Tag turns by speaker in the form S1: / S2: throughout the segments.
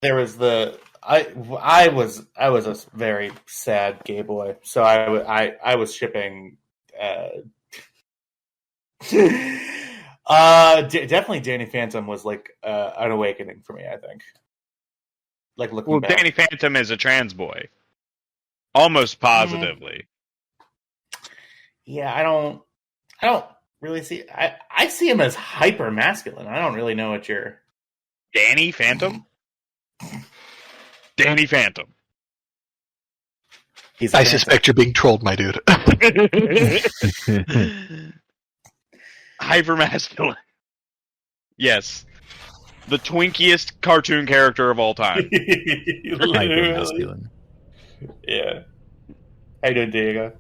S1: there was I was a very sad gay boy, so I was shipping. Definitely Danny Phantom was like an awakening for me, I think. Like looking back.
S2: Danny Phantom is a trans boy. Almost positively.
S1: Yeah, I don't really see I see him as hyper masculine. I don't really know what you're
S2: Danny Phantom? Danny Phantom.
S3: I suspect you're being trolled, my dude.
S2: Hyper masculine. Yes. The twinkiest cartoon character of all time.
S4: Hyper masculine.
S1: Yeah. How you doing, Diego?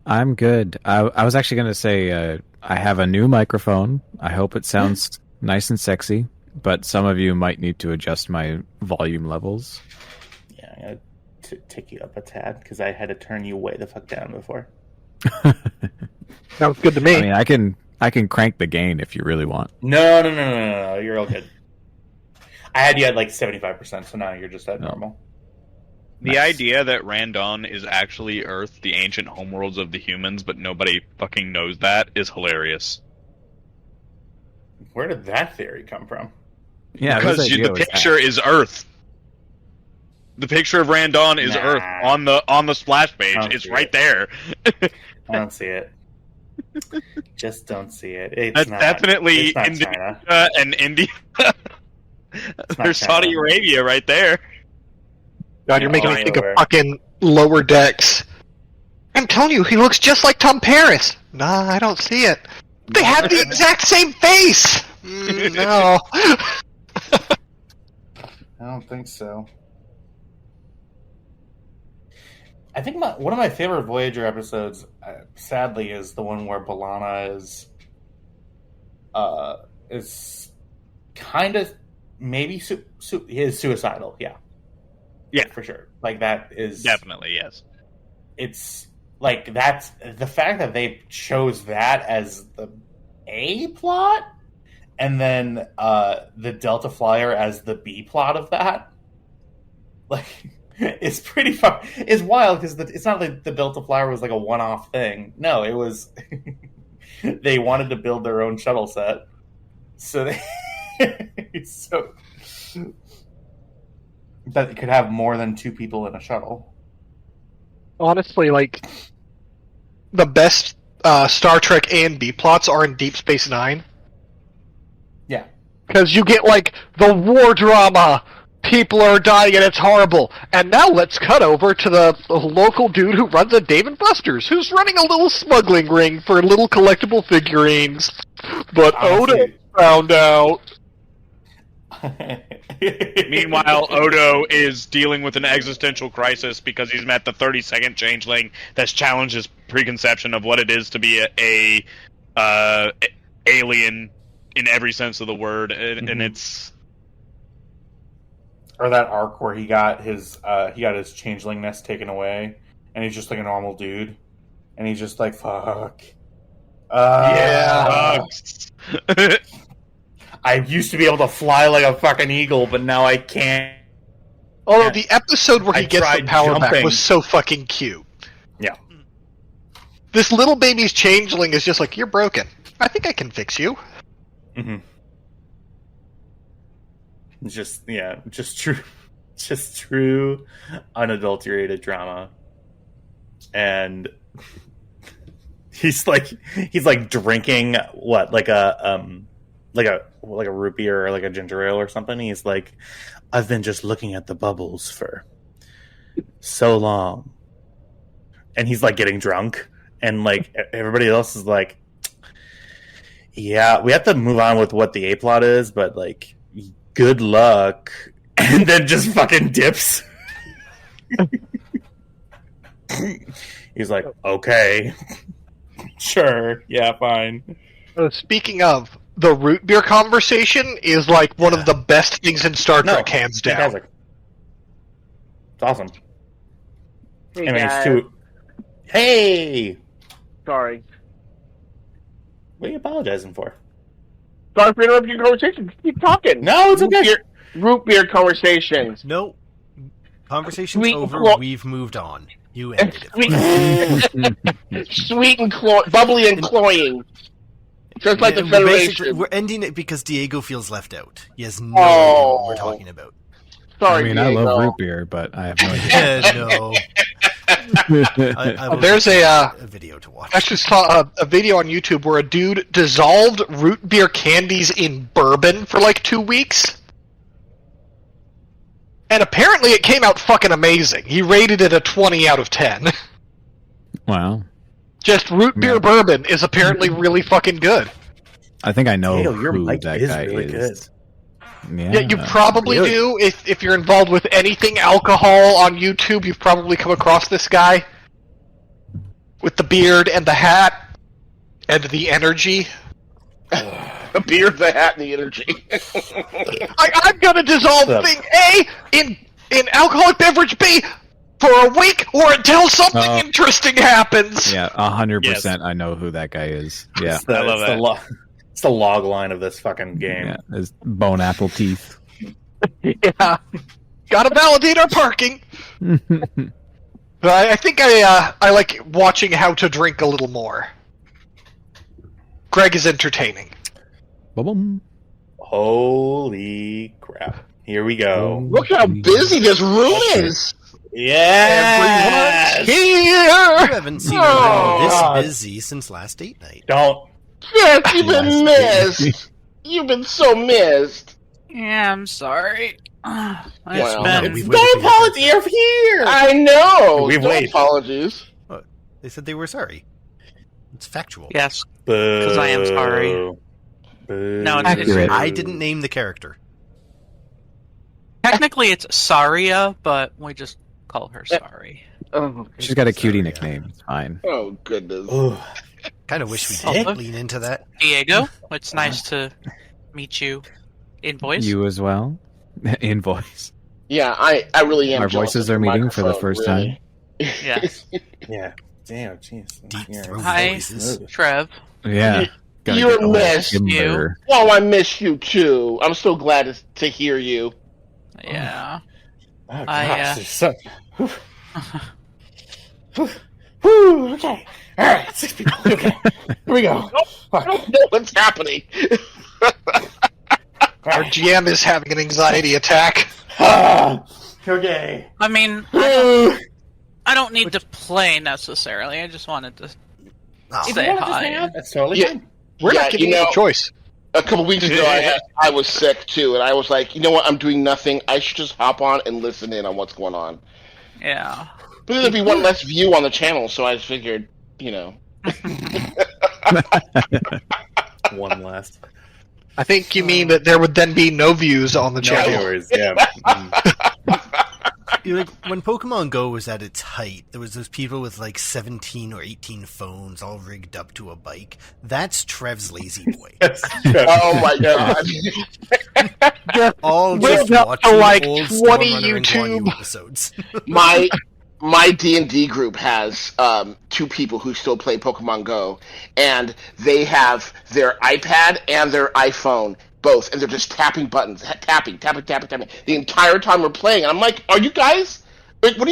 S4: I'm good. I was actually going to say I have a new microphone. I hope it sounds nice and sexy, but some of you might need to adjust my volume levels.
S1: Yeah, I'm going to take you up a tad because I had to turn you way the fuck down before.
S3: Sounds good to me.
S4: I mean, I can crank the gain if you really want.
S1: No. You're all good. I had you at like 75%, so now you're just at normal.
S2: The idea that Randon is actually Earth, the ancient homeworlds of the humans, but nobody fucking knows that, is hilarious.
S1: Where did that theory come from?
S4: Yeah,
S2: because the picture is Earth. The picture of Randon is Earth on the splash page. It's right there.
S1: I don't see it. Just don't see it.
S2: That's definitely India and India. There's Saudi Arabia right there.
S3: God, you're making me think of fucking Lower Decks. I'm telling you, he looks just like Tom Paris. Nah, I don't see it. They have the exact same face! No.
S1: I don't think so. I think one of my favorite Voyager episodes, sadly, is the one where B'Elanna is kind of maybe suicidal. Yeah, for sure. Like that is
S2: definitely yes.
S1: It's like that's the fact that they chose that as the A plot, and then the Delta Flyer as the B plot of that. Like, it's pretty fun. It's wild because it's not like the Delta Flyer was like a one-off thing. No, it was. They wanted to build their own shuttle set, so that it could have more than 2 people in a shuttle.
S3: Honestly, like, the best Star Trek A and B plots are in Deep Space Nine.
S1: Yeah.
S3: Because you get, like, the war drama, people are dying and it's horrible. And now let's cut over to the local dude who runs a Dave & Buster's, who's running a little smuggling ring for little collectible figurines. But Oda found out.
S2: Meanwhile, Odo is dealing with an existential crisis because he's met the 32nd changeling that's challenged his preconception of what it is to be a alien in every sense of the word, and it's
S1: or that arc where he got his changelingness taken away, and he's just like a normal dude, and he's just like fuck.
S2: Yeah.
S1: I used to be able to fly like a fucking eagle, but now I can't.
S3: Although the episode where he gets the power back was so fucking cute.
S1: Yeah.
S3: This little baby's changeling is just like, you're broken. I think I can fix you.
S1: Mm-hmm. Just true, unadulterated drama. And he's like drinking what, like a root beer or like a ginger ale or something. He's like, I've been just looking at the bubbles for so long. And he's like getting drunk, and like everybody else is like, yeah, we have to move on with what the A plot is, but like, good luck. And then just fucking dips. He's like, okay, sure, yeah, fine.
S3: Speaking of, the root beer conversation is like one of the best things in Star Trek, hands down.
S1: Fantastic. It's awesome.
S5: Hey,
S1: I mean, it's too. Hey!
S5: Sorry.
S1: What are you apologizing for?
S5: Sorry for interrupting your conversation. Keep talking.
S1: No, it's okay.
S5: Root beer conversations.
S6: No. Conversation's
S5: Sweet
S6: over.
S5: clo-
S6: We've moved on. You ended it.
S5: Sweet and bubbly and cloying. Just like the Federation.
S6: We're ending it because Diego feels left out. He has no idea what we're talking about.
S4: I
S5: Sorry,
S4: mean,
S5: Diego.
S4: I love root beer, but I have no idea.
S6: No. I will
S3: There's
S6: a video to watch.
S3: I just saw a video on YouTube where a dude dissolved root beer candies in bourbon for like 2 weeks. And apparently it came out fucking amazing. He rated it a 20 out of 10.
S4: Wow.
S3: Just root beer bourbon is apparently really fucking good.
S4: I think I know
S1: Diego, your
S4: who
S1: mic
S4: that
S1: is
S4: guy
S1: really
S4: is.
S3: Yeah, you
S4: Yeah.
S3: probably
S1: Really?
S3: do. If you're involved with anything alcohol on YouTube, you've probably come across this guy. With the beard and the hat. And the energy.
S5: The beer, the hat, and the energy.
S3: I'm gonna dissolve
S1: What's up?
S3: thing A in alcoholic beverage B for a week or until something
S4: Oh.
S3: interesting happens.
S4: Yeah, 100%.
S2: Yes.
S4: I know who that guy is. Yeah,
S1: It's the,
S2: I love
S1: it's the
S2: that.
S1: it's the log line of this fucking game.
S4: yeah, his bone apple teeth.
S3: Yeah. Gotta validate our parking. But I think I like watching how to drink a little more. Greg is entertaining.
S4: Boom.
S1: Holy crap! Here we go.
S5: Look how busy this room is.
S1: Yes.
S6: You
S3: Here!
S6: haven't seen
S5: Oh,
S6: a room
S1: God.
S6: this busy since last date night.
S1: Don't.
S5: Yes, you've been missed. You've been so missed.
S7: Yeah, I'm sorry. It's
S5: Well,
S7: been...
S6: we've
S1: No
S6: waited for your
S1: apology
S6: turn.
S1: of here.
S5: I know.
S1: We've
S5: no
S1: waited.
S5: apologies.
S6: They said they were sorry. It's factual.
S7: Yes.
S1: Because
S7: I am sorry. No, it's-
S4: Accurate.
S6: I didn't name the character.
S7: Technically, it's Saria, but we just call her Sorry.
S5: Oh,
S4: She's got a cutie
S6: Sorry,
S4: nickname. It's fine.
S5: oh goodness.
S6: Kind of wish we
S1: Sick.
S6: did lean into that.
S7: Diego, it's nice to meet you in voice.
S4: You as well? In voice.
S5: Yeah, I really am.
S4: Our
S5: jealous
S4: voices
S5: of
S4: are
S5: your
S4: meeting for the
S5: microphone,
S4: first
S5: really.
S7: Yes.
S1: Yeah. Damn. Jeez.
S6: Deep
S1: Yeah.
S6: throat
S7: Hi.
S6: voices.
S7: Trev.
S4: Yeah. Gotta
S5: You're
S4: get a little
S5: missed.
S4: timber.
S5: Oh, I miss you too. I'm so glad to hear you.
S7: Yeah.
S1: Oh,
S7: I,
S1: gosh, it's so... Whew, okay. All right. 6 people. Okay. Here we go.
S5: I don't know what's happening.
S3: Our GM is having an anxiety attack.
S1: Okay.
S7: I mean, I don't need to play necessarily. I just wanted to
S6: Oh,
S7: say hi.
S1: That's totally
S5: Yeah.
S1: fine.
S3: We're
S5: Yeah,
S3: not giving
S5: you
S3: you
S5: know-
S3: a choice.
S5: A couple weeks ago, I was sick too, and I was like, you know what? I'm doing nothing. I should just hop on and listen in on what's going on.
S7: Yeah.
S5: But there'd be one less view on the channel, so I figured, you know.
S1: One last.
S3: I think you mean that there would then be no views on the
S1: No
S3: channel.
S1: viewers. Yeah.
S6: You're like, when Pokemon Go was at its height, there was those people with like 17 or 18 phones all rigged up to a bike. That's Trev's lazy boy.
S5: Oh my god!
S6: All
S3: Rigged
S6: just
S3: up to,
S6: watching
S3: like,
S6: old
S3: 20
S6: Stormrunner and Guan Yu
S3: YouTube.
S6: episodes.
S5: My D&D group has 2 people who still play Pokemon Go, and they have their iPad and their iPhone both, and they're just tapping buttons, tapping the entire time we're playing. And I'm like, "Are you guys? Like, what are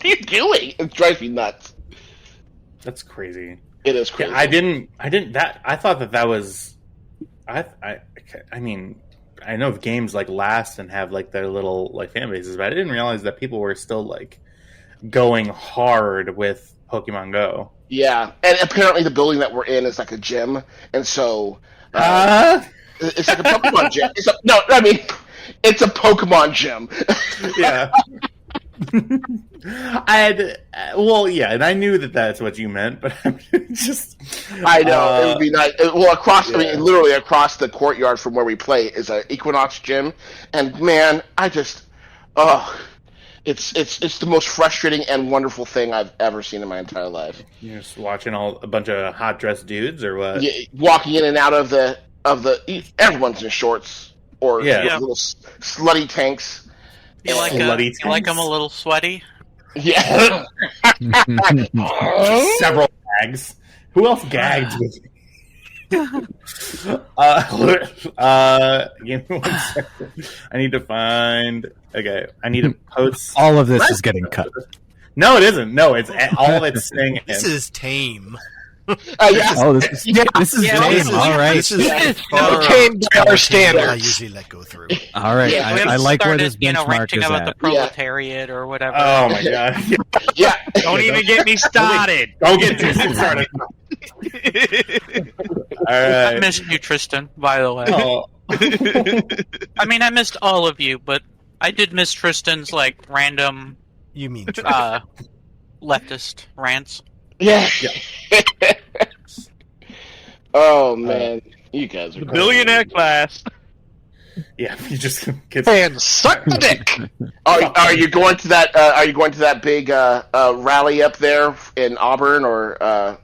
S5: you doing?" It drives me nuts.
S1: That's crazy.
S5: It is crazy.
S1: Yeah, I thought that was. I mean, I know games like last and have like their little like fan bases, but I didn't realize that people were still like going hard with Pokemon Go.
S5: Yeah, and apparently the building that we're in is like a gym, and so it's like a Pokemon gym. It's a Pokemon gym.
S1: Yeah. And I knew that that's what you meant, but I'm just.
S5: I know it would be nice. Well, across, I
S1: Yeah.
S5: mean, literally across the courtyard from where we play is an Equinox gym, and man, it's the most frustrating and wonderful thing I've ever seen in my entire life.
S1: You're just watching a bunch of hot dressed dudes, or what?
S5: Yeah, walking in and out of the everyone's in shorts or
S1: Yeah.
S5: little slutty tanks.
S7: You like
S1: Slutty
S7: you like them a
S1: tanks.
S7: little sweaty?
S5: Yeah.
S1: Several gags. Who else gagged with? Give me 1 second. I need to find. Okay, I need to post.
S4: All of this is getting cut.
S1: No, it isn't. No, it's all it's saying.
S6: This is tame.
S5: Yes.
S4: Oh, this is
S7: Yeah,
S4: tame.
S7: this is-
S4: All right.
S6: This is far
S3: Tame by our
S6: I
S3: standards.
S6: usually let go through.
S4: All right.
S5: Yeah,
S4: I like where this benchmark
S7: ranting
S4: is
S7: about
S4: at.
S7: the proletariat or whatever.
S1: Oh my god!
S5: Yeah.
S2: Don't even get me started.
S1: Don't get too started. All
S7: I
S1: right.
S7: missed you, Tristan, by the way.
S1: Oh.
S7: I mean, I missed all of you, but I did miss Tristan's, like, random
S6: You mean
S7: leftist rants.
S5: Yeah. Oh man, you guys are
S2: The
S5: crazy.
S2: billionaire class.
S1: Yeah, you just get.
S3: And suck the dick.
S5: Are you going to that? Are you going to that big rally up there in Auburn or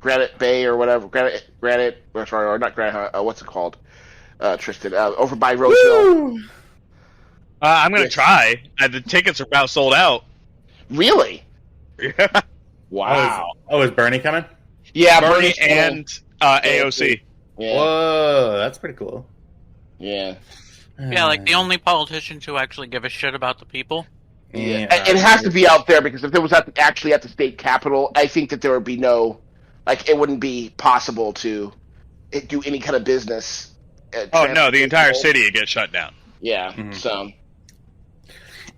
S5: Granite Bay or whatever? Granite. Or sorry, or not Granite. What's it called? Tristan, over by Roseville.
S2: I'm gonna try. The tickets are about sold out.
S5: Really?
S2: Yeah.
S5: Wow.
S1: Oh, is Bernie coming?
S5: Yeah,
S2: Bernie
S5: Bernie's coming.
S2: and AOC.
S5: Yeah.
S1: Whoa, that's pretty cool.
S5: Yeah.
S7: Yeah, like the only politicians who actually give a shit about the people.
S1: Yeah.
S5: It has to be out there because if it was actually at the state capitol, I think that there would be no, like, it wouldn't be possible to do any kind of business.
S2: Oh no, the entire city would get shut down.
S5: Yeah.
S1: Mhm.
S5: So.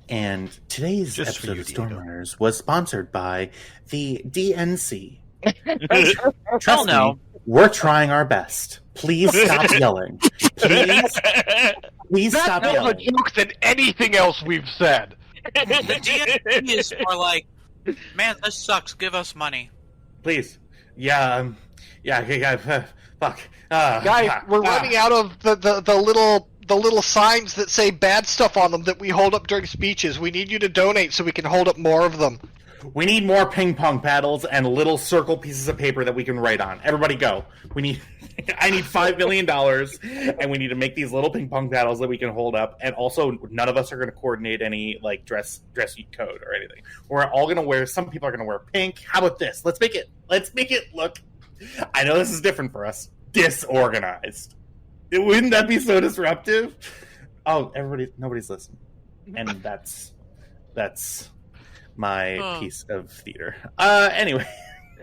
S1: And today's
S6: Just for
S1: episode
S6: you,
S1: of
S6: Diego.
S1: Stormrunners was sponsored by the DNC.
S7: Hell
S1: Trust
S7: no.
S1: me, we're trying our best. Please stop yelling. Please
S3: That's
S1: stop
S3: more of a
S1: yelling.
S3: joke than anything else we've said.
S7: The DNC is more like, man, this sucks, give us money.
S1: Please. Yeah, fuck.
S3: Guys, we're running out of the little signs that say bad stuff on them that we hold up during speeches. We need you to donate so we can hold up more of them.
S1: We need more ping pong paddles and little circle pieces of paper that we can write on. Everybody go. I need $5 million, and we need to make these little ping pong paddles that we can hold up. And also, none of us are going to coordinate any like dress code or anything. We're all going to wear. Some people are going to wear pink. How about this? Let's make it look. I know this is different for us. Disorganized. Wouldn't that be so disruptive? Oh, nobody's listening, and that's my piece of theater. Anyway.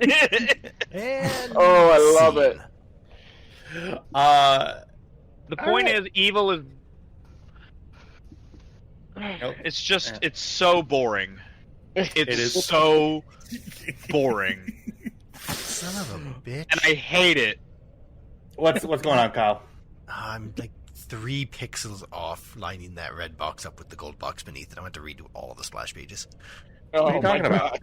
S6: And
S5: Oh, I love it.
S2: The point
S1: Alright.
S2: is, evil is.
S1: Nope.
S2: It's just, it's so boring. It's
S1: It is.
S2: so boring,
S6: son of a bitch.
S2: and I hate it.
S1: What's going on, Kyle?
S6: I'm like 3 pixels off lining that red box up with the gold box beneath it. I want to redo all the splash pages.
S1: What are you talking about?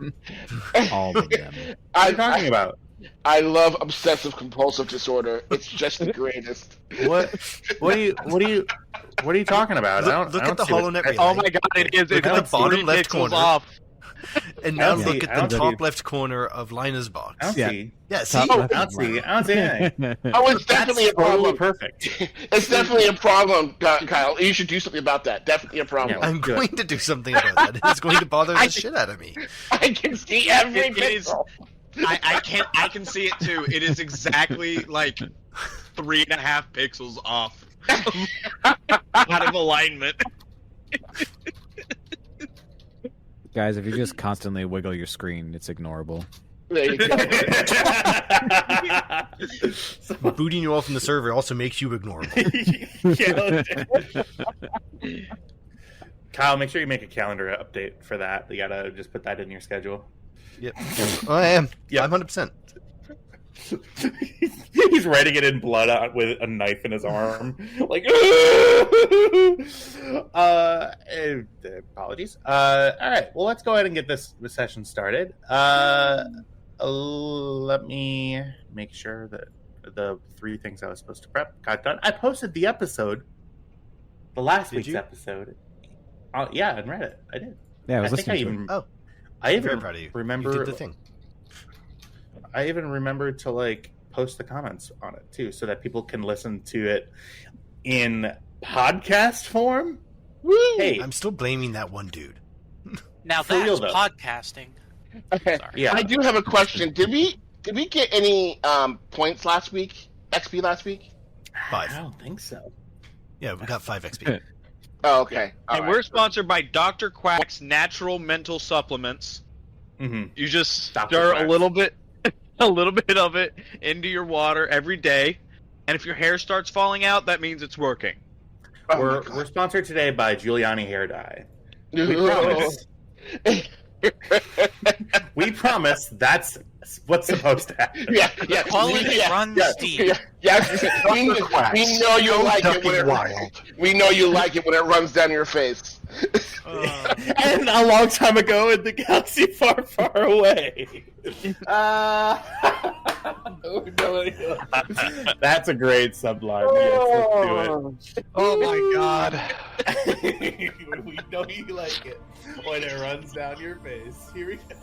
S4: All of them.
S1: What are you talking about?
S5: I love obsessive compulsive disorder. It's just the greatest.
S1: What are you talking about?
S6: Look at the
S1: see what-
S6: Hollow Knight relay.
S2: Oh my god, it is.
S6: Look
S2: It's
S6: at the bottom
S2: 3
S6: left
S2: pixels
S6: corner.
S2: off.
S6: And
S1: I
S6: now
S1: don't
S6: look
S1: see-
S6: at
S1: I
S6: the
S1: don't
S6: top
S1: see-
S6: left corner of Lina's
S1: I
S6: box.
S1: don't
S4: Yeah.
S1: see.
S6: Yeah, see?
S1: I don't see anything.
S5: Oh, it's definitely a
S1: Totally
S5: problem.
S1: perfect.
S5: It's definitely a problem, Kyle. You should do something about that. Definitely a problem.
S1: Yeah.
S6: I'm
S1: Good.
S6: going to do something about that. It's going to bother the shit out of me.
S5: I can see every
S2: It is-
S5: pixel.
S2: I can see it too. It is exactly like 3.5 pixels off. Out of alignment.
S4: Guys, if you just constantly wiggle your screen, it's ignorable.
S5: There you go.
S6: Booting you off from the server also makes you ignorable.
S1: Kyle, make sure you make a calendar update for that. You gotta just put that in your schedule.
S6: Yep. I am.
S1: Yeah.
S6: I'm 100%.
S1: He's writing it in blood out with a knife in his arm. Like, apologies. All right. Well, let's go ahead and get this session started. Let me make sure that the 3 things I was supposed to prep got done. I posted the episode, the last
S6: Did
S1: week's
S6: you?
S1: episode. Yeah, on Reddit. I did.
S4: Yeah, I was
S1: think I
S4: listening to
S1: even.
S6: Oh,
S1: I
S6: I'm
S1: even
S6: very proud of you.
S1: remember.
S6: You did the thing.
S1: I even remembered to like post the comments on it too, so that people can listen to it in podcast form. Hey,
S6: I'm still blaming that one dude.
S7: Now
S1: For real,
S7: that's
S1: though.
S7: podcasting.
S5: Okay.
S7: Sorry.
S1: yeah,
S5: I do have a question. Did we get any points last week XP last week?
S6: 5.
S1: I don't think so.
S6: Yeah, we got 5 XP.
S5: Oh, okay. All
S2: And
S5: right.
S2: we're sponsored by Dr. Quack's Natural Mental Supplements.
S1: Mm-hmm.
S2: You just
S1: Dr.
S2: stir
S1: Quack.
S2: a little bit of it into your water every day, and if your hair starts falling out, that means it's working.
S5: Oh, my
S1: we're
S5: God.
S1: sponsored today by Giuliani Hair Dye. We promise. We promise that's what's supposed to happen.
S5: Yeah.
S7: Quality runs deep.
S5: We know you like it when we know you like it when it runs down your face.
S1: And a long time ago in the galaxy far, far away. That's a great subline. Yes, let's do it.
S3: Oh my god.
S1: We know you like it when it runs down your face. Here we go.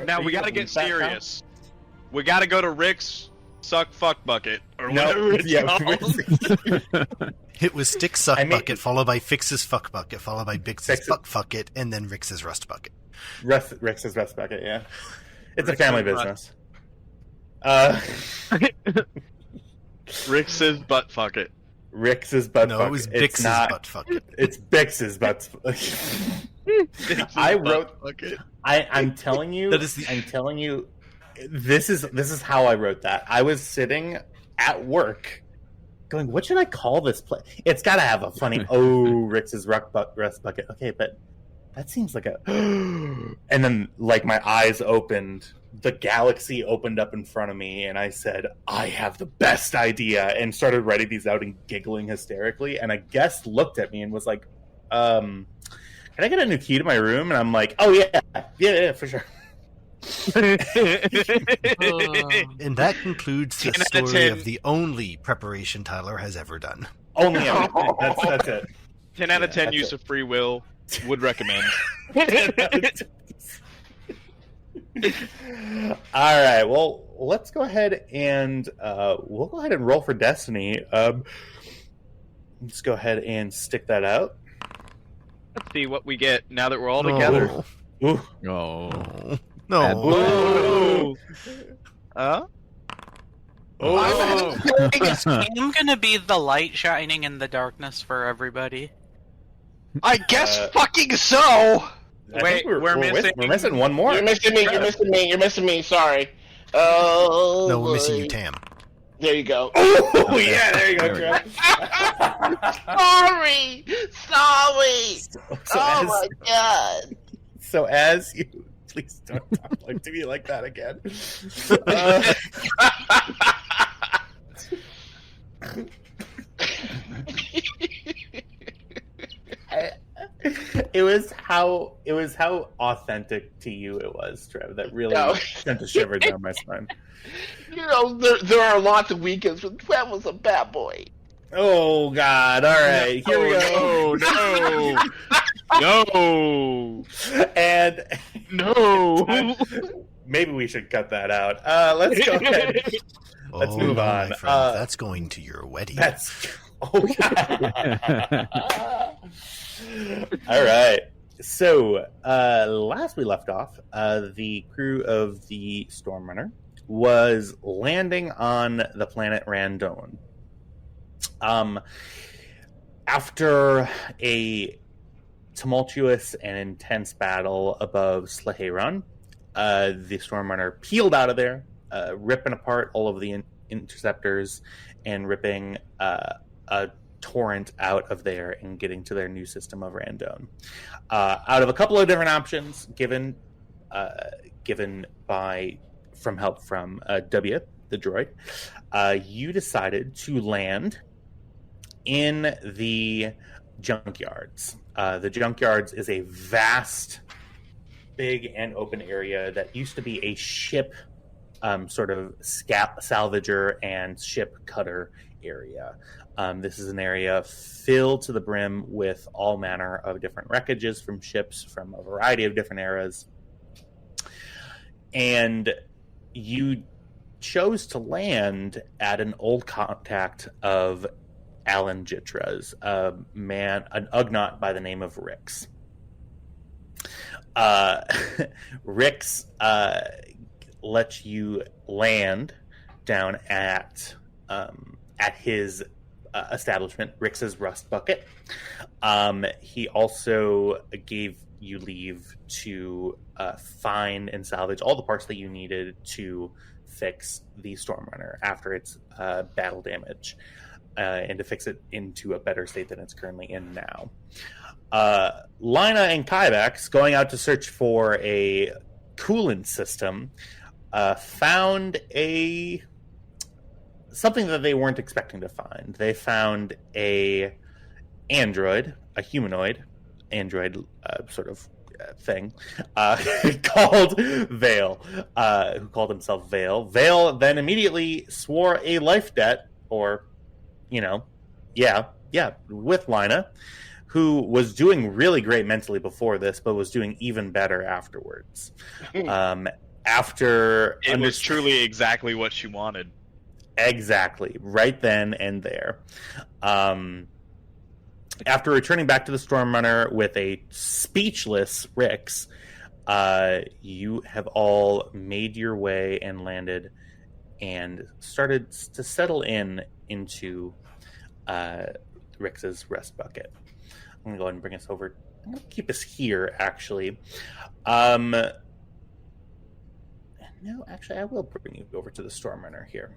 S2: Now we gotta get serious. We gotta go to Rick's Suck Fuck Bucket, or
S1: No,
S2: whatever it's
S1: yeah.
S6: It was Stick's Suck
S1: I mean-
S6: Bucket, followed by Fix's Fuck Bucket, followed by Bix's
S1: Fix's-
S6: Fuck Bucket, and then Rick's Rust Bucket.
S1: Rick's Rust Bucket, yeah. It's
S2: Rick's
S1: a family
S2: Rust.
S1: business.
S2: Rick's Butt Fuck It.
S1: Rick's butt
S6: No,
S1: fuck.
S6: it was
S1: It's
S6: Bix's
S1: not-
S6: Butt Fucket.
S1: It's Bix's butt. I wrote.
S2: Fuck it.
S1: I'm telling you.
S6: That is the-
S1: I'm telling you. This is how I wrote that. I was sitting at work, going, "What should I call this place? It's got to have a funny." Rick's Rust Bucket. Okay, but that seems like a. And then, like, my eyes opened. The galaxy opened up in front of me, and I said, "I have the best idea," and started writing these out and giggling hysterically. And a guest looked at me and was like, "Can I get a new key to my room?" And I'm like, "Oh yeah, for sure."
S6: And that concludes the
S2: 10 out of
S6: story
S2: 10.
S6: of the only preparation Tyler has ever done.
S1: Only everything. That's it.
S2: 10 out of 10
S1: that's
S2: use
S1: it.
S2: of free will. Would recommend.
S1: All right. Well, let's go ahead and we'll go ahead and roll for Destiny. Let's go ahead and stick that out.
S2: Let's see what we get now that we're all together.
S1: Ooh.
S4: Oh.
S6: No.
S2: Whoa. Huh?
S1: Oh.
S7: I'm gonna be the light shining in the darkness for everybody.
S3: I guess
S1: fucking
S3: so!
S1: I
S2: Wait,
S1: think
S2: we're missing-
S1: we're missing one more.
S5: You're missing me. You're missing me. You're missing me. Sorry. Oh.
S6: No, we're missing
S5: boy.
S6: you, Tam.
S5: There you go.
S1: Oh yeah, there you go,
S4: There we
S1: Trev.
S5: Sorry. Sorry.
S1: So
S5: Oh
S1: as-
S5: my god.
S1: So as you please don't talk like to me like that again. It was how authentic to you it was, Trev, that really
S5: No.
S1: sent a shiver down my spine.
S5: You know, there are lots of weekends when Trev was a bad boy.
S1: Oh God! All right, here we go.
S2: No.
S1: And
S2: No.
S1: maybe we should cut that out. Let's go ahead. Let's
S6: Oh,
S1: move
S6: no,
S1: on.
S6: my friend, that's going to your wedding.
S1: That's oh God. All right. So, last we left off, the crew of the Stormrunner was landing on the planet Randon. After a tumultuous and intense battle above Slaheron, the Stormrunner peeled out of there, ripping apart all of the interceptors and ripping a torrent out of there and getting to their new system of Randon. Out of a couple of different options given by from help from W, the droid, you decided to land in the junkyards. The junkyards is a vast, big and open area that used to be a ship sort of salvager and ship cutter area. This is an area filled to the brim with all manner of different wreckages from ships from a variety of different eras. And you chose to land at an old contact of Alan Jitra's, an Ugnaught by the name of Rix. Rix lets you land down at his establishment, Rix's Rust Bucket. He also gave you leave to find and salvage all the parts that you needed to fix the Stormrunner after its battle damage, and to fix it into a better state than it's currently in now. Lina and Kybex, going out to search for a coolant system, found something that they weren't expecting to find. They found a humanoid android sort of thing called Vale, who called himself Vale. Vale then immediately swore a life debt, or, with Lina, who was doing really great mentally before this, but was doing even better afterwards. After
S2: it was truly exactly what she wanted.
S1: Exactly, right then and there. After returning back to the Stormrunner with a speechless Rix, you have all made your way and landed and started to settle into Rix's rest bucket. I'm going to go ahead and bring us over. I'm going to keep us here, actually. No, actually, I will bring you over to the Stormrunner here.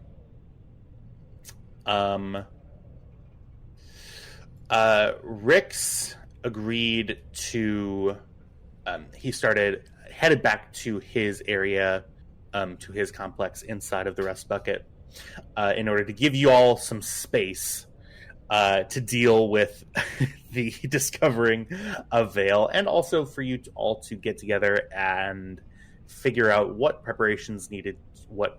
S1: Rix agreed to. He headed back to his area, to his complex inside of the rest bucket, in order to give you all some space to deal with the discovering of Vale, and also for you all to get together and figure out what preparations and what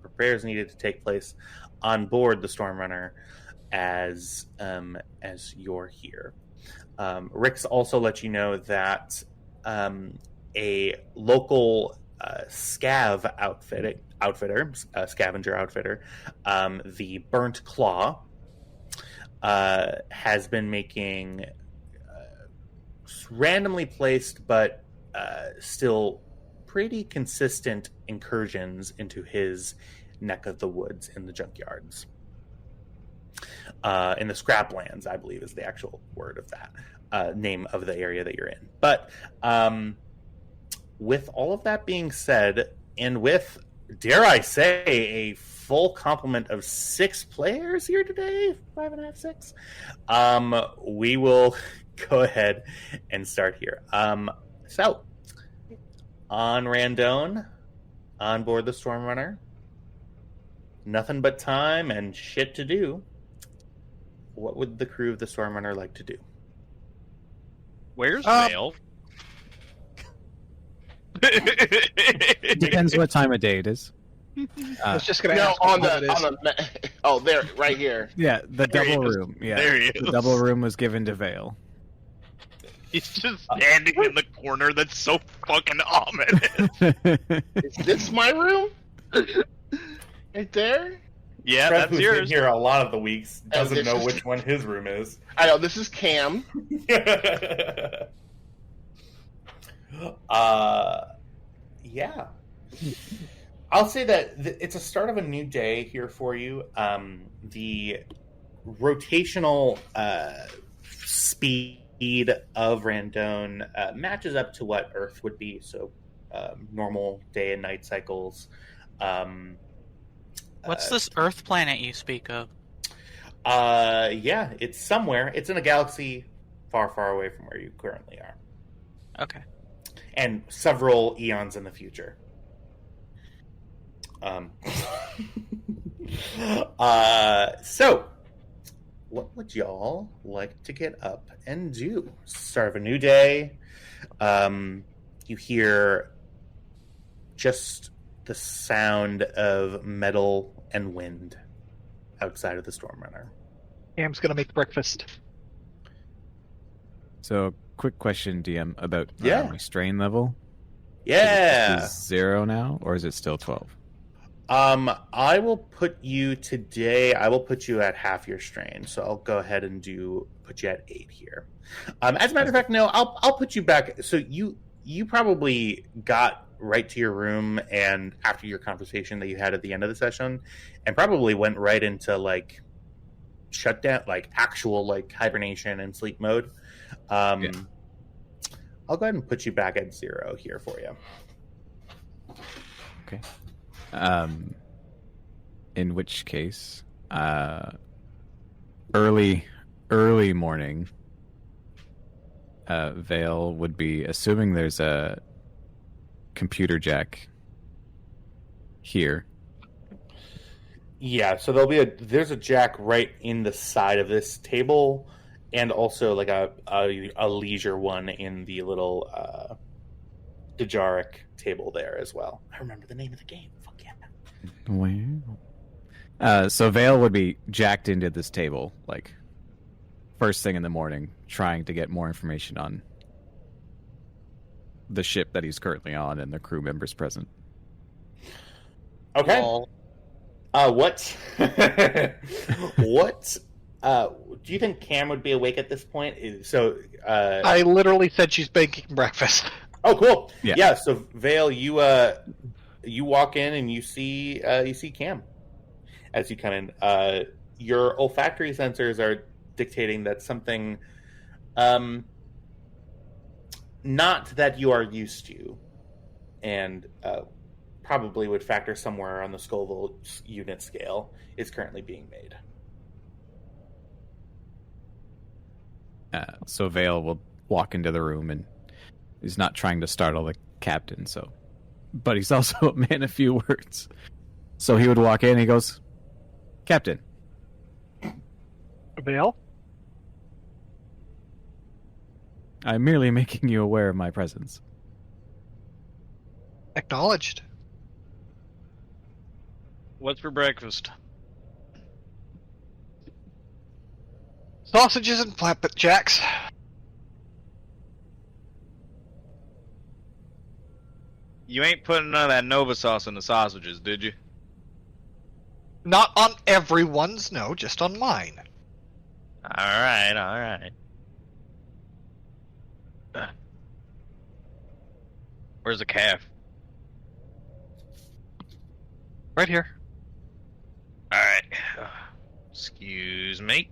S1: repairs needed to take place on board the Stormrunner as you're here. Rix also let you know that a local scavenger outfitter, the Burnt Claw, has been making randomly placed but still pretty consistent incursions into his neck of the woods in the junkyards. In the scraplands, I believe is the actual word of that, name of the area that you're in. But with all of that being said, and with, dare I say, a full complement of 6 players here today, 5.5, 6, we will go ahead and start here. So, on Randon, on board the Stormrunner, nothing but time and shit to do. What would the crew of the Stormrunner like to do?
S2: Where's Vale?
S4: Depends what time of day it is.
S3: I was just going to ask.
S5: Oh, there, right here.
S4: Yeah, the
S2: There he
S4: double
S2: is.
S4: room. Yeah,
S2: There he
S4: the
S2: is.
S4: double room was given to Vale.
S2: He's just standing in the corner. That's so fucking ominous.
S5: Is this my room? Right there?
S2: Yeah,
S1: Trev,
S2: that's
S1: who's
S2: yours.
S1: been here a lot of the weeks, doesn't
S5: this
S1: know
S5: is-
S1: which one his room is.
S5: I know, this is Cam.
S1: Yeah. I'll say that it's a start of a new day here for you. The rotational speed of Randone matches up to what Earth would be, so normal day and night cycles.
S7: What's this Earth planet you speak of?
S1: Yeah, it's somewhere. It's in a galaxy far, far away from where you currently are.
S7: Okay.
S1: And several eons in the future. So, what would y'all like to get up and do? Start of a new day. You hear just the sound of metal and wind outside of the Stormrunner.
S3: Cam's gonna make breakfast.
S4: So, quick question, DM, about
S1: Yeah.
S4: my strain level.
S1: Yeah.
S4: Is 0 now, or is it still 12?
S1: I will put you at half your strain, so I'll go ahead and put you at 8 here. As a matter of fact, no, I'll put you back. So you probably got right to your room and after your conversation that you had at the end of the session, and probably went right into like shutdown, like actual like hibernation and sleep mode.
S4: Yeah.
S1: I'll go ahead and put you back at 0 here for you.
S4: Okay. In which case, early morning, Vale would be assuming there's a computer jack here.
S1: Yeah, so there's a jack right in the side of this table, and also like a leisure one in the little Dejaric table there as well. I remember the name of the game. Fuck yeah.
S4: Wow. So Vale would be jacked into this table, like first thing in the morning, trying to get more information on the ship that he's currently on and the crew members present.
S1: Okay.
S7: Lol.
S1: What? What? Do you think Cam would be awake at this point? So,
S3: I literally said she's baking breakfast.
S1: oh, cool.
S4: Yeah.
S1: Yeah. So, Vale, you walk in and you see Cam as you come in. Your olfactory sensors are dictating that something, not that you are used to, and probably would factor somewhere on the Scoville unit scale, is currently being made.
S4: So Vale will walk into the room, and he's not trying to startle the captain, but he's also a man of few words. So he would walk in and he goes, "Captain."
S3: Vale?
S4: "I'm merely making you aware of my presence."
S3: Acknowledged.
S2: What's for breakfast?
S3: Sausages and flapjacks.
S2: You ain't putting none of that Nova sauce in the sausages, did you?
S3: Not on everyone's, no, just on mine.
S2: Alright. Where's the calf?
S3: Right here.
S2: Alright. Excuse me.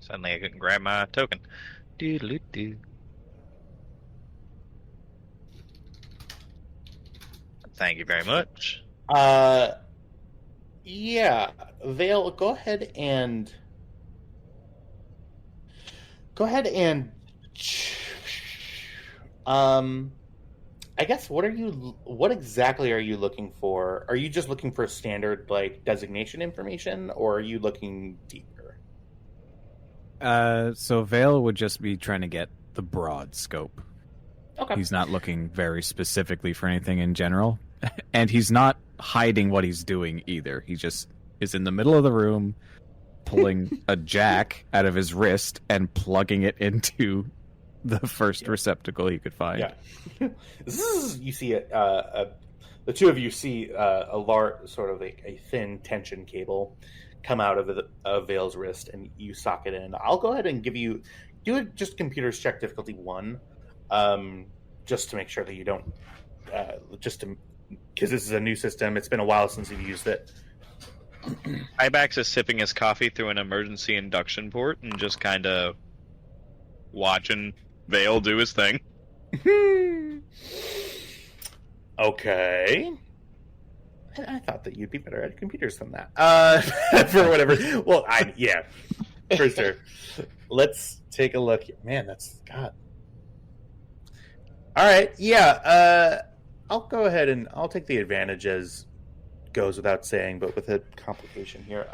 S2: Suddenly I couldn't grab my token. Doodle-doo. Thank you very much.
S1: Yeah, Vale, go ahead and I guess what exactly are you looking for? Are you just looking for standard like designation information, or are you looking deeper?
S4: So Vale would just be trying to get the broad scope.
S1: Okay.
S4: He's not looking very specifically for anything in general. And he's not hiding what he's doing either. He just is in the middle of the room, pulling a jack out of his wrist and plugging it into the first receptacle he could find.
S1: Yeah. You see the two of you see a large, sort of a thin tension cable come out of Vale's wrist, and you sock it in. I'll go ahead and give you just computers check difficulty 1, just to make sure that you don't because this is a new system. It's been a while since you've used it.
S2: Ibax is sipping his coffee through an emergency induction port and just kind of watching Vale do his thing.
S1: Okay. I thought that you'd be better at computers than that. For whatever. Well, yeah, for sure. Let's take a look. Man, that's God. All right. Yeah. I'll go ahead and I'll take the advantage as goes without saying, but with a complication here.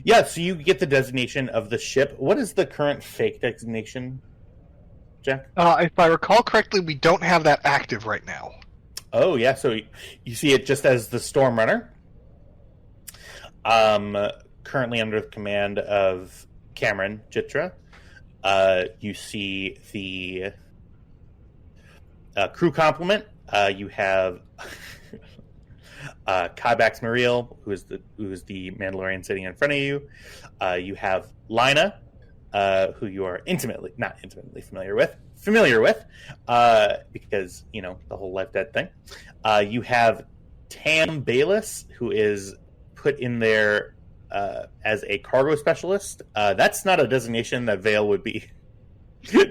S1: Yeah. So you get the designation of the ship. What is the current fake designation, Jack?
S3: If I recall correctly, we don't have that active right now.
S1: Oh, yeah. So you see it just as the Stormrunner. Currently under the command of Cameron Jitra. You see the crew complement. You have Kybax Mariel, who is the Mandalorian sitting in front of you. You have Lina, who you are not intimately familiar with, because the whole Life Dead thing. You have Tam Bayless, who is put in there as a cargo specialist. That's not a designation that Vale would be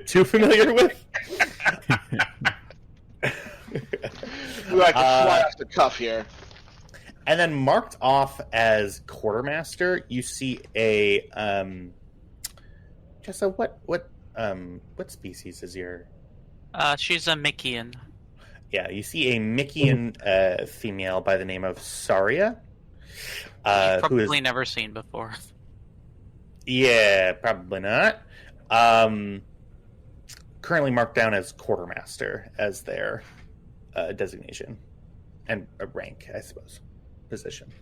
S1: too familiar with.
S5: We like to fly off the cuff here.
S1: And then marked off as quartermaster, you see a Jessa, what species is your?
S7: She's a Mickean.
S1: Yeah, you see a Mickean female by the name of Saria.
S7: You've
S1: who is
S7: probably never seen before.
S1: Yeah, probably not. Currently marked down as quartermaster as their designation and a rank, I suppose, position.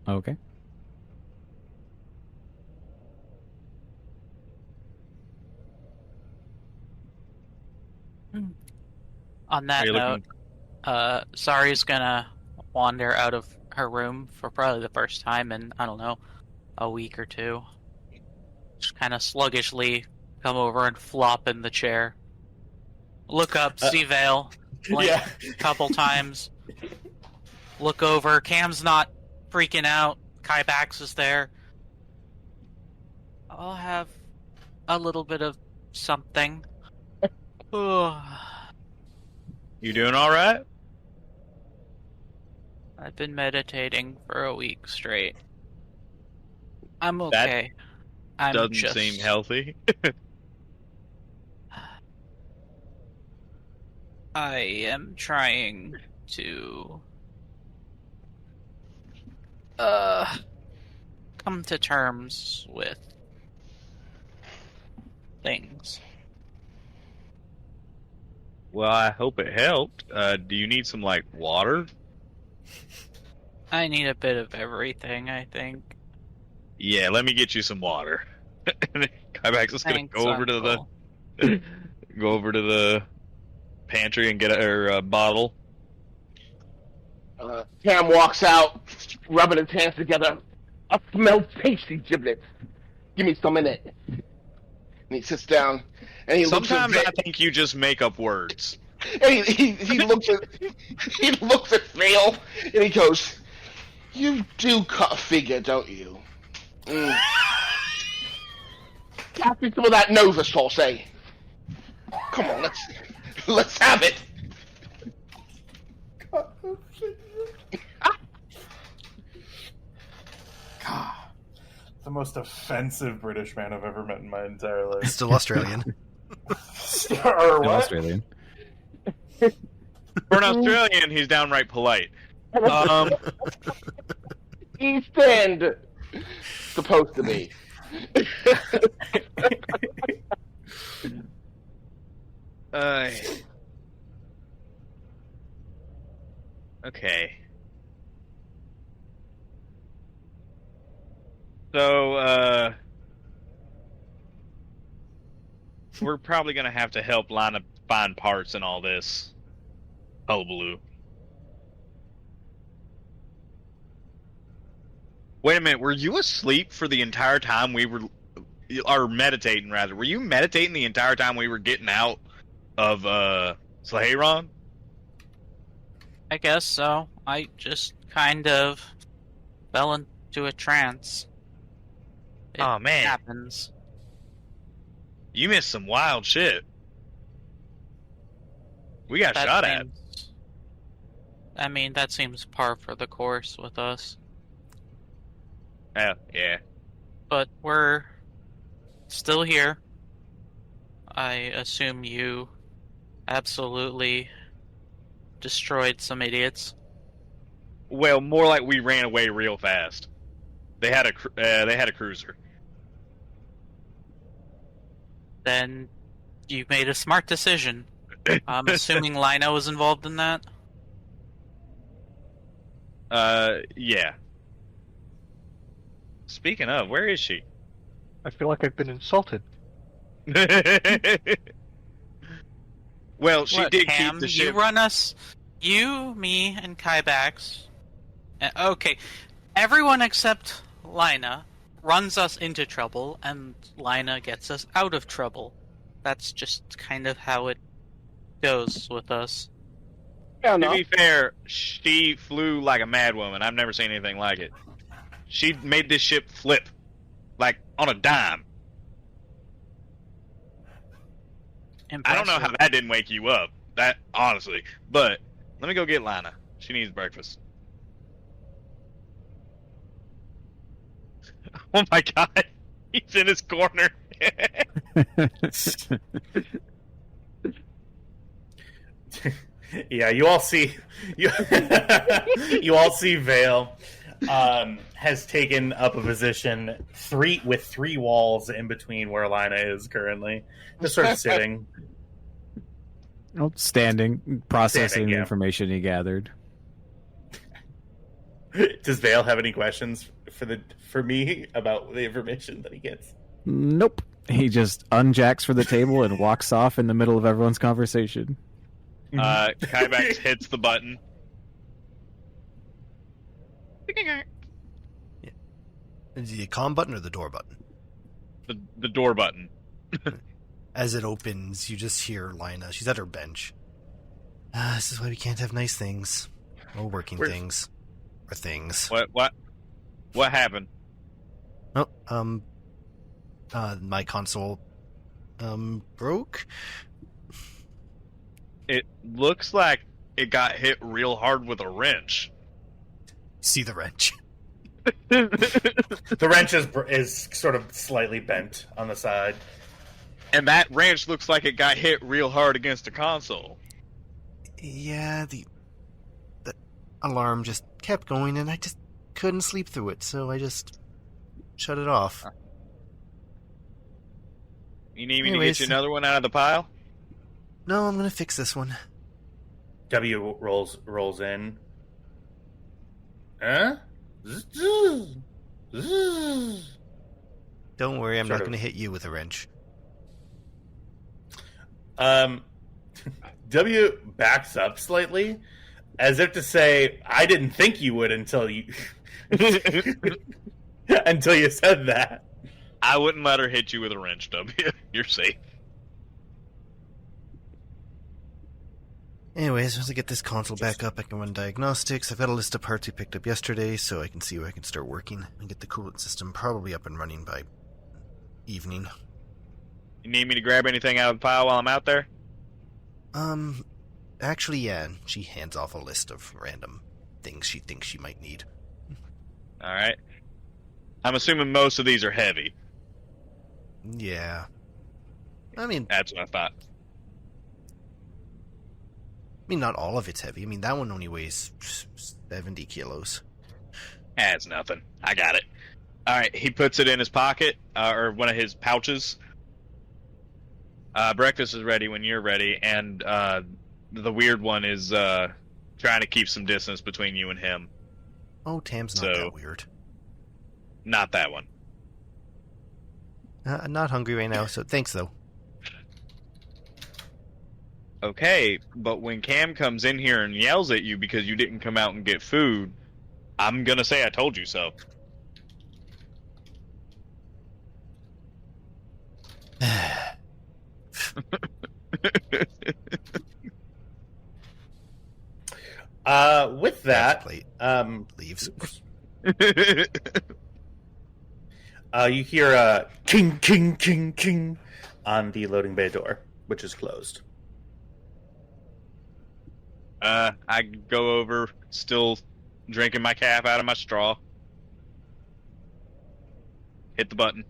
S4: Okay.
S7: On that note, Sari's gonna wander out of her room for probably the first time in, I don't know, a week or two. Just kind of sluggishly come over and flop in the chair. Look up, see Vale, blink a couple times. Look over, Cam's not freaking out. Kybax is there. I'll have a little bit of something.
S2: You doing all right?
S7: I've been meditating for a week straight. I'm okay.
S2: Doesn't seem healthy.
S7: I am trying to come to terms with things.
S2: Well, I hope it helped. Do you need some, water?
S7: I need a bit of everything, I think.
S2: Yeah, let me get you some water. Kybax is going to go over to the pantry and get her bottle.
S5: Cam walks out, rubbing his hands together. I smell tasty giblets. Give me some in it. And he sits down, and he
S2: Sometimes
S5: looks at
S2: I think you just make up words.
S5: And he looks at Vale, and he goes, "You do cut a figure, don't you? Pass me some of that Nova sauce, eh? Come on, let's have it."
S1: God, the most offensive British man I've ever met in my entire life.
S6: Still Australian.
S1: Or
S4: Still
S1: what?
S4: Australian.
S2: For an Australian, he's downright polite.
S5: East End. Supposed to be.
S2: Okay. So, we're probably gonna have to help Lana find parts and all this hullabaloo. Wait a minute, were you asleep for the entire time we were... Or meditating, rather. Were you meditating the entire time we were getting out of, Slaheron?
S7: I guess so. I just kind of fell into a trance. It
S2: Oh, man.
S7: happens.
S2: You missed some wild shit. We got
S7: That
S2: shot at.
S7: seems- I mean, that seems par for the course with us.
S2: Yeah.
S7: But we're still here. I assume you absolutely destroyed some idiots.
S2: Well, more like we ran away real fast. They had a cruiser.
S7: Then you made a smart decision. I'm assuming Lino was involved in that.
S2: Yeah. Speaking of, where is she?
S3: I feel like I've been insulted.
S2: Well, she
S7: What,
S2: did
S7: Cam,
S2: keep the
S7: you
S2: ship.
S7: run us. You, me, and Kybax. Okay, everyone except Lina runs us into trouble, and Lina gets us out of trouble. That's just kind of how it goes with us.
S5: Yeah,
S2: To
S5: no.
S2: be fair, she flew like a madwoman. I've never seen anything like it. She made this ship flip, like on a dime. I don't know how that didn't wake you up. That honestly, but let me go get Lana. She needs breakfast. Oh my god, he's in his corner.
S1: Yeah, you all see you all see Vale has taken up a position with three walls in between where Lina is currently, just sort of sitting.
S4: Well, standing, processing
S1: Standing,
S4: the
S1: yeah.
S4: information he gathered.
S1: Does Vale have any questions for me about the information that he gets?
S4: Nope. He just unjacks for the table and walks off in the middle of everyone's conversation.
S2: Kybax hits the button.
S6: The comm button or the door button?
S2: The door button.
S6: As it opens, you just hear Lina. She's at her bench. This is why we can't have nice things. Or working things. Or things.
S2: What happened?
S6: Oh, my console, broke?
S2: It looks like it got hit real hard with a wrench.
S6: See the wrench.
S1: The wrench is sort of slightly bent on the side.
S2: And that wrench looks like it got hit real hard against the console.
S6: Yeah, the alarm just kept going, and I just couldn't sleep through it, so I just shut it off.
S2: You need me
S6: Anyways.
S2: to get you another one out of the pile?
S6: No, I'm gonna fix this one.
S1: W rolls in. Huh?
S6: Don't worry, I'm
S1: Sort
S6: not
S1: of.
S6: gonna hit you with a wrench.
S1: W backs up slightly, as if to say, "I didn't think you would until you until you said that."
S2: I wouldn't let her hit you with a wrench, W. You're safe.
S6: Anyways, once I get this console back up, I can run diagnostics. I've got a list of parts we picked up yesterday, so I can see where I can start working and get the coolant system probably up and running by evening.
S2: You need me to grab anything out of the pile while I'm out there?
S6: Actually, yeah. She hands off a list of random things she thinks she might need.
S2: Alright. I'm assuming most of these are heavy.
S6: Yeah. I mean,
S2: That's what I thought.
S6: not all of it's heavy. I mean, that one only weighs 70 kilos.
S2: That's nothing. I got it. Alright, he puts it in his pocket, or one of his pouches. Breakfast is ready when you're ready, and the weird one is trying to keep some distance between you and him.
S6: Oh, Tam's not
S2: So-
S6: that weird.
S2: Not that one.
S6: I'm not hungry right now, so thanks though.
S2: Okay, but when Cam comes in here and yells at you because you didn't come out and get food, I'm gonna say I told you so.
S1: With that,
S6: Plate leaves.
S1: You hear a king, king, king, king on the loading bay door, which is closed.
S2: I go over, still drinking my cap out of my straw. Hit the button.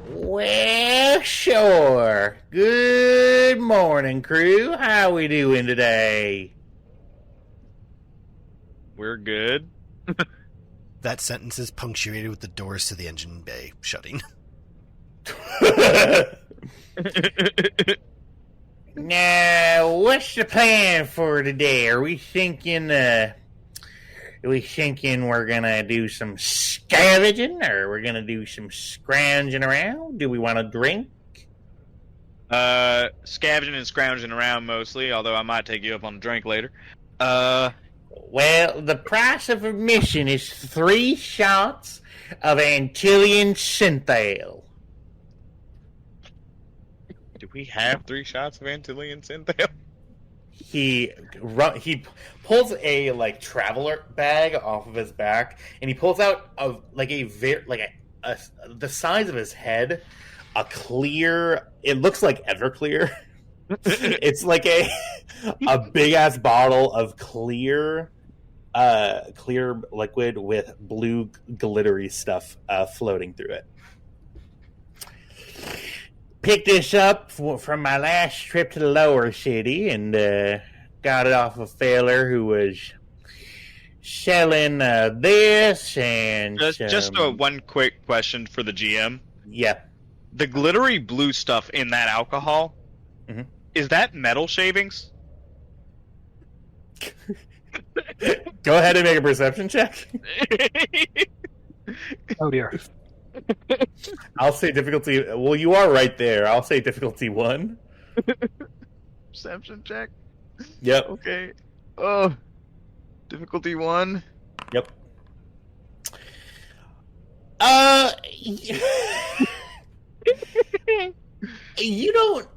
S1: Well, sure. Good morning, crew. How we doing today?
S2: We're good.
S6: That sentence is punctuated with the doors to the engine bay shutting.
S1: Now, what's the plan for today? Are we thinking we're gonna do some scavenging, or we're gonna do some scrounging around? Do we want to drink?
S2: Scavenging and scrounging around mostly, although I might take you up on a drink later.
S1: Well, the price of admission is 3 shots of Antillean synthale.
S2: Do we have 3 shots of Antillean synthale?
S1: He pulls a traveler bag off of his back, and he pulls out the size of his head, a clear. It looks like Everclear. It's like a big ass bottle of clear liquid with blue glittery stuff floating through it. Picked this up from my last trip to the lower city, and got it off a feller who was selling this. And
S2: just one quick question for the GM.
S1: Yeah,
S2: the glittery blue stuff in that alcohol, is that metal shavings?
S1: Go ahead and make a perception check.
S3: Oh dear.
S1: I'll say difficulty. Well, you are right there. I'll say difficulty 1.
S2: Perception check.
S1: Yep.
S2: Okay. Difficulty 1.
S1: Yep. You don't.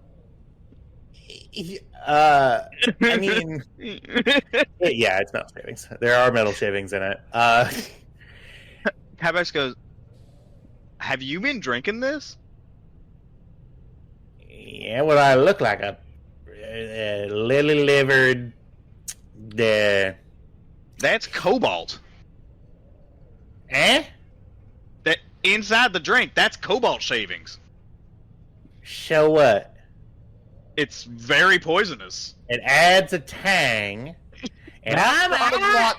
S1: I mean, yeah, it's metal shavings. There are metal shavings in it.
S2: Cabex goes, have you been drinking this?
S1: Yeah, what I look like a lily-livered.
S2: That's cobalt.
S1: Eh?
S2: That inside the drink, that's cobalt shavings.
S1: So what?
S2: It's very poisonous.
S1: It adds a tang, and I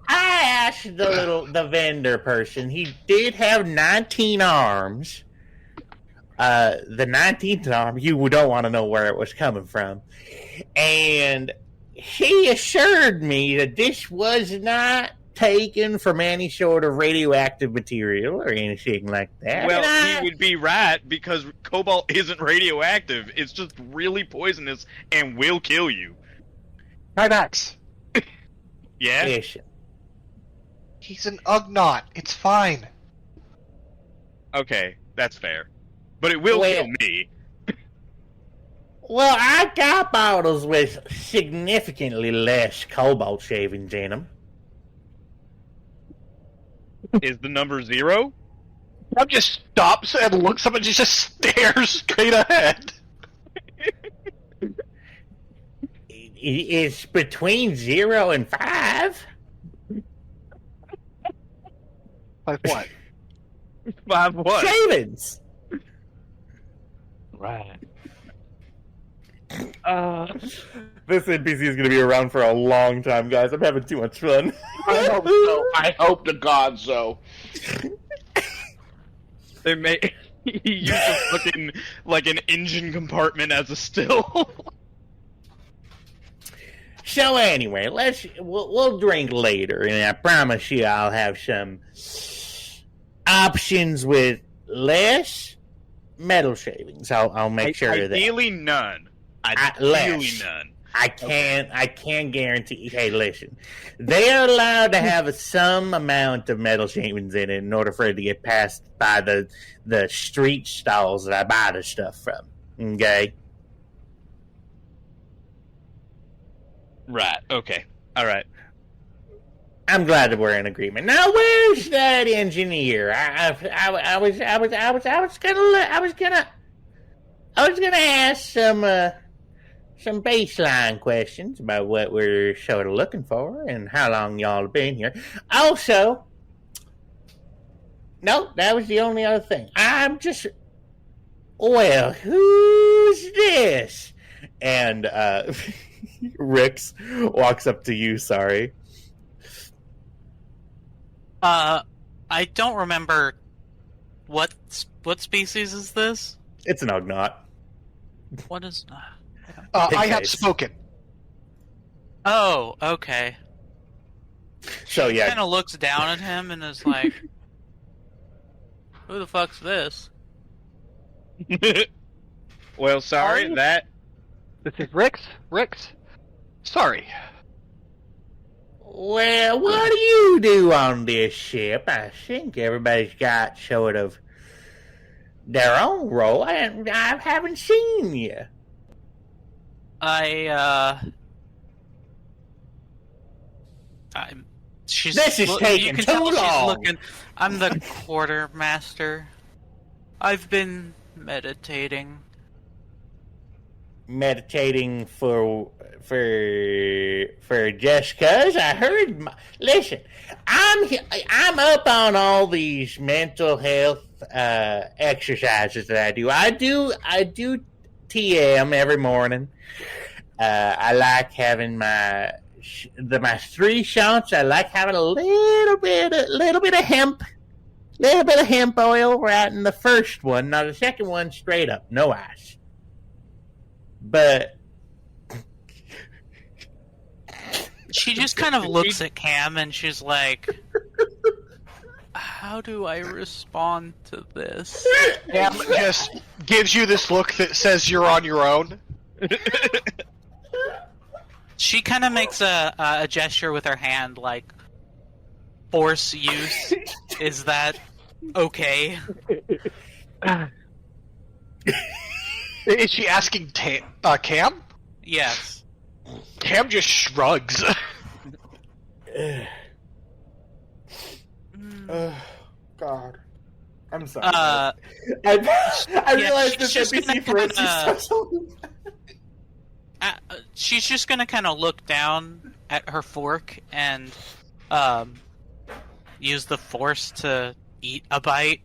S1: asked the vendor person. He did have 19 arms. The 19th arm, you don't want to know where it was coming from, and he assured me that this was not taken from any sort of radioactive material or anything like that.
S2: Well, he would be right, because cobalt isn't radioactive. It's just really poisonous and will kill you.
S3: Kydax.
S2: Yeah?
S1: Listen.
S3: He's an Ugnaught. It's fine.
S2: Okay, that's fair. But it will kill me.
S1: Well, I got bottles with significantly less cobalt shavings in them.
S2: Is the number 0?
S3: Cam just stops and looks up and just stares straight ahead.
S1: It's between 0 and 5.
S3: Like what?
S2: 5 what?
S1: Shavings.
S3: Right.
S1: This NPC is going to be around for a long time, guys. I'm having too much fun.
S5: I hope so. I hope to God so.
S2: They may you're just looking like an engine compartment as a still.
S1: So anyway, we'll drink later, and I promise you I'll have some options with less metal shavings. I'll make sure of that.
S2: Ideally none. None.
S1: I can't guarantee. Hey, listen, they are allowed to have some amount of metal shavings in it in order for it to get passed by the street stalls that I buy the stuff from. Okay.
S2: Right. Okay. All right.
S1: I'm glad that we're in agreement. Now, where's that engineer? I was gonna ask some baseline questions about what we're sort of looking for and how long y'all have been here. Also, no, that was the only other thing. Well, who's this? And Rix walks up to you. Sorry.
S7: I don't remember what species is this?
S1: It's an Ugnaught.
S7: What is?
S3: I have spoken.
S7: Oh, okay.
S1: So yeah,
S7: Kind of looks down at him and is like, "Who the fuck's this?"
S2: Well, sorry that.
S3: This is Rix. Sorry.
S1: Well, what do you do on this ship? I think everybody's got sort of their own role. I haven't seen you. This is taking too long.
S7: I'm the quartermaster. I've been meditating.
S1: Meditating for just cause I heard. Listen, I'm up on all these mental health exercises that I do. I do TM every morning. I like having my 3 shots. I like having a little bit of hemp oil right in the first one. Now the second one straight up, no ice. But
S7: she just kind of looks at Cam and she's like, "How do I respond to this?"
S3: Cam just gives you this look that says you're on your own.
S7: She kind of makes a gesture with her hand, like, force use. Is that okay?
S3: Is she asking Cam?
S7: Yes.
S3: Cam just shrugs.
S1: God. I'm sorry.
S7: I
S1: realized this NPC for it.
S7: She's just gonna kind of look down at her fork and use the force to eat a bite.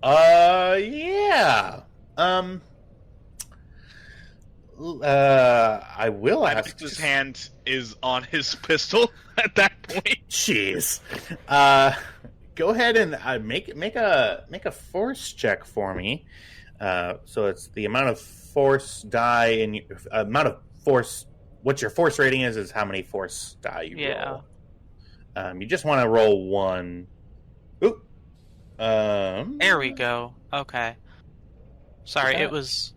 S1: Yeah. I will ask.
S2: His hand is on his pistol at that point.
S1: Jeez. Go ahead and make a force check for me. So it's the amount of force die and amount of force. What your force rating is how many force die you roll. You just want to roll 1. Oop.
S7: There we go. Okay. Sorry, it was.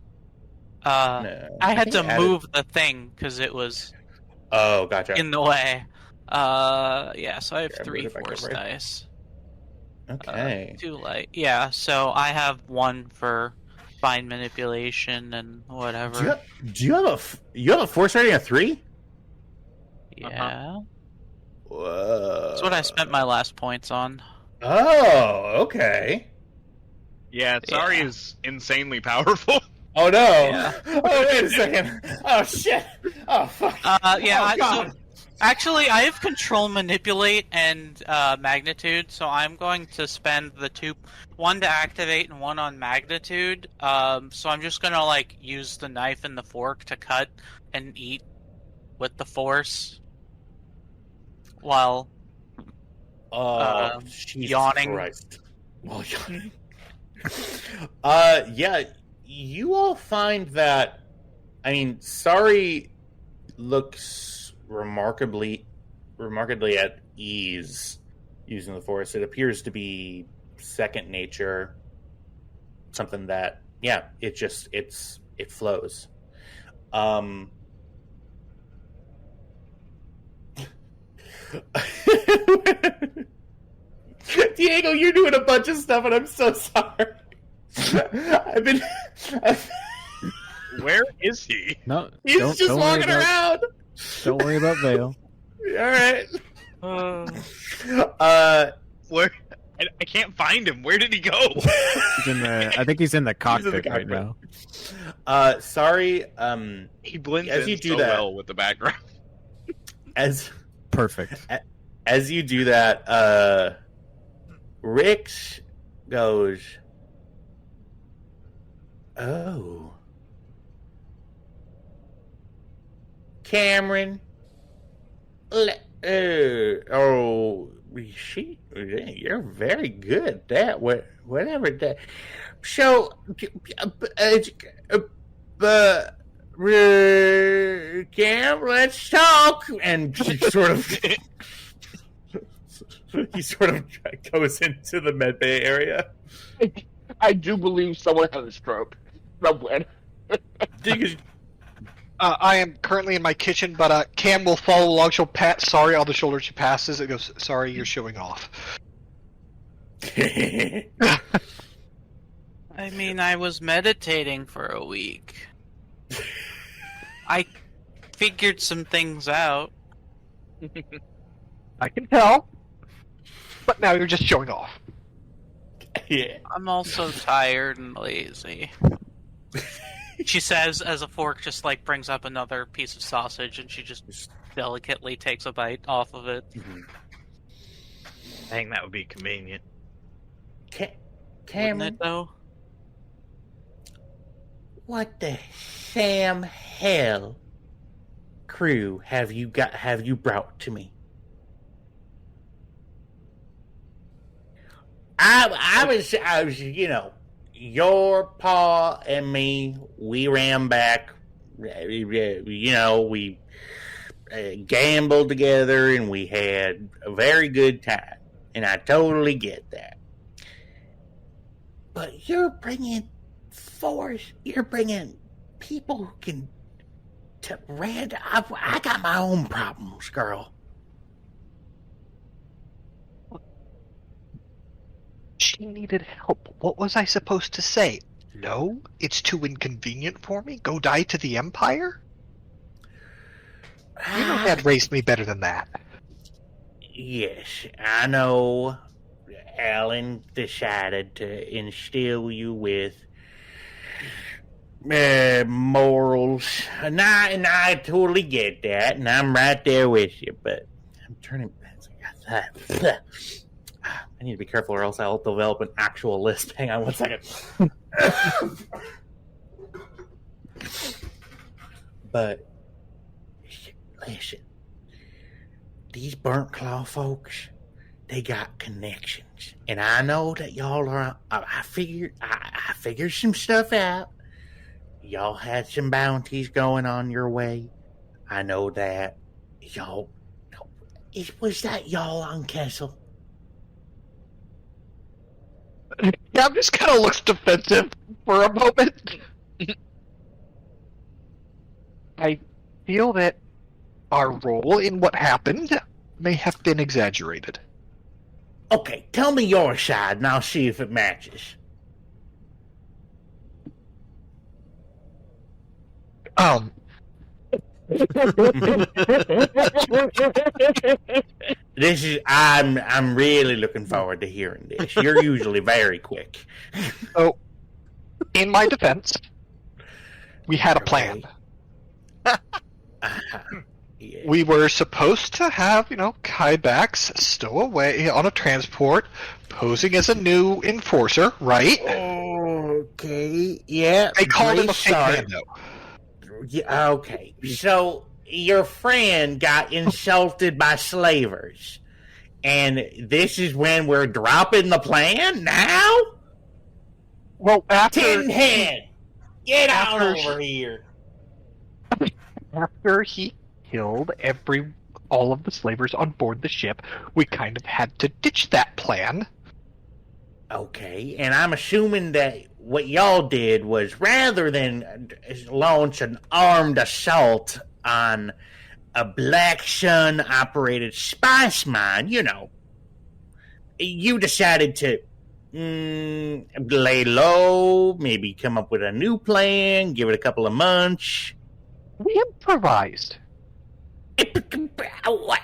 S1: No,
S7: I had to move the thing because it was.
S1: Oh, gotcha.
S7: In the way. Yeah. So I have 3 force dice.
S1: Okay.
S7: 2 light. Yeah. So I have 1 for fine manipulation and whatever.
S1: Do you have a force rating of 3?
S7: Yeah.
S1: Whoa.
S7: That's what I spent my last points on.
S1: Oh, okay.
S2: Yeah, Sorry is insanely powerful.
S1: Oh no!
S7: Yeah.
S1: Oh wait a second! Oh shit! Oh fuck!
S7: Yeah.
S1: Oh, God.
S7: So, actually, I have control, manipulate, and magnitude. So I'm going to spend the 2, 1 to activate and 1 on magnitude. So I'm just gonna use the knife and the fork to cut and eat with the force while yawning.
S1: Christ. While yawning. Yeah. You all find that, Sorry looks remarkably at ease using the Force. It appears to be second nature, something that it flows. Diego, you're doing a bunch of stuff, and I'm so sorry.
S2: Where is he?
S4: No,
S1: He's
S4: don't,
S1: just
S4: don't
S1: walking
S4: worry about,
S1: around.
S4: Don't worry about Vale.
S1: All right.
S2: Where? I can't find him. Where did he go?
S4: I think he's in the cockpit right now.
S1: Sorry.
S2: He blends
S1: as
S2: in
S1: you do
S2: so
S1: that,
S2: well with the background.
S4: Perfect.
S1: As you do that, Rix goes, "Oh, Cameron. You're very good at that. Whatever that. So, Cam, let's talk." And he sort of goes into the medbay area.
S5: I do believe someone had a stroke somewhere.
S3: I am currently in my kitchen, but Cam will follow along. She'll pat Sorry on the shoulder as she passes. It goes, "Sorry, you're showing off."
S7: I mean, I was meditating for a week. I figured some things out.
S3: I can tell. But now you're just showing off.
S1: Yeah.
S7: I'm also tired and lazy. She says as a fork just like brings up another piece of sausage and she just delicately takes a bite off of it.
S2: I think that would be convenient.
S7: Wouldn't it, though?
S1: What the Sam hell crew have you brought to me? I was, your pa and me, we ran back, we gambled together and we had a very good time. And I totally get that. But you're bringing force, you're bringing people who can I got my own problems, girl.
S3: She needed help. What was I supposed to say? No? It's too inconvenient for me? Go die to the Empire? You know Dad raised me better than that.
S1: Yes, I know. Alan decided to instill you with morals, and I totally get that, and I'm right there with you. But I'm turning. I need to be careful, or else I'll develop an actual lisp. Hang on one second. But listen, these Burnt Claw folks, they got connections, and I know that y'all are. I figured some stuff out. Y'all had some bounties going on your way. I know that. Y'all, was that y'all on Kessel?
S3: Gab just kind of looks defensive for a moment. I feel that our role in what happened may have been exaggerated.
S1: Okay, tell me your side, and I'll see if it matches. This is I'm really looking forward to hearing this. You're usually very quick.
S3: So, in my defense, we had a plan.
S1: Yeah.
S3: We were supposed to have, Kybax stow away on a transport, posing as a new enforcer, right?
S1: Okay, yeah.
S3: They called him a
S1: great
S3: fake
S1: start.
S3: man, though.
S1: Yeah, okay. So your friend got insulted by slavers, and this is when we're dropping the plan now?
S3: Well,
S1: Tin Head, get on over here.
S3: After he killed all of the slavers on board the ship, we kind of had to ditch that plan.
S1: Okay, and I'm assuming that what y'all did was, rather than launch an armed assault on a Black Sun operated spice mine, you decided to lay low, maybe come up with a new plan, give it a couple of months.
S3: We improvised.
S1: What?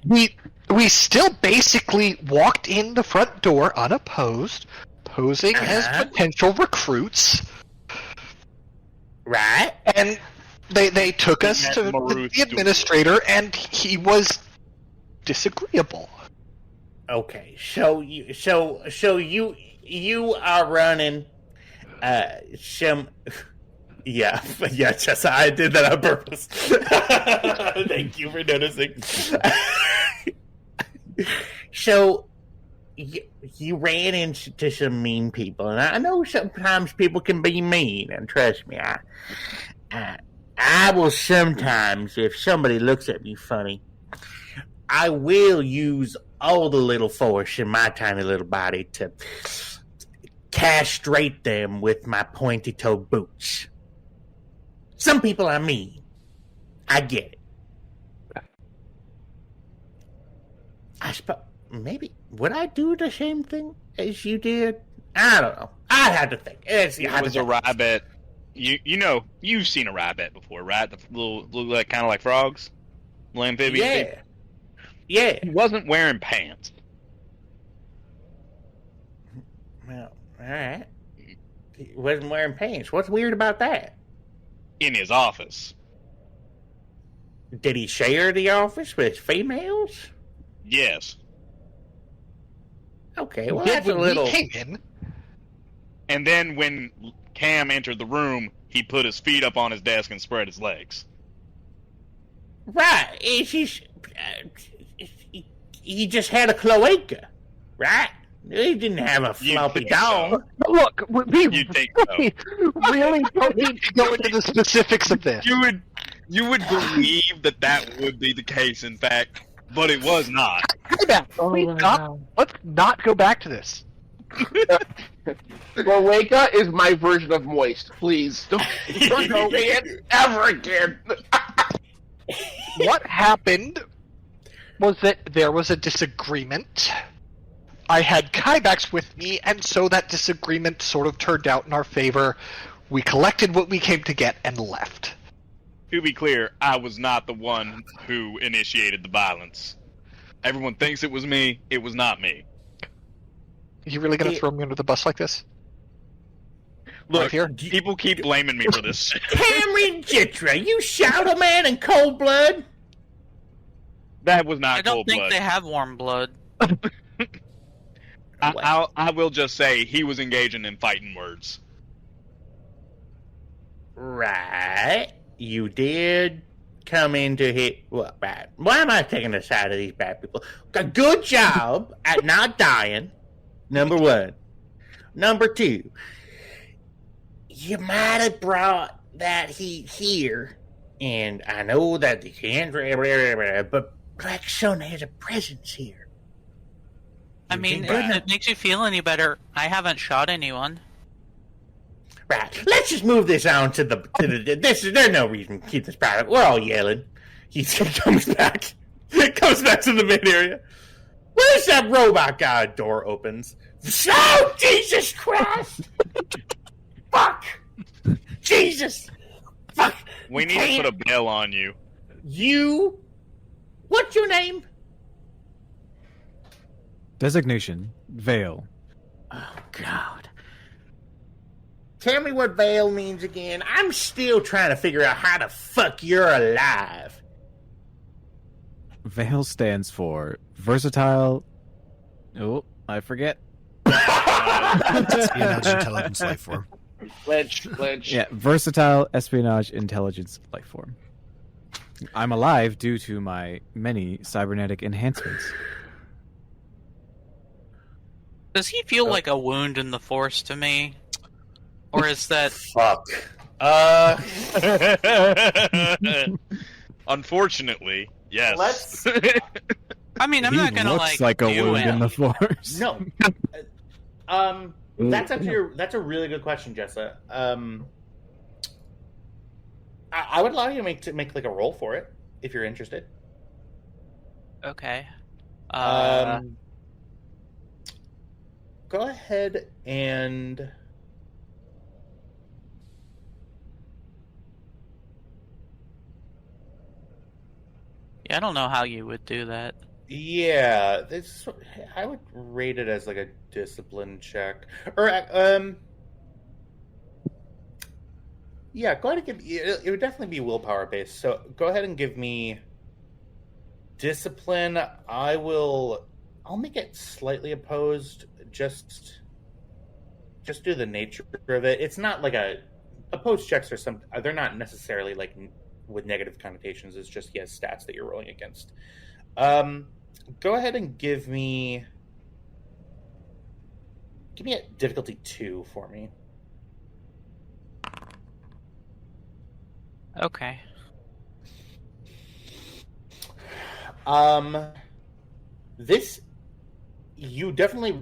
S3: We still basically walked in the front door unopposed, posing as potential recruits.
S1: Right?
S3: And they took us to the administrator, and he was disagreeable.
S1: Okay, so you are running some. Yeah, Chessa, I did that on purpose. Thank you for noticing. So, you ran into some mean people, and I know sometimes people can be mean, and trust me, I will sometimes, if somebody looks at me funny, I will use all the little force in my tiny little body to castrate them with my pointy-toed boots. Some people are mean. I get it. I suppose maybe would I do the same thing as you did? I don't know. I'd have to think.
S2: It was a rabbit. You've seen a rabbit before, right? The little like kind of like frogs, little amphibians.
S1: Yeah.
S2: He wasn't wearing pants.
S1: Well, all right. He wasn't wearing pants. What's weird about that?
S2: In his office.
S1: Did he share the office with females?
S2: Yes.
S1: Okay, well that's a little.
S3: He came in.
S2: And then when Cam entered the room, he put his feet up on his desk and spread his legs.
S1: Right. He just had a cloaca, right? He didn't have a floppy dog.
S3: So. Look, we
S2: really
S3: don't need to go into the specifics of this.
S2: You would believe that would be the case, in fact, but it was not.
S3: Let's not go back to this.
S5: Cloaca is my version of moist. Please don't go in ever again.
S3: What happened was that there was a disagreement. I had Kybax with me, and so that disagreement sort of turned out in our favor. We collected what we came to get and left.
S2: To be clear, I was not the one who initiated the violence. Everyone thinks it was me. It was not me.
S3: You really gonna throw me under the bus like this?
S2: Look,
S3: right here?
S2: People keep blaming me for this.
S1: Cameron Jitra, you shot a man in cold blood?
S2: That was not
S7: I
S2: cold blood.
S7: don't think they have warm blood.
S2: I will just say he was engaging in fighting words.
S1: Right. You did come into hit. What bad? Why am I taking the side of these bad people? A good job at not dying. Number one. Number two. You might have brought that heat here, and I know that the can't. But Black Sun has a presence here.
S7: I mean, if it makes you feel any better, I haven't shot anyone.
S1: Right. Let's just move this on to the there's no reason to keep this private. We're all yelling. He comes back to the main area. Where's that robot guy? Door opens. Oh, Jesus Christ! Fuck! Jesus! Fuck!
S2: We need to put a bell on you.
S1: You? What's your name?
S4: Designation, Veil.
S1: Oh, God. Tell me what Veil means again. I'm still trying to figure out how the fuck you're alive.
S4: Veil stands for Versatile... Oh, I forget.
S6: Espionage intelligence life form.
S5: Glitch.
S4: Yeah, Versatile Espionage Intelligence Life Form. I'm alive due to my many cybernetic enhancements.
S7: Does he feel like a wound in the Force to me? Or is that...
S1: Fuck.
S2: Unfortunately, yes.
S1: Let's.
S7: I mean, I'm
S4: He
S7: not gonna
S4: looks like a
S7: do
S4: wound
S7: it.
S4: in the force.
S1: No. That's a really good question, Jessa. I would allow you to make like a roll for it if you're interested.
S7: Okay.
S1: Go ahead and.
S7: Yeah, I don't know how you would do that.
S1: Yeah, this I would rate it as like a discipline check, or yeah. Go ahead and give it would definitely be willpower based. So go ahead and give me discipline. I'll make it slightly opposed. Just do the nature of it. It's not like opposed checks or some. They're not necessarily like with negative connotations. It's just stats that you're rolling against. Go ahead and give me a difficulty 2 for me.
S7: Okay.
S1: This you definitely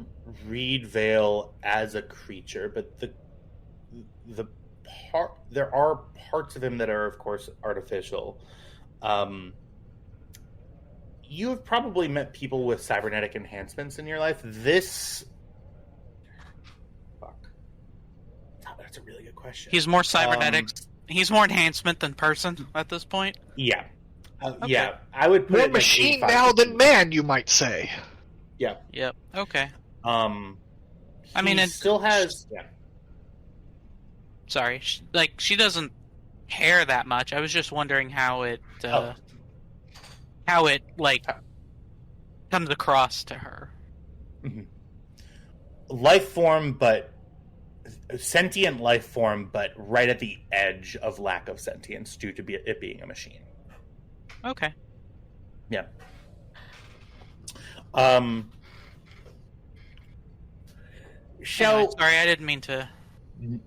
S1: read Vale as a creature, but there are parts of him that are, of course, artificial. You have probably met people with cybernetic enhancements in your life. That's a really good question.
S7: He's more cybernetics. He's more enhancement than person at this point.
S1: Yeah.
S7: Okay.
S1: Yeah. I would put
S3: More
S1: it
S3: machine
S1: like
S3: now than man, you might say.
S1: Yeah.
S7: Yep. Okay.
S1: I mean, it still has. Yeah.
S7: Sorry. She doesn't care that much. I was just wondering how it comes across to her.
S1: Life form, but sentient life form, but right at the edge of lack of sentience due to it being a machine.
S7: Okay.
S1: Yeah.
S7: Anyway, sorry, I didn't mean to.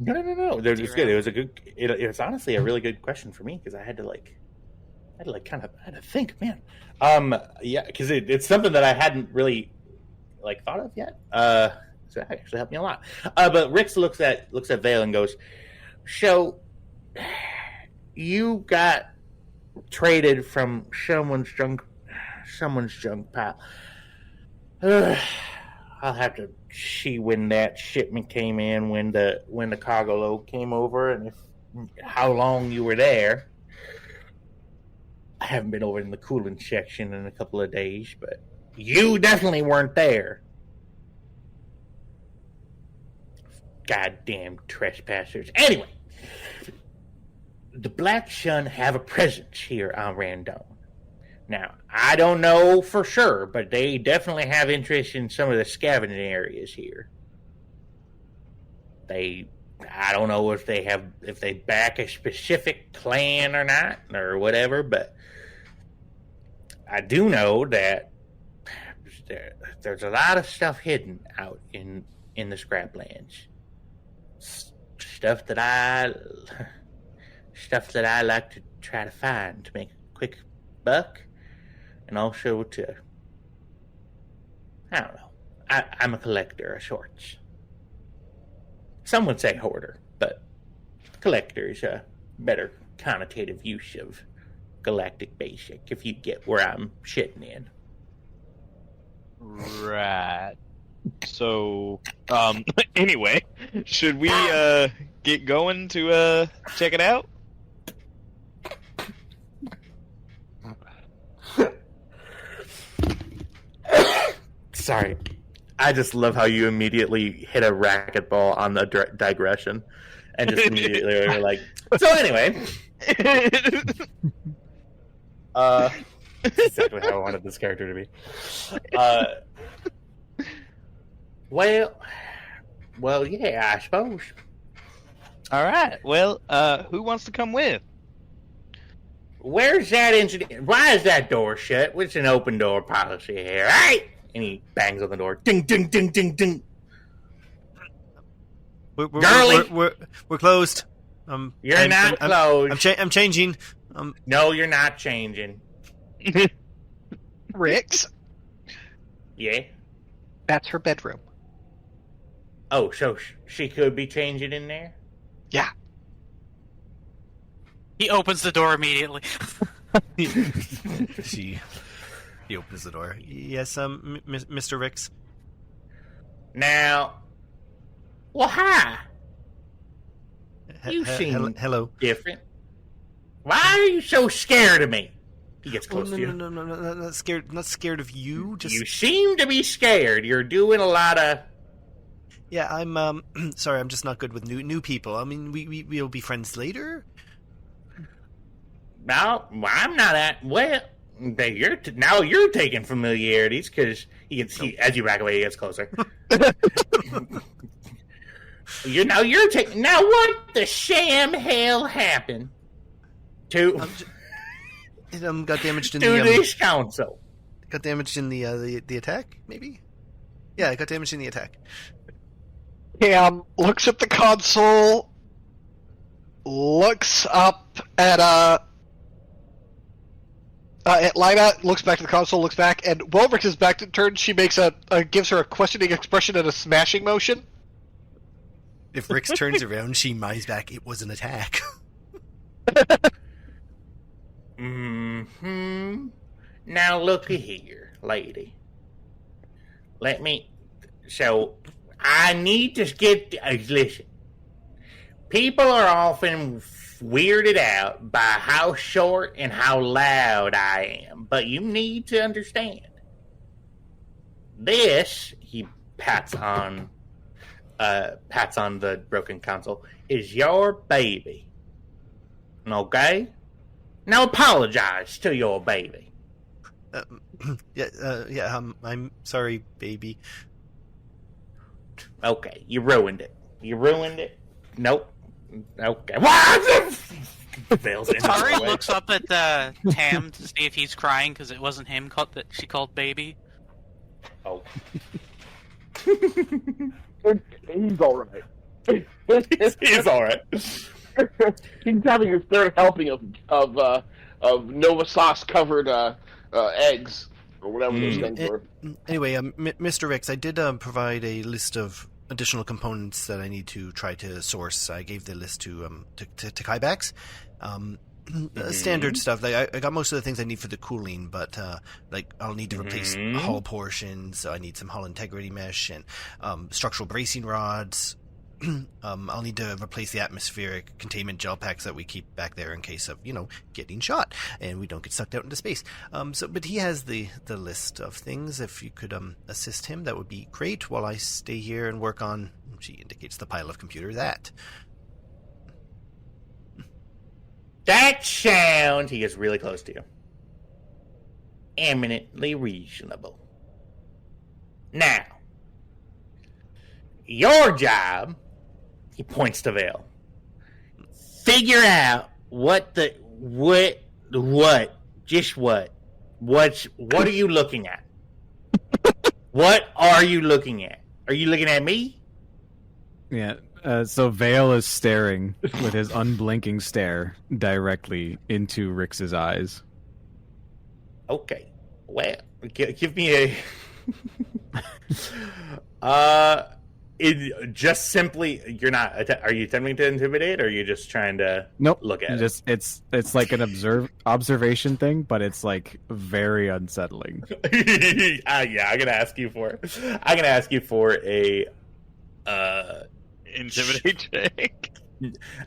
S1: No. They're just good. It was it was honestly a really good question for me because I had to think, man. Yeah, because it's something that I hadn't really thought of yet. So that actually helped me a lot. But Rix looks at Vale and goes, "So you got traded from someone's junk pile. I'll have to see when that shipment came in, when the cargo load came over, and how long you were there. I haven't been over in the cooling section in a couple of days, but you definitely weren't there. Goddamn trespassers. Anyway, the Black Sun have a presence here on Randon. Now, I don't know for sure, but they definitely have interest in some of the scavenging areas here. I don't know if they back a specific clan or not, or whatever, but I do know that there's a lot of stuff hidden out in the scraplands. Stuff that I like to try to find to make a quick buck, and also to, I don't know. I'm a collector of sorts. Some would say hoarder, but collector is a better connotative use of galactic basic, if you get where I'm shitting in.
S2: Right. So, anyway, should we get going to check it out?
S1: Sorry. I just love how you immediately hit a racquetball on the digression and just immediately are like, so anyway. That's exactly how I wanted this character to be. Well, yeah, I suppose.
S2: All right. Well, who wants to come with?
S1: Where's that engineer? Why is that door shut? It's an open door policy here, right? And he bangs on the door. Ding, ding, ding, ding, ding.
S6: We're closed.
S1: You're not closed.
S6: I'm changing.
S1: No, you're not changing.
S3: Rix,
S1: Yeah.
S3: that's her bedroom.
S1: Oh, so she could be changing in there?
S3: Yeah.
S7: He opens the door immediately.
S6: He opens the door. Yes, Mr. Rix.
S1: Now, well, hi. You seem
S6: hello.
S1: different. Why are you so scared of me? He gets close to you.
S6: No, not scared. Not scared of you. Just
S1: You seem to be scared. You're doing a lot of.
S6: yeah. I'm sorry. I'm just not good with new people. I mean, we'll be friends later.
S1: No, I'm not at. Well, now you're taking familiarities because as you back away, he gets closer. You're taking. Now, what the sham hell happened to
S6: Got damaged in
S1: this council?
S6: Got damaged in the attack, maybe. Yeah, it got damaged in the attack.
S3: Cam looks at the console, looks up at Lina, looks back to the console, looks back, and while Rix is back to turn, she makes gives her a questioning expression and a smashing motion.
S6: If Rix turns around, she mimes back, "It was an attack."
S1: Now looky here, lady. So I need to listen. People are often weirded out by how short and how loud I am, but you need to understand. This, he pats on the broken console, is your baby. Okay? Now apologize to your baby.
S6: I'm sorry, baby.
S1: Okay, you ruined it. Nope. Okay. What? Fails in.
S7: Ari looks up at Tam to see if he's crying because it wasn't him that she called baby.
S1: Oh.
S8: He's alright.
S1: He's alright.
S8: He's having his third helping of Nova sauce covered eggs or whatever those things were.
S6: Anyway, Mr. Rix, I did provide a list of additional components that I need to try to source. I gave the list to Kybax. Standard stuff. Like I got most of the things I need for the cooling, but like I'll need to replace hull portions. So I need some hull integrity mesh and structural bracing rods. I'll need to replace the atmospheric containment gel packs that we keep back there in case of, getting shot and we don't get sucked out into space. But he has the list of things. If you could assist him, that would be great while I stay here and work on, she indicates the pile of computer that.
S1: That sounds, he gets really close to you, eminently reasonable. Now, your job, he points to Vale, figure out what are you looking at? What are you looking at? Are you looking at me?
S4: Yeah, so Vale is staring with his unblinking stare directly into Rix's eyes.
S1: Okay, well, give me a... It just simply, you're not. Are you attempting to intimidate, or are you just trying to look at it?
S4: It's like an observation thing, but it's like very unsettling.
S1: Yeah, I'm gonna ask you for a
S2: intimidate check.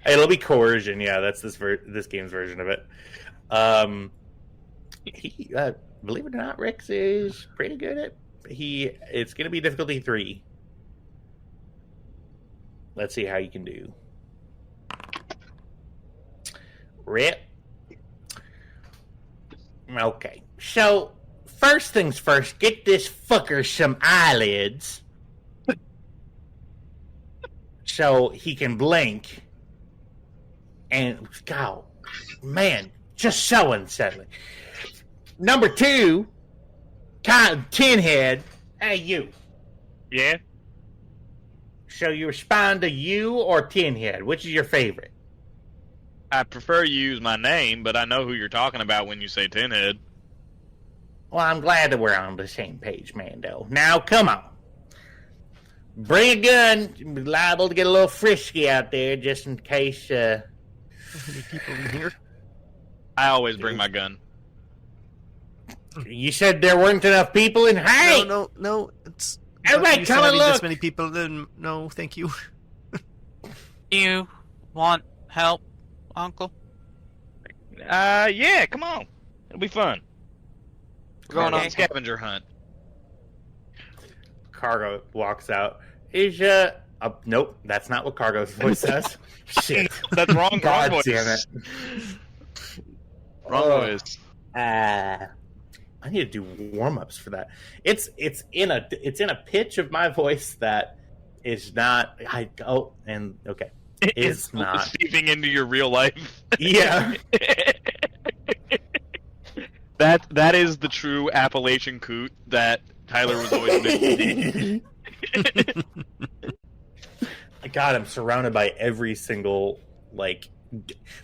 S1: It'll be coercion. Yeah, that's this game's version of it. Believe it or not, Rix is pretty good at. It's gonna be difficulty 3. Let's see how you can do. Rip. Okay. So, first things first, get this fucker some eyelids. So he can blink. And, God, man, just so unsettling. Number 2, tin head. Hey, you.
S2: Yeah?
S1: So you respond to you or tin head? Which is your favorite?
S2: I prefer you use my name, but I know who you're talking about when you say Tinhead.
S1: Well, I'm glad that we're on the same page, Mando. Now, come on. Bring a gun. You're liable to get a little frisky out there just in case.
S6: How many people in here?
S2: I always bring my gun.
S1: You said there weren't enough people in. Hey!
S6: No. It's
S1: Everybody come and look!
S6: This many people, then no, thank you.
S7: You want help, Uncle?
S2: Yeah, come on. It'll be fun. We're going on
S7: Okay.
S2: a scavenger hunt.
S1: Cargo walks out. Nope, that's not what Cargo's voice says. Shit.
S2: That's wrong.
S1: God
S2: wrong voice.
S1: damn it.
S2: Wrong voice.
S1: I need to do warm-ups for that. It's in a pitch of my voice that is not. Okay. It's not
S2: seeping into your real life.
S1: Yeah.
S2: That is the true Appalachian coot that Tyler was always missing.
S1: God, I'm surrounded by every single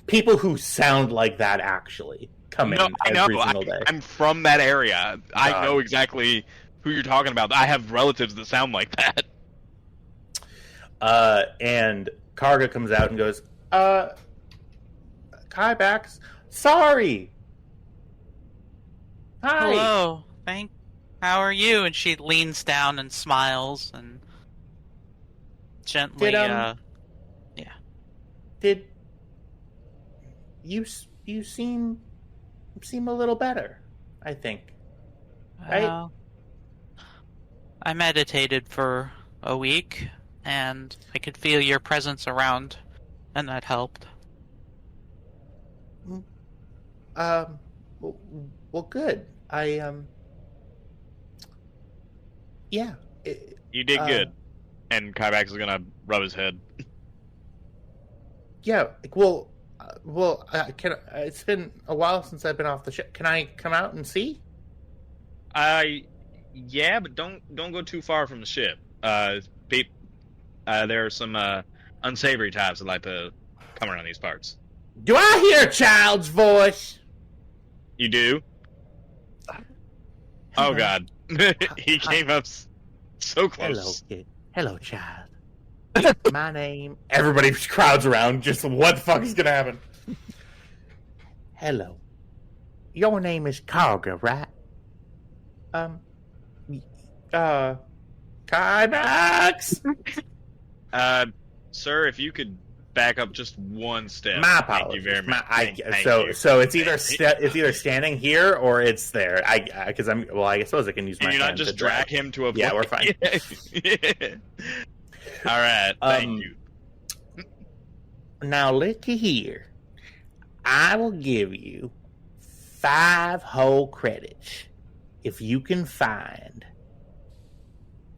S1: people who sound like that actually come in every single day.
S2: I'm from that area. I know exactly who you're talking about. I have relatives that sound like that.
S1: And Karga comes out and goes, Kybax, sorry. Hi.
S7: Hello. How are you? And she leans down and smiles and gently.
S1: Did you seem a little better? I think. Right?
S7: I meditated for a week, and I could feel your presence around, and that helped.
S1: Well, good. Yeah.
S2: You did good. And Kybax is gonna rub his head.
S1: Yeah. It's been a while since I've been off the ship. Can I come out and see?
S2: Yeah, but don't go too far from the ship. There are some unsavory types that like to come around these parts.
S1: Do I hear a child's voice?
S2: You do? Oh God, he came up so close.
S1: Hello, kid. Hello, child. My name. Everybody crowds around. Just what the fuck is gonna happen? Hello. Your name is Karga, right? Kybax.
S2: Sir, if you could back up just one step.
S1: My
S2: Thank
S1: apologies.
S2: you very much. Thank you.
S1: So it's either standing here or it's there. I suppose I can use my.
S2: Can you not
S1: hand
S2: just
S1: to
S2: drag him to a place?
S1: Yeah, we're fine.
S2: All right. Thank you.
S1: Now looky here. I will give you 5 whole credits if you can find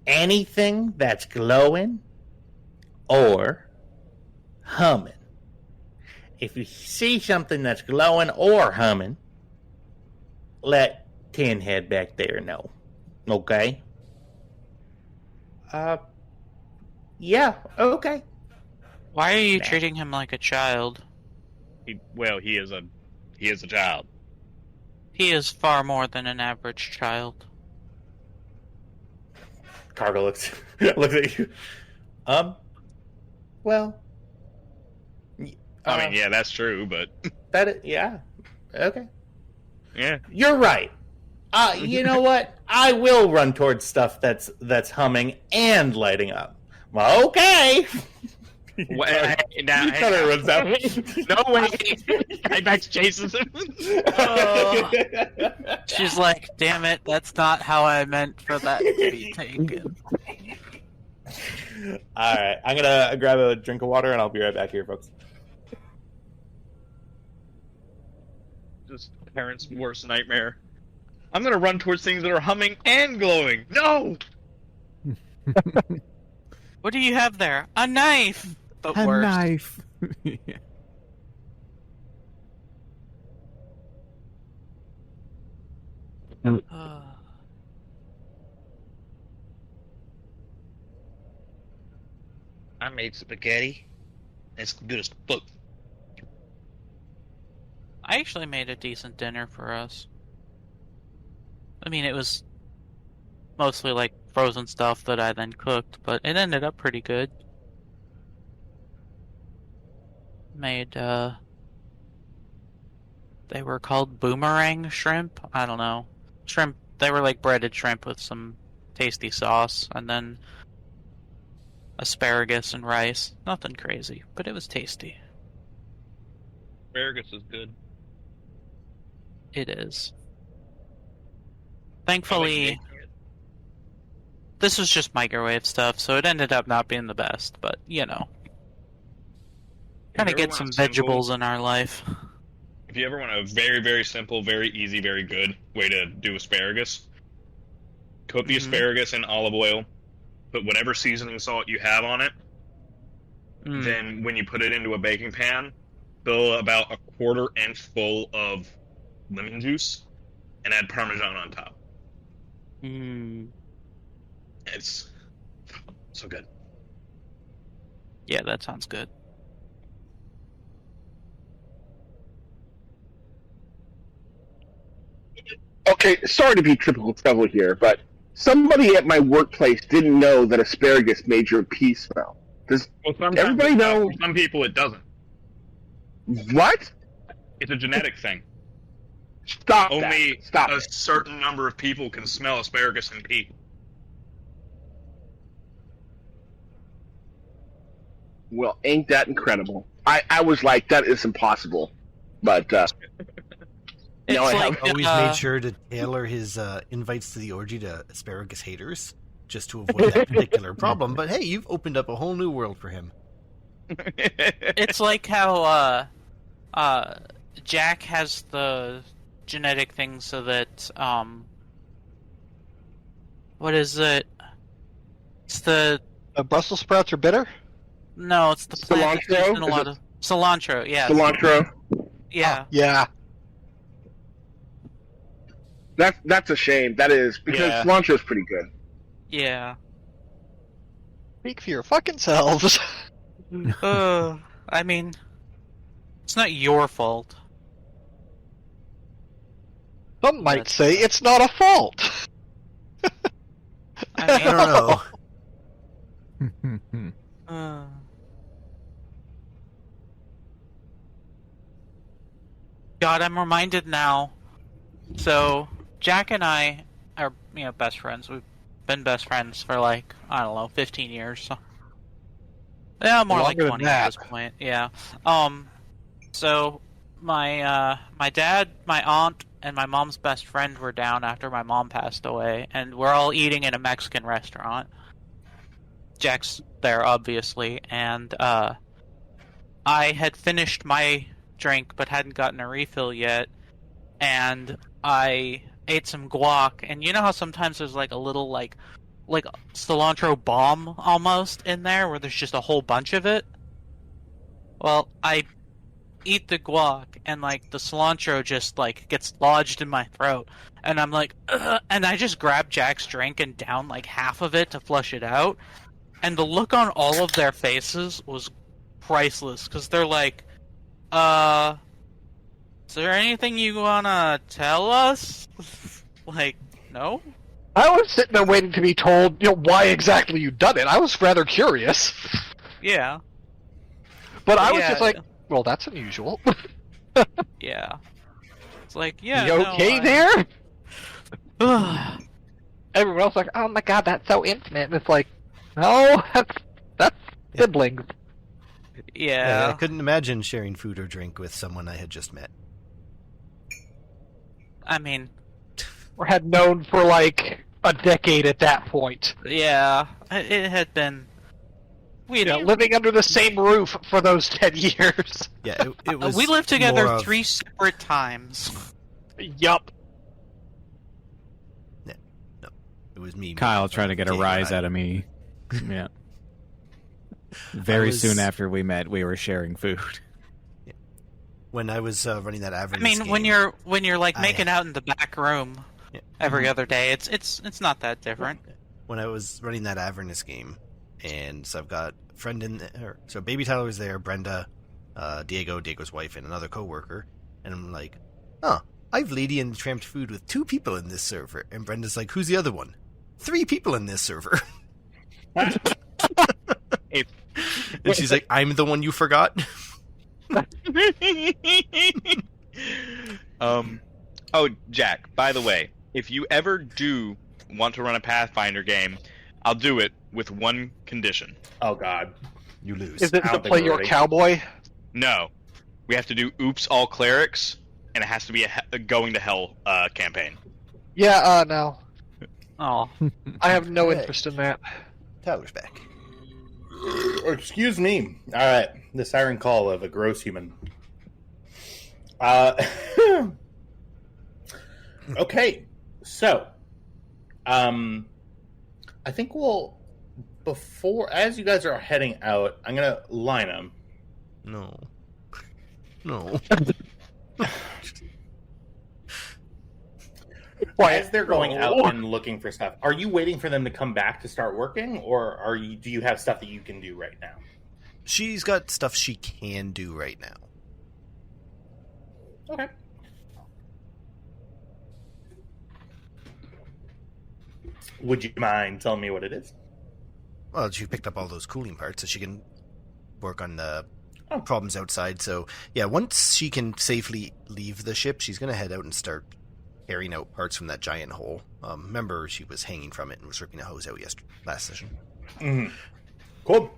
S1: anything that's glowing or humming. If you see something that's glowing or humming, let Tinhead back there know. Okay? Yeah, okay.
S7: Why are you treating him like a child?
S2: He is a child.
S7: He is far more than an average child.
S1: Cargo looks at you. Well,
S2: I mean, yeah, that's true, but
S1: yeah, okay.
S2: Yeah,
S1: you're right. You know what? I will run towards stuff that's humming and lighting up. Well, okay.
S2: Now
S1: runs out.
S2: No way. Kybax chases him.
S7: She's like, damn it, that's not how I meant for that to be taken.
S1: Alright, I'm gonna grab a drink of water and I'll be right back here, folks.
S2: Just parents' worst nightmare. I'm gonna run towards things that are humming and glowing. No!
S7: What do you have there? A knife! But
S4: A
S7: worse.
S4: knife.
S2: I made spaghetti. It's good as fuck.
S7: I actually made a decent dinner for us. I mean, it was mostly like frozen stuff that I then cooked, but it ended up pretty good. Made, they were called boomerang shrimp? I don't know. Shrimp, they were like breaded shrimp with some tasty sauce, and then asparagus and rice. Nothing crazy, but it was tasty.
S2: Asparagus is good.
S7: It is. Thankfully, this was just microwave stuff, so it ended up not being the best, but, you know. Kind of get some vegetables in our life.
S2: If you ever want a very, very simple, very easy, very good way to do asparagus, coat the asparagus in olive oil, put whatever seasoning salt you have on it, then when you put it into a baking pan, fill about a 1/4 inch full of lemon juice, and add Parmesan on top. It's so good.
S7: Yeah, that sounds good.
S8: Okay, sorry to be typical trouble here, but somebody at my workplace didn't know that asparagus made your pee smell. Does everybody know?
S2: For some people, it doesn't.
S8: What?
S2: It's a genetic thing.
S8: Stop
S2: Only
S8: that. Stop
S2: a
S8: it.
S2: certain number of people can smell asparagus and pee.
S8: Well, ain't that incredible? I was like, that is impossible. But,
S7: It's
S8: I
S7: like,
S8: have
S6: Always made sure to tailor his invites to the orgy to asparagus haters, just to avoid that particular problem. But hey, you've opened up a whole new world for him.
S7: It's like how Jack has the genetic thing so that what is it? It's the
S3: Brussels sprouts are bitter?
S7: no, it's the plant that's used in a
S8: Cilantro?
S7: lot of cilantro. Yeah,
S8: cilantro.
S7: yeah.
S3: Yeah.
S8: That's a shame. That is, because
S3: Yeah.
S8: cilantro is pretty good.
S7: Yeah.
S3: Speak for your fucking selves.
S7: I mean, it's not your fault.
S3: Some might say it's not a fault.
S7: I
S6: I don't know.
S7: mean, God, I'm reminded now. So, Jack and I are, best friends. We've been best friends for like, I don't know, 15 years. So. Yeah, more like
S3: Longer than
S7: 20
S3: that.
S7: at this point. Yeah. So my dad, my aunt, and my mom's best friend were down after my mom passed away, and we're all eating in a Mexican restaurant. Jack's there, obviously, and I had finished my drink but hadn't gotten a refill yet, and I ate some guac, and you know how sometimes there's like a little like cilantro bomb almost in there where there's just a whole bunch of it? Well, I eat the guac and like the cilantro just like gets lodged in my throat, and I'm like, ugh, and I just grab Jack's drink and down like half of it to flush it out, and the look on all of their faces was priceless because they're like, is there anything you wanna tell us? Like, no?
S3: I was sitting there waiting to be told, why exactly you'd done it. I was rather curious.
S7: Yeah.
S3: But I was
S7: Yeah.
S3: just like, well, that's unusual.
S7: Yeah. It's like, yeah.
S3: You
S7: no,
S3: okay
S7: I-
S3: there? Everyone else like, oh my god, that's so intimate. And it's like, no, that's siblings.
S7: Yeah.
S6: I couldn't imagine sharing food or drink with someone I had just met.
S7: I mean,
S3: Or had known for like a decade at that point.
S7: yeah. It had been.
S3: Living under the same roof for those 10 years.
S6: Yeah, it was.
S7: We lived together
S6: more of-
S7: 3 separate times.
S3: Yup.
S6: No, it was me.
S4: Kyle trying to get a
S6: Yeah,
S4: rise
S6: I-
S4: out of me. Yeah. Very
S6: was-
S4: soon after we met, we were sharing food.
S6: When I was running that
S7: I
S6: Avernus
S7: mean,
S6: game,
S7: when you're like
S6: I-
S7: making out in the back room
S6: Yeah.
S7: every other day, it's not that different.
S6: when I was running that Avernus game, and so I've got a friend in there. So Baby Tyler was there, Brenda, Diego's wife, and another coworker. And I'm like, oh, I've Lady and Tramped food with 2 people in this server. And Brenda's like, who's the other one? 3 people in this server. And she's like, I'm the one you forgot?
S2: Oh, Jack, by the way, if you ever do want to run a Pathfinder game, I'll do it with one condition.
S1: Oh, God.
S6: You lose.
S3: Is it to play your cowboy?
S2: No. We have to do Oops All Clerics, and it has to be a Going to Hell campaign.
S3: Yeah, no.
S7: Oh,
S3: I have no interest in that.
S6: Tyler's back.
S1: Excuse me. All right. The siren call of a gross human. Okay. So, I think as you guys are heading out, I'm going to line them.
S6: No.
S1: As they're going out and looking for stuff, are you waiting for them to come back to start working, or do you have stuff that you can do right now?
S6: She's got stuff she can do right now.
S1: Okay. Would you mind telling me what it is?
S6: Well, she picked up all those cooling parts, so she can work on the problems outside. So, yeah, once she can safely leave the ship, she's going to head out and start carrying out parts from that giant hole. Remember, she was hanging from it and was ripping a hose out last session.
S1: Mm-hmm. Cool.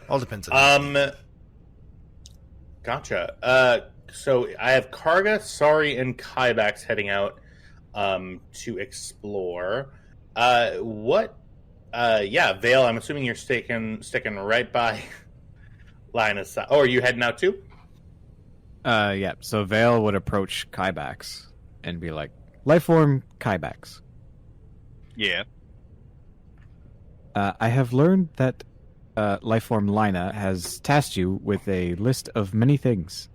S6: All depends on
S1: Gotcha. So I have Karga, Sari, and Kybax heading out to explore. Vale, I'm assuming you're sticking right by line of sight. Oh, are you heading out too?
S4: Yeah. So Vale would approach Kybax and be like, Lifeform Kybax.
S2: Yeah.
S4: I have learned that Lifeform Lina has tasked you with a list of many things.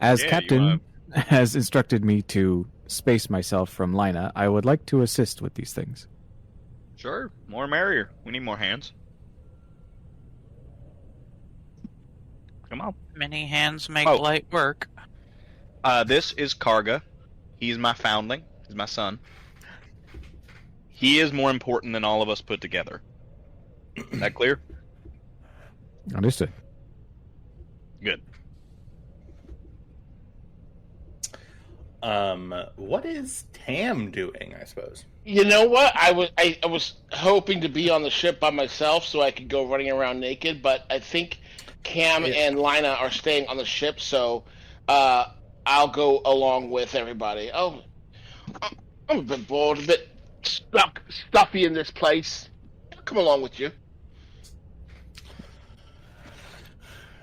S4: As Captain has instructed me to space myself from Lina, I would like to assist with these things.
S2: Sure. More merrier. We need more hands. Come on.
S7: many hands make light work.
S2: This is Karga. He's my foundling. He's my son. He is more important than all of us put together. Is that clear?
S4: Understood.
S2: Good.
S1: What is Tam doing, I suppose?
S5: You know what? I was hoping to be on the ship by myself so I could go running around naked, but I think Cam and Lina are staying on the ship, so I'll go along with everybody. Oh, I'm a bit bored, a bit stuffy in this place. I'll come along with you.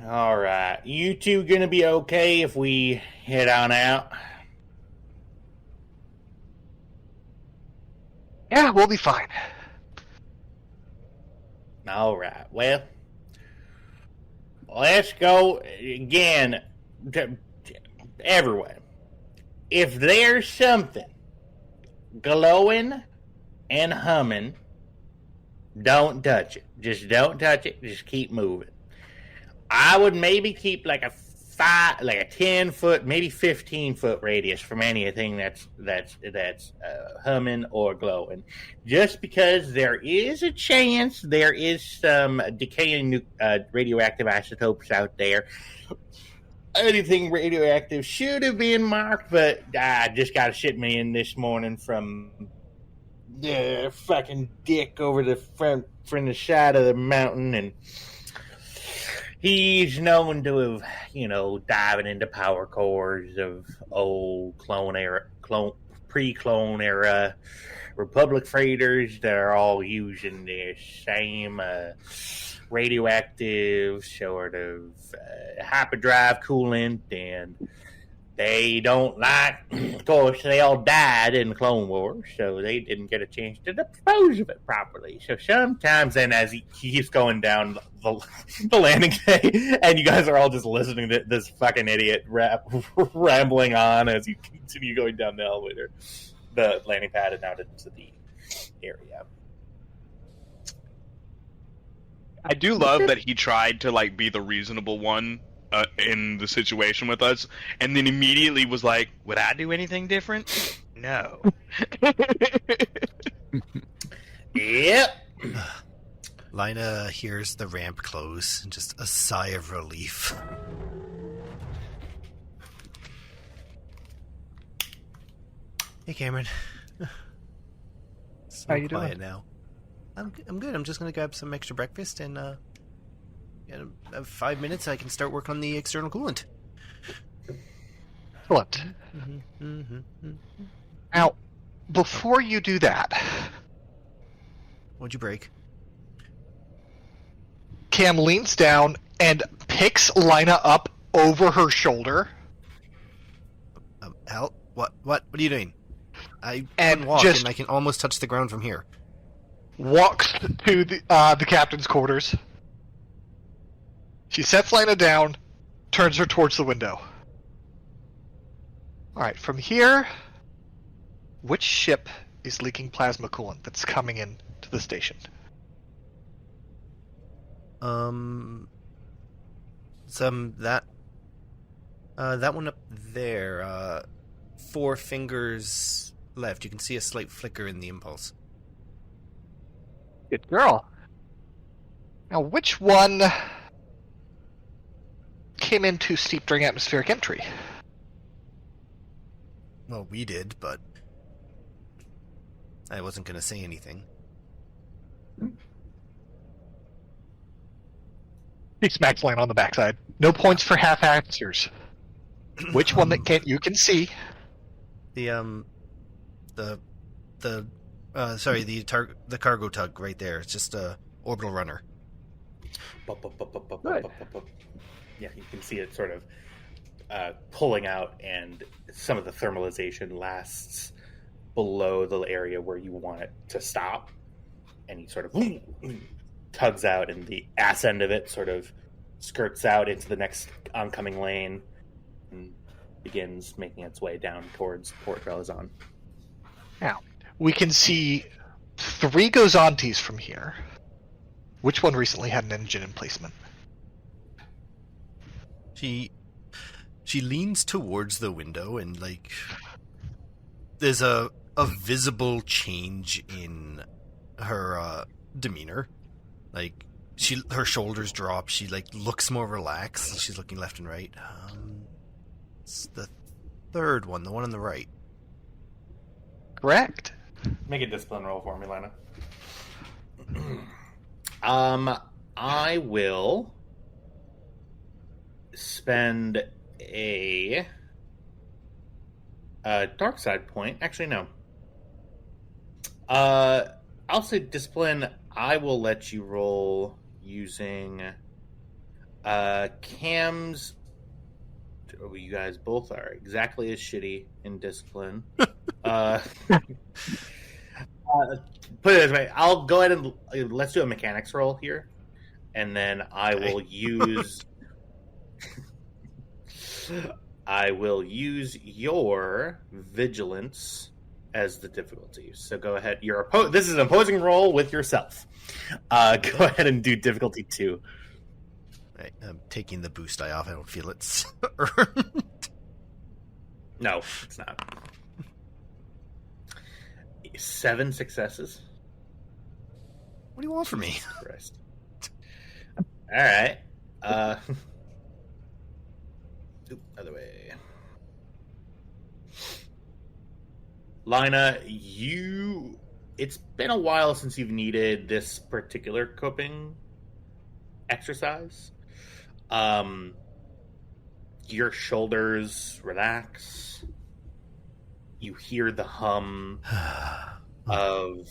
S1: All right. You two gonna be okay if we head on out?
S3: Yeah, we'll be fine.
S1: All right. Well, let's go again to everyone. If there's something glowing and humming, don't touch it. Just don't touch it. Just keep moving. I would maybe keep like a 10-foot, maybe 15-foot radius from anything that's humming or glowing, just because there is a chance there is some decaying radioactive isotopes out there. Anything radioactive should have been marked, but I just got a shipment in this morning from the fucking dick over the front from the side of the mountain, and he's known to have, diving into power cores of old pre-clone era Republic freighters that are all using the same radioactive sort of hyperdrive coolant, and they don't like, of course, they all died in the Clone Wars, so they didn't get a chance to dispose of it properly. So sometimes then as he keeps going down the landing bay, and you guys are all just listening to this fucking idiot rambling on as you continue going down the elevator, the landing pad, and out into the area.
S2: I do love that he tried to be the reasonable one in the situation with us, and then immediately was like, "Would I do anything different?" No.
S1: Yep.
S6: Lina hears the ramp close and just a sigh of relief. Hey, Cameron. So
S3: How you
S6: quiet
S3: doing?
S6: now. I'm good. I'm just gonna grab some extra breakfast and in 5 minutes I can start work on the external coolant.
S3: Excellent. Now, before you do that,
S6: What'd you break?
S3: Cam leans down and picks Lina up over her shoulder
S6: Al? What are you doing? I
S3: And
S6: can walk
S3: just-
S6: and I can almost touch the ground from here.
S3: walks to the captain's quarters. She sets Lina down, turns her towards the window. Alright, from here, which ship is leaking plasma coolant that's coming in to the station?
S6: That one up there, 4 fingers left. You can see a slight flicker in the impulse.
S3: Good girl. Now, which one came in too steep during atmospheric entry?
S6: Well, we did, but I wasn't going to say anything.
S3: He smacks Lina on the backside. No points for half answers. Which one that you can see?
S6: The cargo tug right there. It's just a orbital runner.
S1: Yeah, you can see it sort of pulling out, and some of the thermalization lasts below the area where you want it to stop, and he sort of tugs out, and the ass end of it sort of skirts out into the next oncoming lane and begins making its way down towards Port Relazon.
S3: Now, we can see 3 Gozantes from here. Which one recently had an engine emplacement?
S6: She leans towards the window and there's a visible change in her demeanor. Her shoulders drop. She looks more relaxed. She's looking left and right. It's the third one, the one on the right.
S3: Correct.
S1: Make a discipline roll for me, Lana. I will spend a dark side point. Actually, no. I'll say discipline. I will let you roll using Cam's. Oh, you guys both are exactly as shitty in discipline. Put it this way. I'll go ahead and let's do a mechanics roll here, and then I will use. I will use your vigilance as the difficulty. So go ahead. This is an opposing roll with yourself. Go ahead and do difficulty 2.
S6: Right, I'm taking the boost die off. I don't feel it's
S1: No, it's not. 7 successes.
S6: What do you want from me?
S1: Jesus Christ. All right. Other way. Lina, it's been a while since you've needed this particular coping exercise. Your shoulders relax. You hear the hum of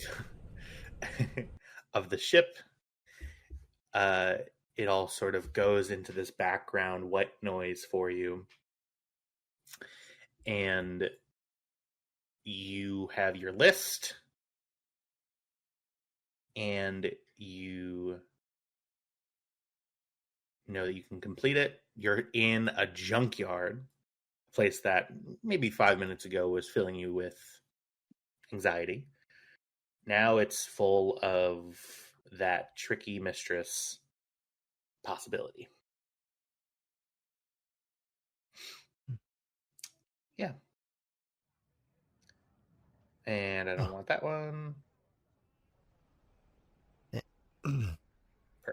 S1: of the ship. It all sort of goes into this background white noise for you. And you have your list, and you know that you can complete it. You're in a junkyard, a place that maybe 5 minutes ago was filling you with anxiety. Now it's full of that tricky mistress possibility. Yeah. And I don't want that one.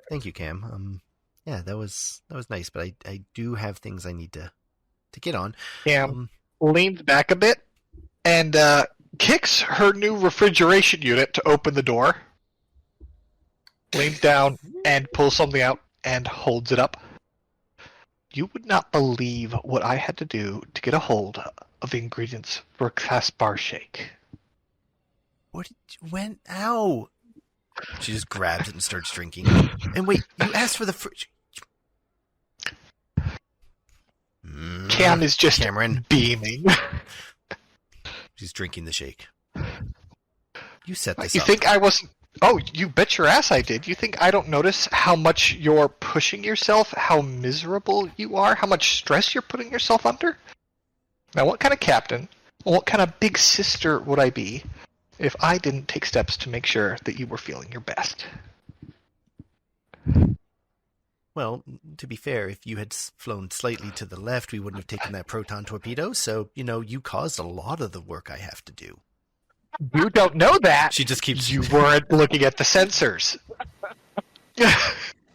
S6: Thank you, Cam. Yeah, that was nice, but I do have things I need to get on.
S3: Cam leans back a bit and kicks her new refrigeration unit to open the door. Leans down and pulls something out and holds it up. You would not believe what I had to do to get a hold of ingredients for a Caspar shake.
S6: Ow! She just grabs it and starts drinking. And wait, you asked for the fridge.
S3: Cam is just
S6: Cameron
S3: beaming.
S6: She's drinking the shake. You set this
S3: You
S6: up.
S3: think I wasn't... Oh, you bet your ass I did. You think I don't notice how much you're pushing yourself, how miserable you are, how much stress you're putting yourself under? Now, what kind of captain, what kind of big sister would I be if I didn't take steps to make sure that you were feeling your best?
S6: Well, to be fair, if you had flown slightly to the left, we wouldn't have taken that proton torpedo, so, you caused a lot of the work I have to do.
S3: You don't know that.
S6: She just keeps...
S3: You weren't looking at the sensors.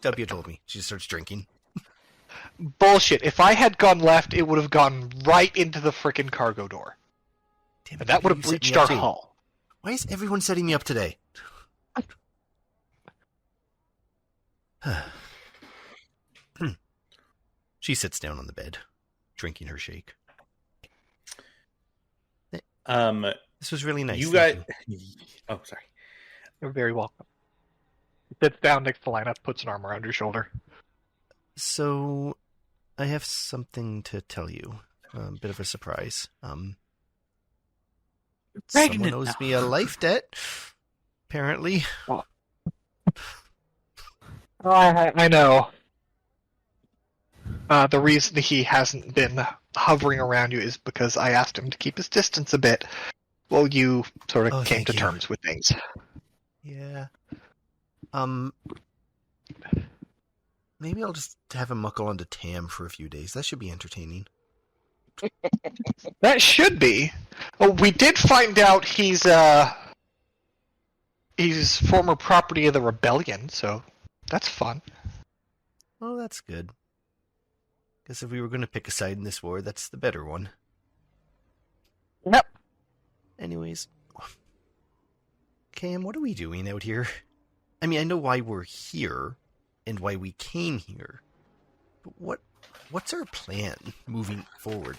S6: W told me. She starts drinking.
S3: Bullshit. If I had gone left, it would have gone right into the frickin' cargo door.
S6: Damn it,
S3: And that would have breached our hull.
S6: Why is everyone setting me up today? She sits down on the bed, drinking her shake. This was really nice.
S1: You guys... Oh, sorry.
S3: You're very welcome. Sits down next to Lina, puts an arm around her shoulder.
S6: So, I have something to tell you. A bit of a surprise. Someone owes me a life debt, apparently.
S3: Oh, I know. The reason he hasn't been hovering around you is because I asked him to keep his distance a bit. Well, you sort of came to terms with things.
S6: Yeah. Maybe I'll just have him muckle onto Tam for a few days. That should be entertaining.
S3: That should be. Oh, we did find out he's former property of the rebellion, so that's fun.
S6: Well, that's good. Guess if we were going to pick a side in this war, that's the better one.
S3: Yep.
S6: Anyways, Cam, what are we doing out here? I mean, I know why we're here and why we came here, but what's our plan moving forward?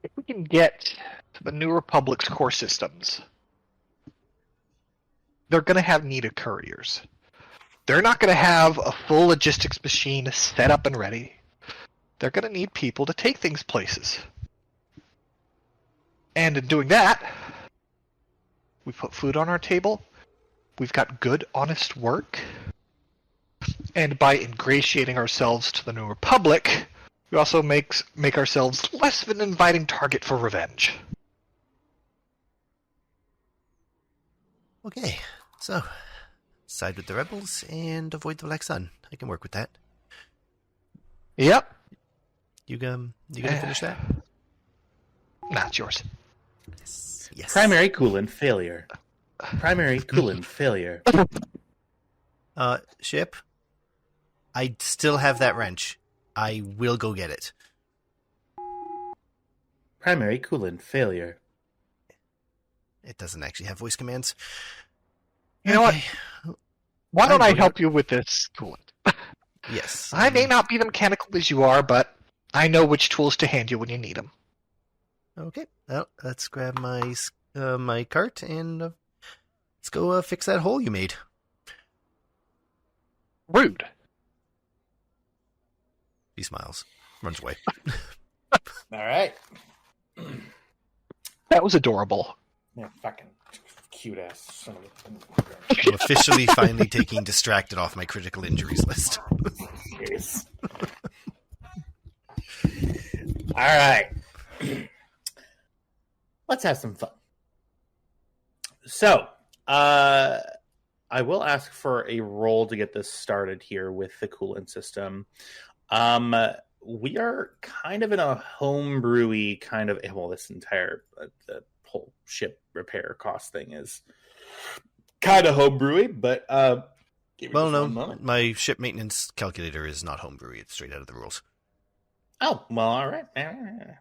S3: If we can get to the New Republic's core systems, they're going to have need of couriers. They're not going to have a full logistics machine set up and ready. They're going to need people to take things places. And in doing that, we put food on our table. We've got good, honest work. And by ingratiating ourselves to the New Republic, we also make ourselves less of an inviting target for revenge.
S6: Okay, so side with the rebels and avoid the Black Sun. I can work with that.
S3: Yep.
S6: You gonna finish that?
S3: Nah, it's yours.
S6: Yes.
S1: Primary coolant failure. Primary coolant failure.
S6: Ship, I still have that wrench. I will go get it.
S1: Primary coolant failure.
S6: It doesn't actually have voice commands.
S3: You know what? Why don't I help you with this coolant?
S6: Yes.
S3: I may not be the mechanical as you are, but I know which tools to hand you when you need them.
S6: Okay. Well, let's grab my my cart and let's go fix that hole you made.
S3: Rude.
S6: He smiles, runs away.
S1: All right.
S3: That was adorable.
S1: Yeah, fucking cute ass son of a...
S6: I'm officially finally taking distracted off my critical injuries list.
S1: Yes. All right. Let's have some fun. So, I will ask for a roll to get this started here with the coolant system. we are kind of in a homebrewy kind of, well, this entire the whole ship repair cost thing is kind of homebrewy, but
S6: well, no, my ship maintenance calculator is not homebrewy. It's straight out of the rules.
S1: Oh, well, all right.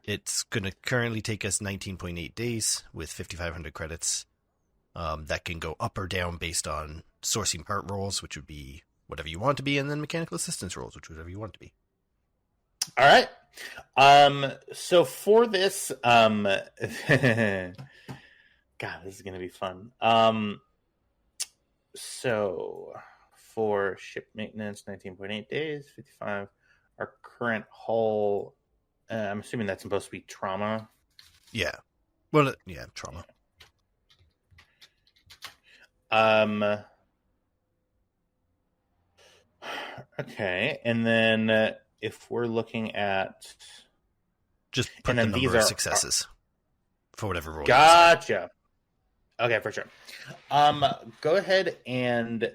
S6: It's going to currently take us 19.8 days with 5,500 credits. That can go up or down based on sourcing part rolls, which would be whatever you want to be, and then mechanical assistance rolls, which whatever you want to be.
S1: All right. So for this, God, this is going to be fun. So for ship maintenance, 19.8 days, 55. Our current hull, I'm assuming that's supposed to be trauma.
S6: Yeah. Well, yeah, trauma.
S1: Okay, and then if we're looking at
S6: just put the number of successes for whatever role.
S1: Gotcha. Okay, for sure. Go ahead and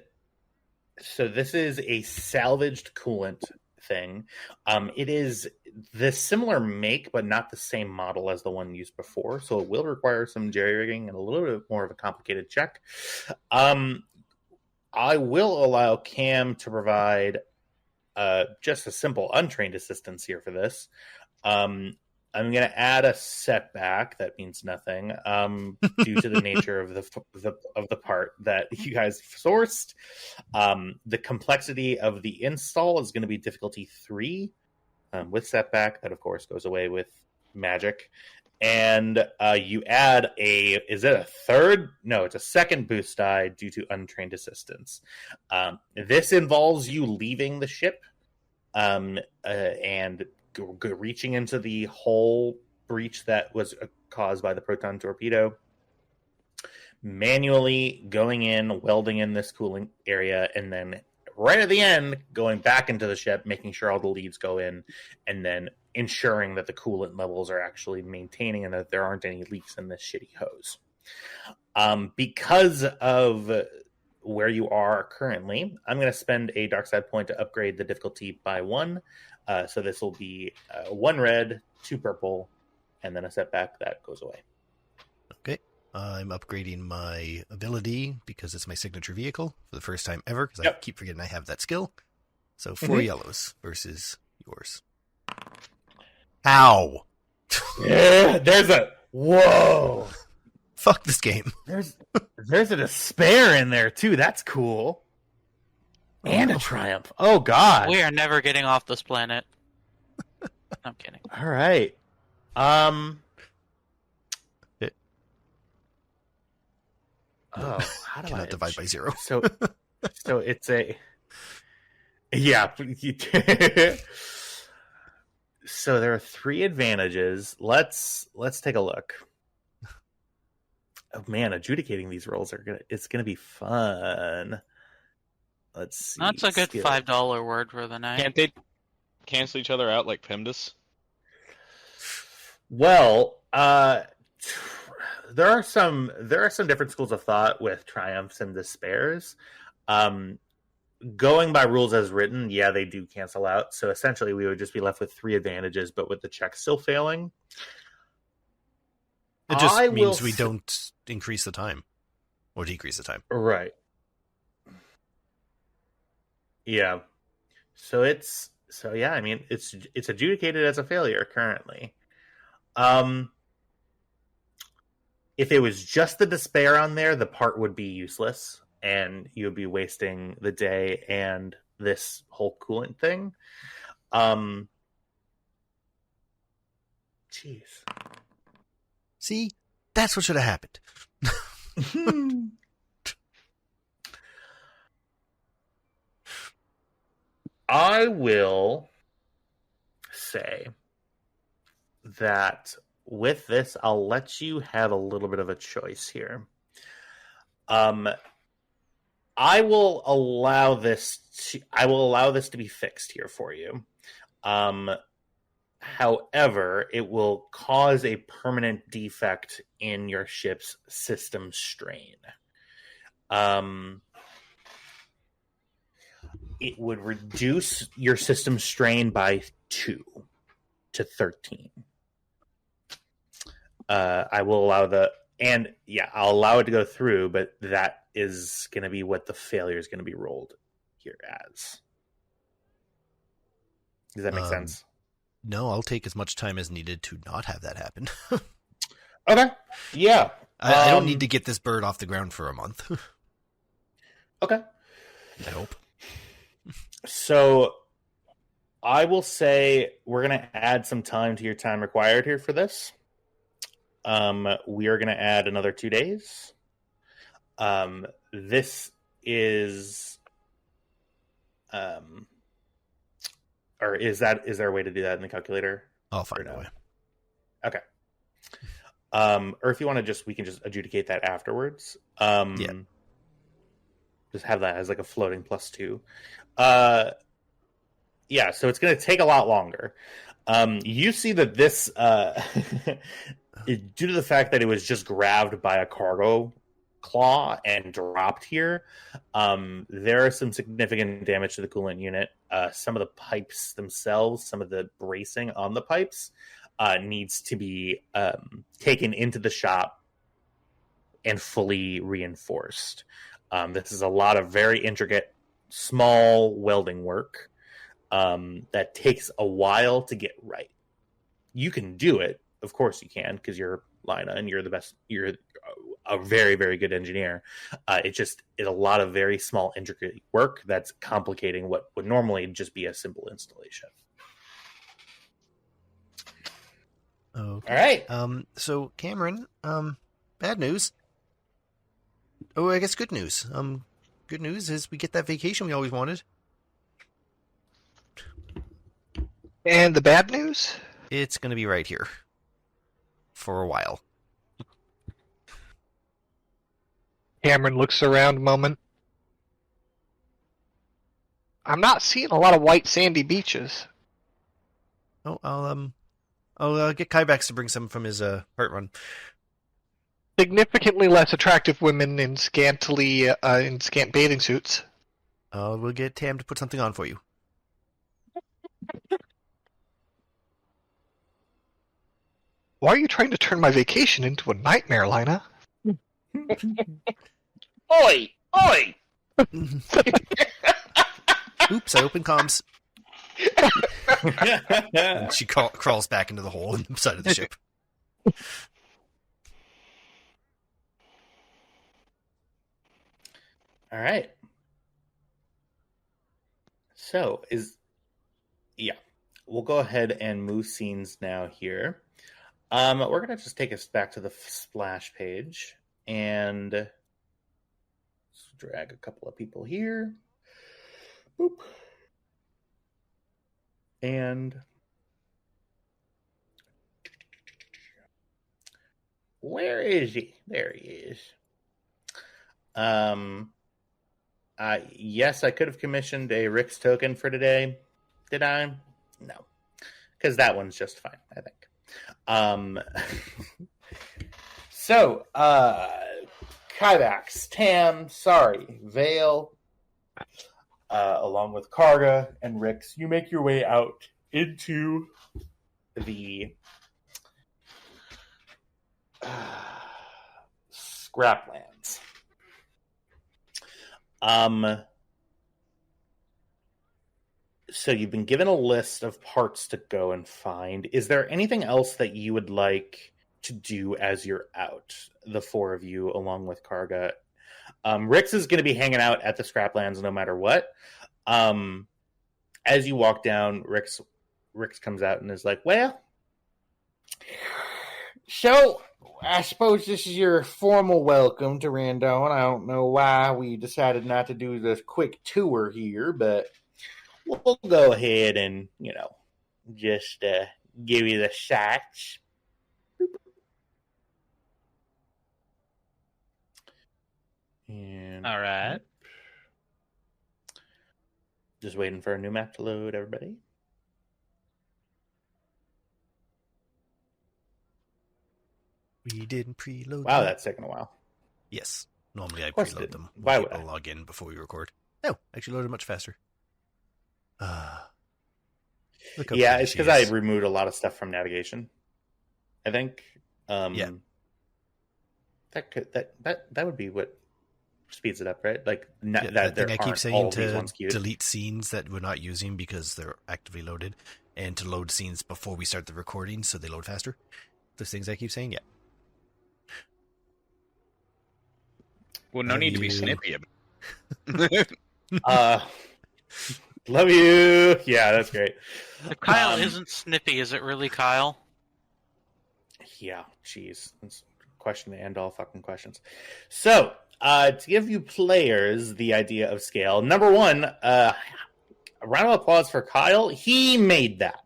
S1: so this is a salvaged coolant thing. It is the similar make, but not the same model as the one used before. So it will require some jerry-rigging and a little bit more of a complicated check. I will allow Cam to provide just a simple untrained assistance here for this. I'm going to add a setback. That means nothing due to the nature of the part that you guys sourced. The complexity of the install is going to be difficulty 3 with setback. That, of course, goes away with magic. And you add is it a third? No, it's a second boost die due to untrained assistance. This involves you leaving the ship and reaching into the hull breach that was caused by the proton torpedo, manually going in, welding in this cooling area, and then right at the end, going back into the ship, making sure all the leads go in, and then ensuring that the coolant levels are actually maintaining and that there aren't any leaks in this shitty hose. Because of where you are currently, I'm going to spend a dark side point to upgrade the difficulty by 1. So this will be 1 red, 2 purple, and then a setback that goes away.
S6: Okay. I'm upgrading my ability because it's my signature vehicle for the first time ever, because I keep forgetting I have that skill. So 4 yellows versus yours. Ow!
S1: Yeah, there's a... Whoa!
S6: Fuck this game.
S1: There's a despair in there, too. That's cool. And a triumph. Oh, God.
S7: We are never getting off this planet. I'm kidding.
S1: All right. Oh, how do I
S6: divide by 0?
S1: So it's a... Yeah. So there are 3 advantages. Let's take a look. Oh, man, adjudicating these rolls it's gonna be fun. Let's see.
S7: That's a good $5 word for the night.
S2: Can't they cancel each other out like PEMDAS?
S1: Well, there are some different schools of thought with triumphs and despairs. Going by rules as written, yeah, they do cancel out. So essentially, we would just be left with 3 advantages, but with the check still failing.
S6: It just means we don't increase the time or decrease the time.
S1: Right. Yeah. So yeah, I mean, it's adjudicated as a failure currently. If it was just the despair on there, the part would be useless and you would be wasting the day and this whole coolant thing. Jeez.
S6: See? That's what should have happened.
S1: I will say that with this, I'll let you have a little bit of a choice here. I will allow this to be fixed here for you. However, it will cause a permanent defect in your ship's system strain. It would reduce your system strain by 2 to 13. I will allow I'll allow it to go through, but that is going to be what the failure is going to be rolled here as. Does that make sense?
S6: No, I'll take as much time as needed to not have that happen.
S1: Okay. Yeah.
S6: I don't need to get this bird off the ground for a month.
S1: Okay.
S6: I hope.
S1: So I will say we're going to add some time to your time required here for this. We are going to add another 2 days. This is, or is there a way to do that in the calculator?
S6: I'll find a way.
S1: Okay. Or if you want to we can just adjudicate that afterwards.
S6: Yeah.
S1: Just have that as like a floating +2. Yeah, so it's going to take a lot longer. You see that this, due to the fact that it was just grabbed by a cargo claw and dropped here, there is some significant damage to the coolant unit. Some of the pipes themselves, some of the bracing on the pipes needs to be taken into the shop and fully reinforced. This is a lot of very intricate, small welding work that takes a while to get right. You can do it, of course you can, because you're Lina and you're the best. You're a very, very good engineer. It's a lot of very small, intricate work that's complicating what would normally just be a simple installation.
S6: Okay.
S1: All right.
S6: So Cameron, bad news. Oh, I guess good news. Good news is we get that vacation we always wanted.
S3: And the bad news?
S6: It's going to be right here. For a while.
S3: Cameron looks around a moment. I'm not seeing a lot of white sandy beaches.
S6: Oh, I'll get Kybax to bring some from his part run.
S3: Significantly less attractive women in scant bathing suits.
S6: We'll get Tam to put something on for you.
S3: Why are you trying to turn my vacation into a nightmare, Lina?
S5: Oi! Oi!
S6: Oops, I opened comms. And she crawls back into the hole in the side of the ship.
S1: All right. So we'll go ahead and move scenes now here. We're going to just take us back to the splash page and drag a couple of people here. Boop. And where is he? There he is. Yes, I could have commissioned a Rick's token for today. Did I? No. Because that one's just fine, I think. So, Kybax, Tam, sorry, Vale, along with Karga and Rix, you make your way out into the Scraplands. So you've been given a list of parts to go and find. Is there anything else that you would like to do as you're out? The four of you, along with Karga. Rix is going to be hanging out at the Scraplands no matter what. As you walk down, Rix comes out and is like, well, so I suppose this is your formal welcome to Randon. I don't know why we decided not to do this quick tour here, but we'll go ahead and, just give you the sights. And
S9: all right.
S1: Just waiting for a new map to load, everybody.
S6: We didn't preload.
S1: Wow, that's taken a while.
S6: Yes. Normally I
S1: course
S6: preload them.
S1: Why would
S6: I
S1: I?
S6: log in before we record? No, actually loaded much faster.
S1: Yeah, it's because I removed a lot of stuff from navigation. I think.
S6: Yeah.
S1: That would be what speeds it up, right? Like
S6: that thing I keep saying to
S1: queued.
S6: delete scenes that we're not using because they're actively loaded, and to load scenes before we start the recording so they load faster. Those things I keep saying, yeah.
S2: Well, no need to be snippy
S1: about it. Love you. Yeah, that's great.
S7: If Kyle isn't snippy, is it really Kyle?
S1: Yeah, jeez. That's a question to end all fucking questions. So, to give you players the idea of scale, number one, a round of applause for Kyle. He made that.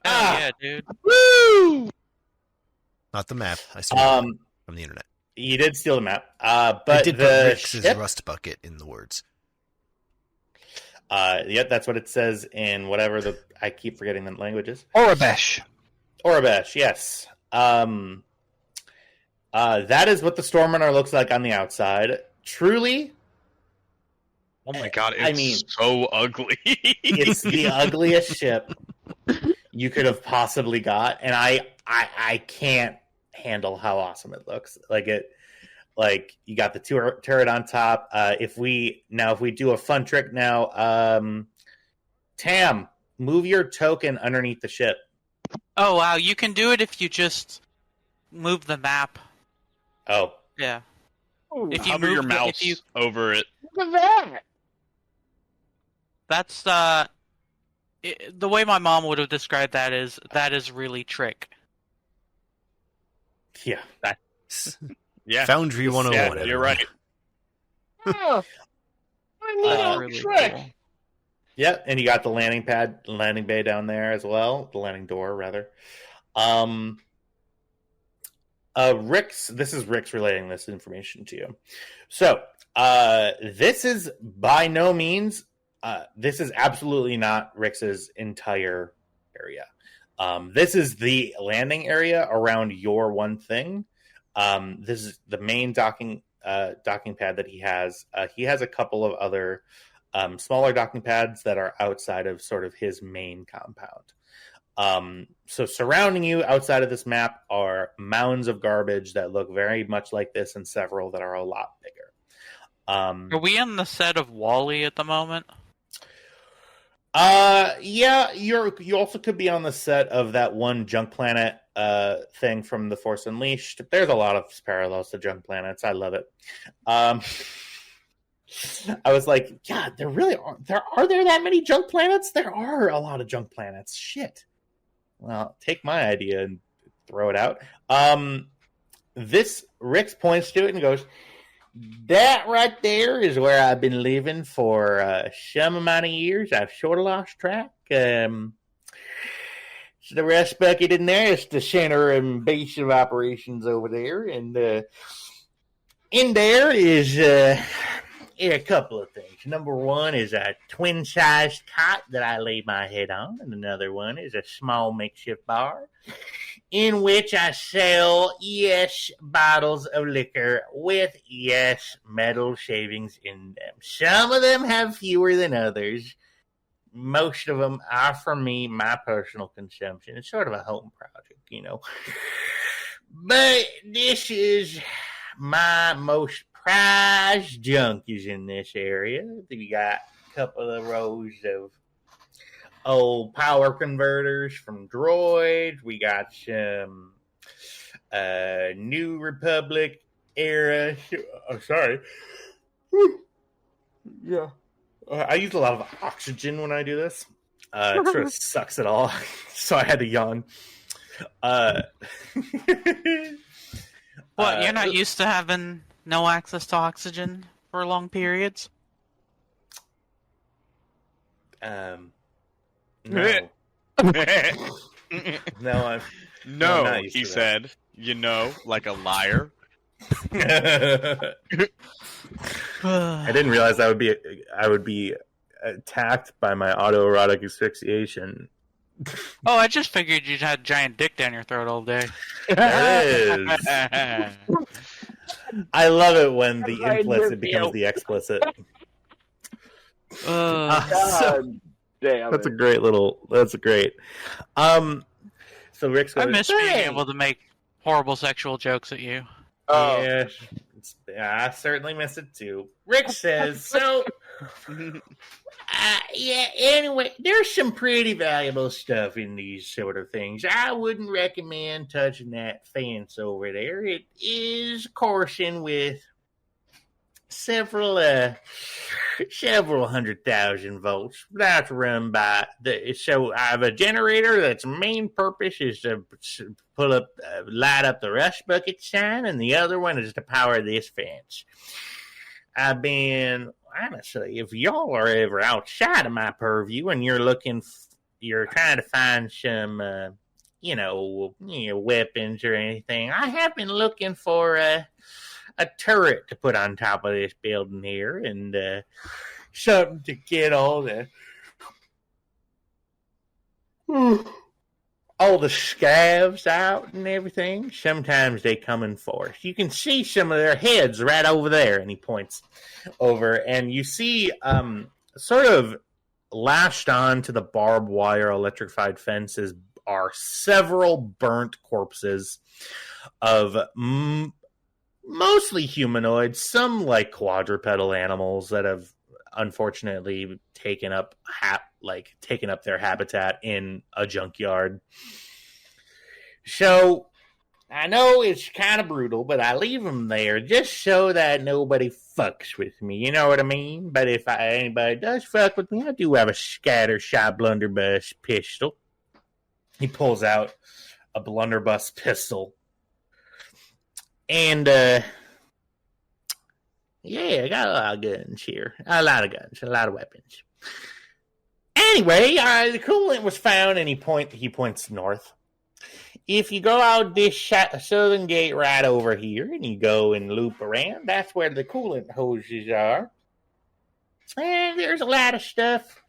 S7: Yeah, dude.
S1: Woo!
S6: Not the map. I stole it from the internet.
S1: You did steal the map. But
S6: I did
S1: the
S6: put Rick's
S1: ship...
S6: rust bucket in the words.
S1: Yep, that's what it says in whatever I keep forgetting the languages.
S3: Orabesh.
S1: Orabesh, yes. That is what the Stormrunner looks like on the outside. Truly.
S2: Oh my god, it's so ugly.
S1: It's the ugliest ship you could have possibly got, and I can't handle how awesome it looks. Like you got the turret on top. If we do a fun trick now, Tam, move your token underneath the ship.
S7: Oh wow, you can do it if you just move the map.
S1: Oh
S7: yeah.
S2: If you move your mouse over it.
S8: Look at that.
S7: That's the way my mom would have described that is really trick.
S1: Yeah.
S2: Yeah.
S6: Foundry 101.
S2: Yeah, you're right.
S8: Oh, I need a
S7: really
S8: trick.
S7: Cool.
S1: Yep, and you got the landing bay down there as well. The landing door, rather. This is Rick's relaying this information to you. So, this is by no means, this is absolutely not Rick's entire area. This is the landing area around your one thing. This is the main docking pad that he has. He has a couple of other smaller docking pads that are outside of sort of his main compound. So surrounding you outside of this map are mounds of garbage that look very much like this, and several that are a lot bigger.
S7: Are we in the set of Wall-E at the moment?
S1: Yeah, you also could be on the set of that one Junk Planet thing from The Force Unleashed. There's a lot of parallels to Junk Planets. I love it. I was like, yeah, there really are there that many Junk Planets? There are a lot of Junk Planets. Shit. Well, take my idea and throw it out. This Rick points to it and goes, that right there is where I've been living for some amount of years. I've sort of lost track. So the rest bucket in there is the center and base of operations over there. And in there is a couple of things. Number one is a twin-sized cot that I lay my head on. And another one is a small makeshift bar in which I sell, yes, bottles of liquor with, yes, metal shavings in them. Some of them have fewer than others. Most of them are for me, my personal consumption. It's sort of a home project, you know. But this is my most prized junk is in this area. We got a couple of rows of old power converters from Droid. We got some New Republic era. I'm sorry. Yeah. I use a lot of oxygen when I do this. It sort of sucks it all. So I had to yawn.
S7: What, you're not used to having no access to oxygen for long periods?
S1: No.
S2: No, he said, you know, like a liar.
S1: I didn't realize I would be attacked by my autoerotic asphyxiation.
S7: Oh, I just figured you'd had a giant dick down your throat all day.
S1: There is. I love it when the implicit becomes the explicit.
S8: Damn
S1: That's
S8: it.
S1: a great little. That's a great. So Rick's
S7: I
S1: going,
S7: miss being able to make horrible sexual jokes at you.
S5: Oh.
S1: Yeah, I certainly miss it too. Rick says, so, yeah, anyway, there's some pretty valuable stuff in these sort of things. I wouldn't recommend touching that fence over there. It is coursing with several 100,000 volts. That's run by so I have a generator that's main purpose is to light up the rush bucket sign, and the other one is to power this fence. I've been honestly, if y'all are ever outside of my purview and you're trying to find some weapons or anything, I have been looking for a turret to put on top of this building here, and something to get all the scavs out and everything. Sometimes they come in force. You can see some of their heads right over there, and he points over, and you see sort of lashed on to the barbed wire electrified fences are several burnt corpses of mostly humanoids, some like quadrupedal animals that have unfortunately taken up their habitat in a junkyard. So I know it's kind of brutal, but I leave them there just so that nobody fucks with me. You know what I mean? But if anybody does fuck with me, I do have a scattershot blunderbuss pistol. He pulls out a blunderbuss pistol. And, yeah, I got a lot of guns here. A lot of weapons. Anyway, the coolant was found, and he points north. If you go out this southern gate right over here, and you go and loop around, that's where the coolant hoses are. And there's a lot of stuff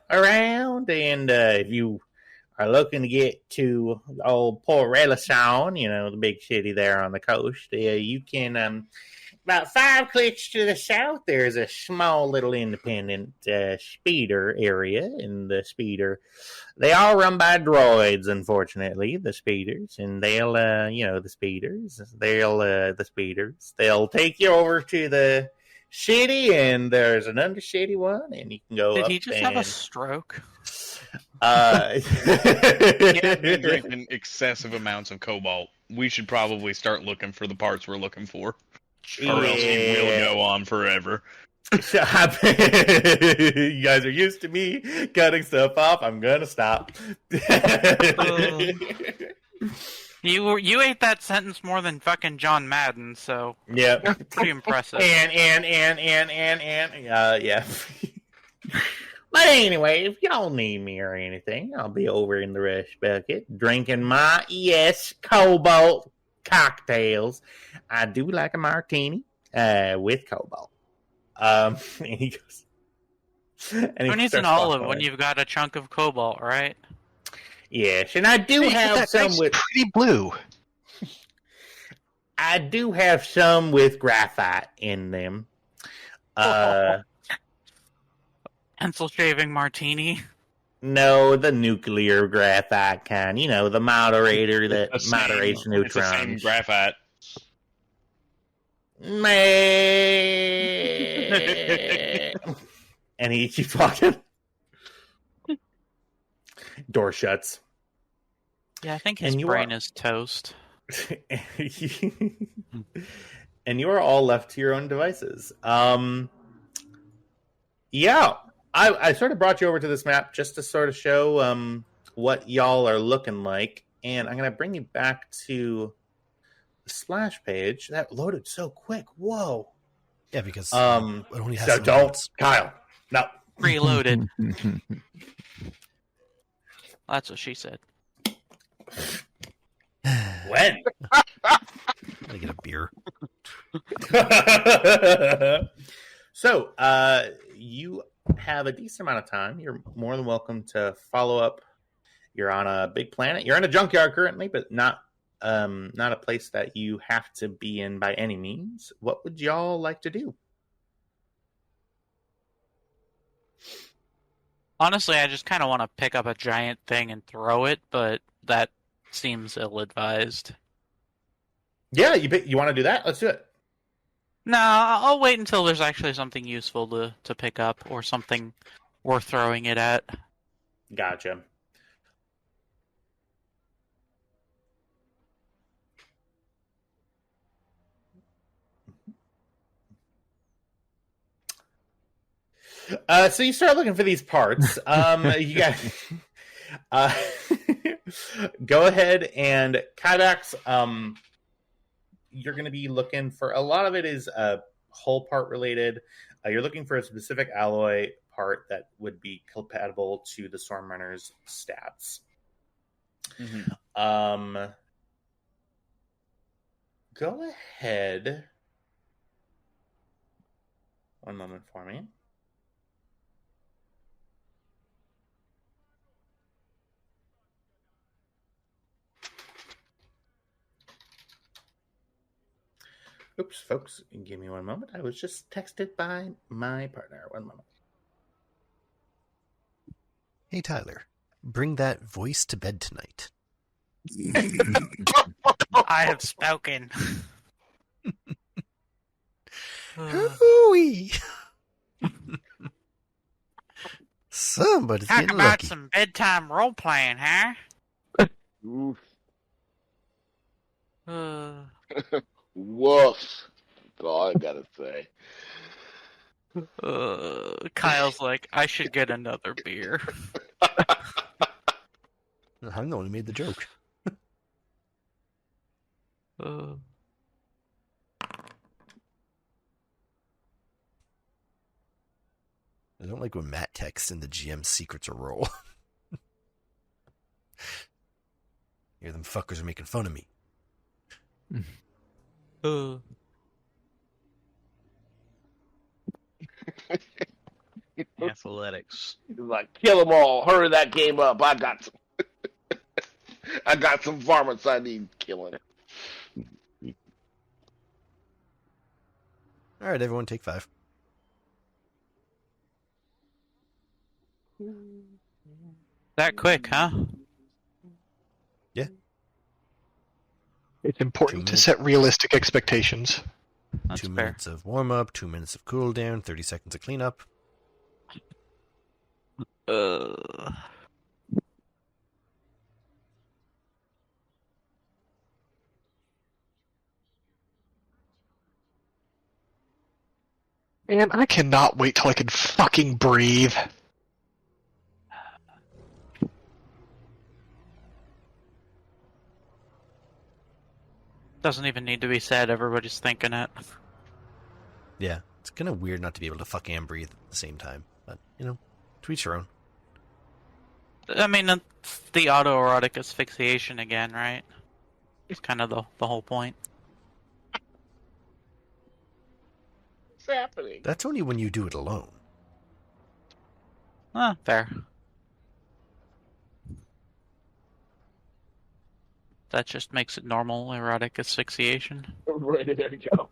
S1: around, and if you are looking to get to old Port Relaxation, the big city there on the coast, you can, about 5 clicks to the south, there's a small little independent speeder area, and the speeder, they all run by droids, unfortunately, the speeders, and they'll take you over to the city, and there's an undercity one, and you can go
S7: Did
S1: up
S7: he just have a stroke?
S2: Can't be drinking excessive amounts of cobalt. We should probably start looking for the parts we're looking for, or else he will go on forever.
S1: You guys are used to me cutting stuff off. I'm gonna stop.
S7: You ate that sentence more than fucking John Madden, so
S1: yeah,
S7: pretty impressive.
S1: And yeah. But anyway, if y'all need me or anything, I'll be over in the rush bucket drinking my cobalt cocktails. I do like a martini with cobalt. And he goes.
S7: Who needs an olive when you've got a chunk of cobalt, right?
S1: Yes, and I do have some with
S3: pretty blue.
S1: I do have some with graphite in them.
S7: Pencil shaving martini.
S1: No, the nuclear graphite kind. The moderator that moderates neutrons.
S2: It's the same graphite.
S1: And he keeps walking. Door shuts.
S7: Yeah, I think his brain is toast.
S1: And you are all left to your own devices. Yeah, I sort of brought you over to this map just to sort of show what y'all are looking like. And I'm going to bring you back to the splash page. That loaded so quick. Whoa.
S6: Yeah, because
S1: it
S6: only has
S1: so
S6: some
S1: don't,
S6: notes.
S1: Kyle. No.
S7: Reloaded. That's what she said.
S1: When?
S6: I get a beer.
S1: So, you have a decent amount of time. You're more than welcome to follow up. You're on a big planet. You're in a junkyard currently, but not a place that you have to be in by any means. What would y'all like to do?
S7: Honestly, I just kind of want to pick up a giant thing and throw it, but that seems ill-advised.
S1: Yeah, you want to do that? Let's do it.
S7: No, I'll wait until there's actually something useful to pick up or something worth throwing it at.
S1: Gotcha. So you start looking for these parts. You got go ahead and Kydax. You're going to be looking for a lot of it is hull part related. You're looking for a specific alloy part that would be compatible to the Stormrunners stats. Mm-hmm. Go ahead. One moment for me. Oops, folks, give me one moment. I was just texted by my partner. One moment.
S6: Hey, Tyler, bring that voice to bed tonight.
S7: I have spoken.
S6: Hooey! Somebody's
S7: Talk
S6: getting
S7: about
S6: lucky.
S7: some bedtime role playing, huh?
S8: Oof.
S5: Woof. That's all I gotta say.
S7: Kyle's like, I should get another beer.
S6: I'm the one who made the joke. I don't like when Matt texts and the GM secrets a roll. Here, them fuckers are making fun of me.
S2: Athletics.
S5: He's like, kill them all. Hurry that game up. I got some varmints I need killing.
S6: All right, everyone, take 5.
S7: That quick, huh?
S6: Yeah.
S3: It's important to set realistic expectations.
S7: That's
S6: 2
S7: fair.
S6: minutes of warm-up, 2 minutes of cooldown, 30 seconds of cleanup.
S3: Man, I cannot wait till I can fucking breathe.
S7: Doesn't even need to be said. Everybody's thinking it.
S6: Yeah, it's kind of weird not to be able to fuck and breathe at the same time. But, to each your own.
S7: I mean, it's the autoerotic asphyxiation again, right? It's kind of the whole point.
S5: What's happening?
S6: That's only when you do it alone.
S7: Fair. That just makes it normal erotic asphyxiation.
S8: Right, there you go.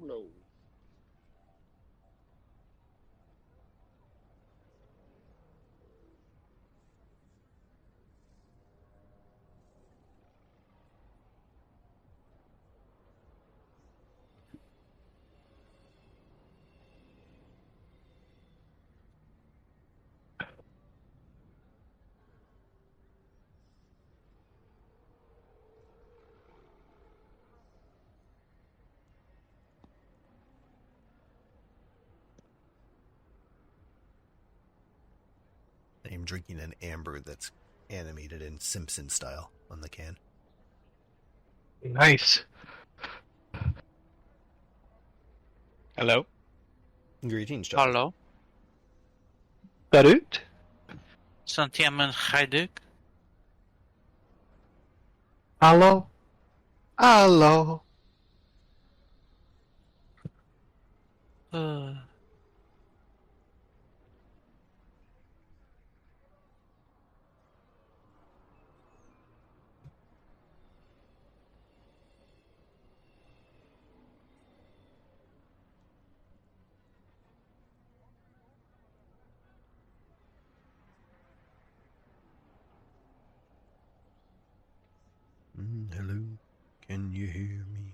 S8: No.
S6: him drinking an amber that's animated in Simpson style on the can.
S3: Nice.
S9: Hello?
S6: Greetings, John.
S7: Hallo?
S3: Salut.
S7: Santiamen Hajduk?
S3: Hallo. Hallo.
S6: Hello, can you hear me?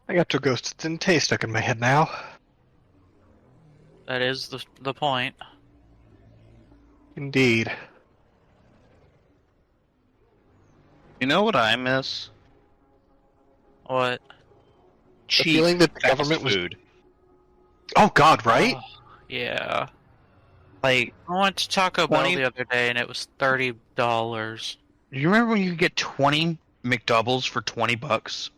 S3: I got two ghosts in taste stuck in my head now.
S7: That is the point.
S3: Indeed.
S9: You know what I miss?
S7: What?
S3: The feeling that the
S9: fast
S3: government was...
S9: food.
S3: Oh God, right?
S7: Oh, yeah.
S9: Like,
S7: I went to Taco Bell
S9: 20
S7: the other day and it was $30.
S9: do you remember when you could get 20 McDoubles for $20?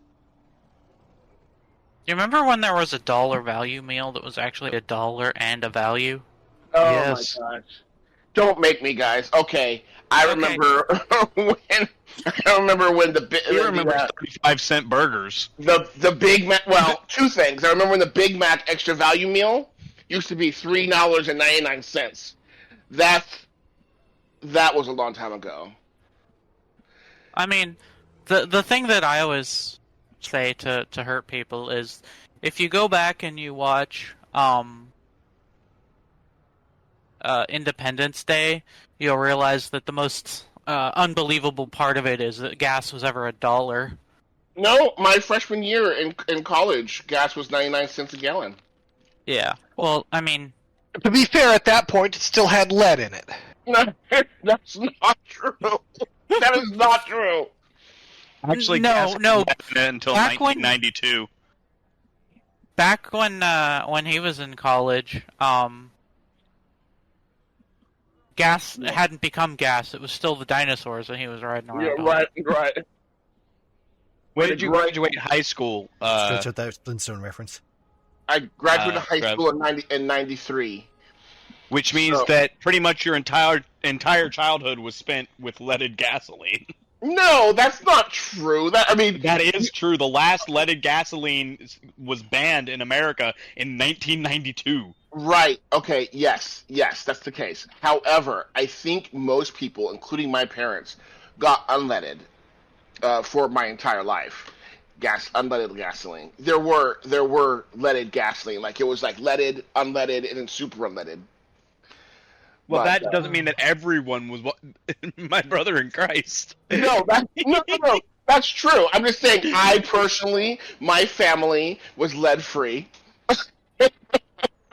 S7: Do you remember when there was a $1 value meal that was actually $1 and a value?
S5: Oh
S3: Yes.
S5: my gosh! Don't make me, guys. Okay, I
S7: Okay.
S5: remember when
S9: You remember 35-cent burgers.
S5: the Big Mac. Well, two things. I remember when the Big Mac extra value meal used to be $3.99. That was a long time ago.
S7: I mean, the thing that I always say to hurt people is if you go back and you watch Independence Day, you'll realize that the most unbelievable part of it is that gas was ever $1.
S5: No, my freshman year in college, gas was 99 cents a gallon.
S7: Yeah. Well, I mean,
S3: To be fair, at that point, it still had lead in it.
S5: No, that's not true. That is not true.
S9: Actually,
S7: No,
S9: gas
S7: no.
S9: wasn't until
S7: Back when-
S9: 1992.
S7: back when he was in college, gas hadn't become gas. It was still the dinosaurs, and he was riding around.
S5: Yeah,
S7: on
S5: right,
S7: it.
S5: right.
S9: When did you graduate high school?
S6: Stretch out that Flintstone reference.
S5: I graduated high
S9: Grab-
S5: school in 93.
S9: Which means
S5: So-
S9: that pretty much your entire childhood was spent with leaded gasoline.
S5: No, that's not true. That
S9: That is true. The last leaded gasoline was banned in America in 1992.
S5: right. Okay, yes, that's the case. However, I think most people, including my parents, got unleaded for my entire life. Unleaded gasoline. There were leaded gasoline. Like it was like leaded, unleaded, and then super unleaded.
S9: Well,
S5: But,
S9: that doesn't mean that everyone was my brother in Christ.
S5: No, no. That's true. I'm just saying, I personally, my family was lead free.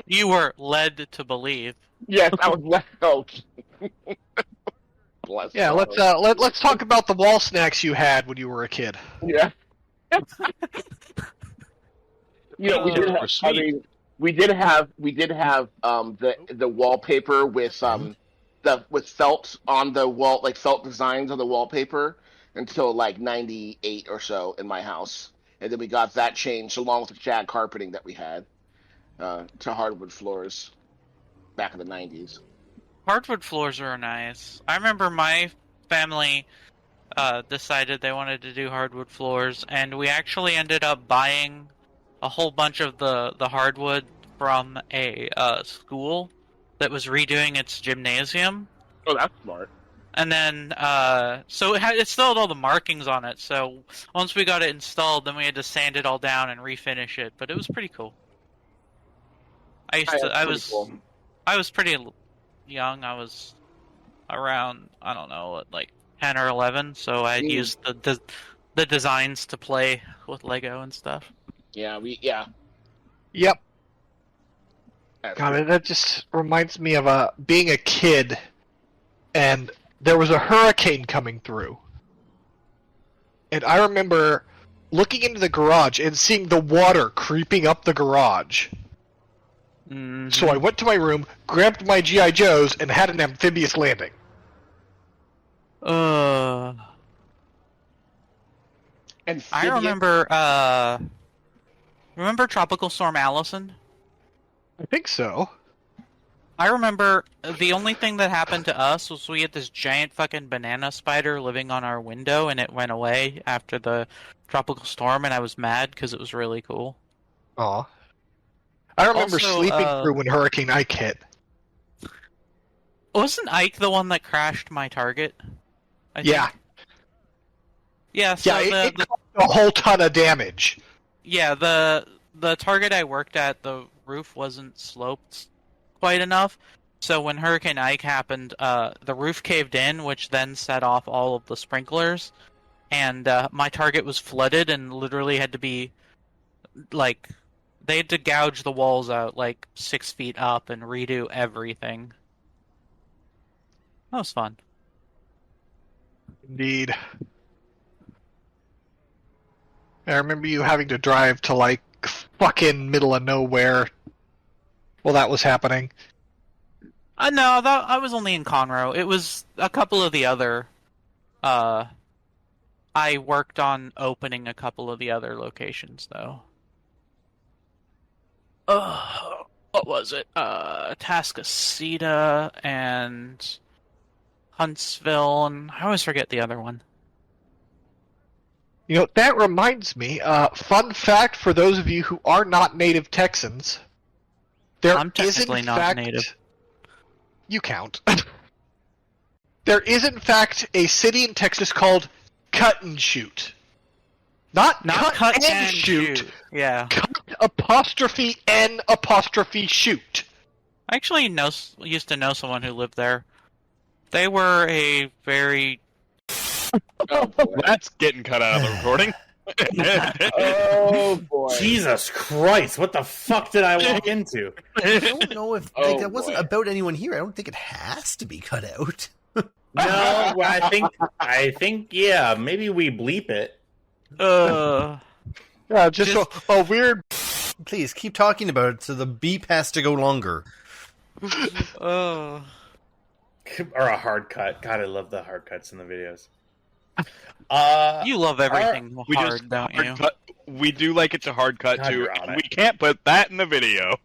S7: You were led to believe.
S5: Yes, I was lead. Oh, bless.
S3: Yeah,
S5: God.
S3: let's talk about the wall snacks you had when you were a kid.
S5: Yeah. You know, we did have. I mean, we did have the wallpaper with felt on the wall, like felt designs on the wallpaper until like 98 or so in my house, and then we got that changed along with the shag carpeting that we had to hardwood floors back in the 90s.
S7: Hardwood floors are nice. I remember my family decided they wanted to do hardwood floors, and we actually ended up buying a whole bunch of the hardwood from a school that was redoing its gymnasium.
S5: Oh, that's smart.
S7: And then, so it still had all the markings on it, so once we got it installed, then we had to sand it all down and refinish it, but it was pretty cool. I was pretty young. I was around, I don't know, like 10 or 11, so I used the designs to play with Lego and stuff.
S5: Yeah,
S3: Yep.
S5: That's
S3: God,
S5: good.
S3: that just reminds me of being a kid, and there was a hurricane coming through. And I remember looking into the garage and seeing the water creeping up the garage.
S7: Mhm.
S3: So I went to my room, grabbed my G.I. Joes, and had an amphibious landing.
S5: And
S7: I remember, remember Tropical Storm Allison?
S3: I think so.
S7: I remember the only thing that happened to us was we had this giant fucking banana spider living on our window, and it went away after the tropical storm, and I was mad because it was really cool.
S3: Aw. I remember
S7: Also,
S3: sleeping through when Hurricane Ike hit.
S7: Wasn't Ike the one that crashed my target? I
S3: Yeah.
S7: think? Yeah, so
S3: Yeah, it caused a whole ton of damage.
S7: yeah, the target I worked at, the roof wasn't sloped quite enough. So when Hurricane Ike happened, the roof caved in, which then set off all of the sprinklers, and my target was flooded and literally had to be, like, they had to gouge the walls out like 6 feet up and redo everything. That was fun.
S3: Indeed. I remember you having to drive to, like, fucking middle of nowhere while that was happening.
S7: No, I was only in Conroe. It was a couple of the other. I worked on opening a couple of the other locations, though. What was it? Tascasita and Huntsville, and I always forget the other one.
S3: You know, that reminds me, fun fact for those of you who are not native Texans,
S7: I'm technically not native.
S3: You count. There is, in fact, a city in Texas called Cut and Shoot. Not cut and shoot.
S7: Yeah.
S3: Cut apostrophe N apostrophe shoot.
S7: I actually used to know someone who lived there. They were a very...
S5: Oh, boy.
S9: That's getting cut out of the recording.
S5: Oh, boy.
S1: Jesus Christ! What the fuck did I walk into?
S6: I don't know if
S5: Oh,
S6: that wasn't
S5: boy.
S6: about anyone here. I don't think it has to be cut out.
S1: No, I think, yeah, maybe we bleep it.
S3: Yeah, just a weird...
S6: Please keep talking about it so the beep has to go longer.
S1: Or a hard cut. God, I love the hard cuts in the videos.
S7: You love everything
S9: We
S7: hard,
S9: just
S7: don't
S9: hard
S7: you?
S9: cut. We do like it to hard cut
S1: God,
S9: too.
S1: you're on
S9: And
S1: it.
S9: we can't put that in the video.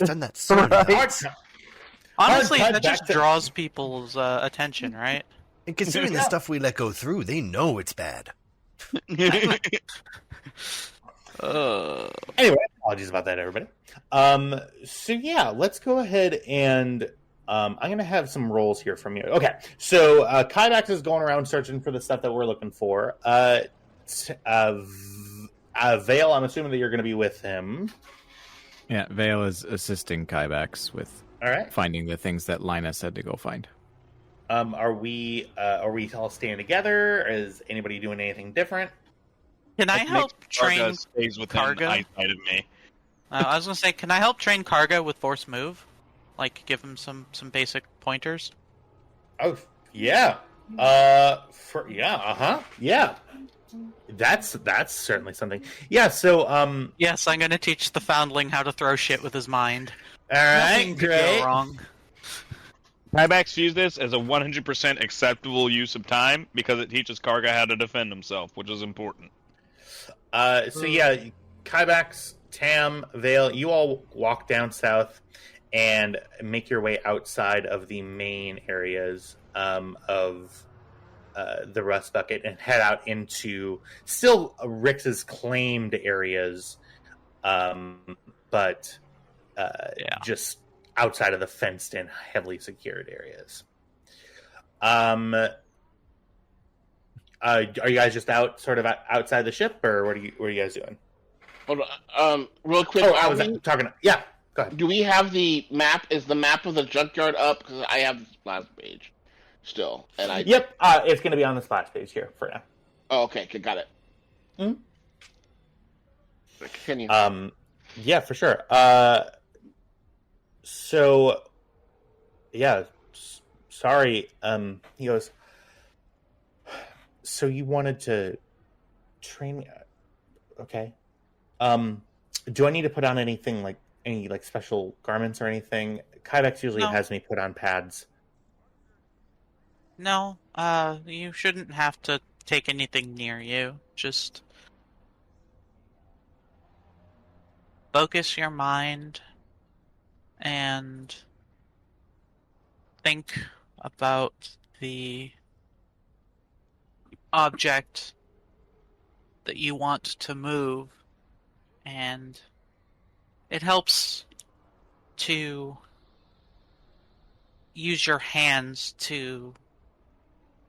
S6: I've done that so many
S3: Right.
S6: times.
S7: Honestly,
S1: hard cut
S7: that just
S1: back to-
S7: draws people's attention, right?
S6: And considering the stuff we let go through, they know it's bad.
S1: Anyway, apologies about that, everybody. So yeah, let's go ahead and I'm gonna have some rolls here from you. Okay, so Kybax is going around searching for the stuff that we're looking for. Vale, I'm assuming that you're gonna be with him.
S4: Yeah, Vale is assisting Kybax with
S1: All right.
S4: finding the things that Lina said to go find.
S1: Are we all staying together? Is anybody doing anything different?
S7: Can I help train
S9: Karga stays within
S7: Karga?
S9: eyesight of me.
S7: I was gonna say, can I help train Karga with Force Move? Like, give him some basic pointers?
S1: Oh yeah. Yeah. That's certainly something. Yeah. So
S7: Yes, I'm gonna teach the Foundling how to throw shit with his mind.
S1: all right,
S7: Nothing could
S1: great.
S7: go wrong.
S9: Kybax views this as a 100% acceptable use of time because it teaches Karga how to defend himself, which is important.
S1: So yeah, Kybax, Tam, Vale, you all walk down south and make your way outside of the main areas of the Rust Bucket and head out into still Rix's claimed areas, but just outside of the fenced-in, heavily secured areas. Are you guys just out, sort of outside the ship, or what are you guys doing?
S5: Hold on. Real quick.
S1: Oh, I was talking. Yeah, go ahead.
S5: Do we have the map? Is the map of the junkyard up? Because I have the splash page still, and I.
S1: Yep, it's going to be on the splash page here for now.
S5: Oh, okay. Got it. Fantastic. Continue.
S1: Yeah, for sure. So, yeah, sorry. He goes, so you wanted to train me? Okay. Do I need to put on anything like any like special garments or anything? Kybex usually
S7: No.
S1: has me put on pads.
S7: No, you shouldn't have to take anything near you. Just focus your mind and think about the object that you want to move, and it helps to use your hands to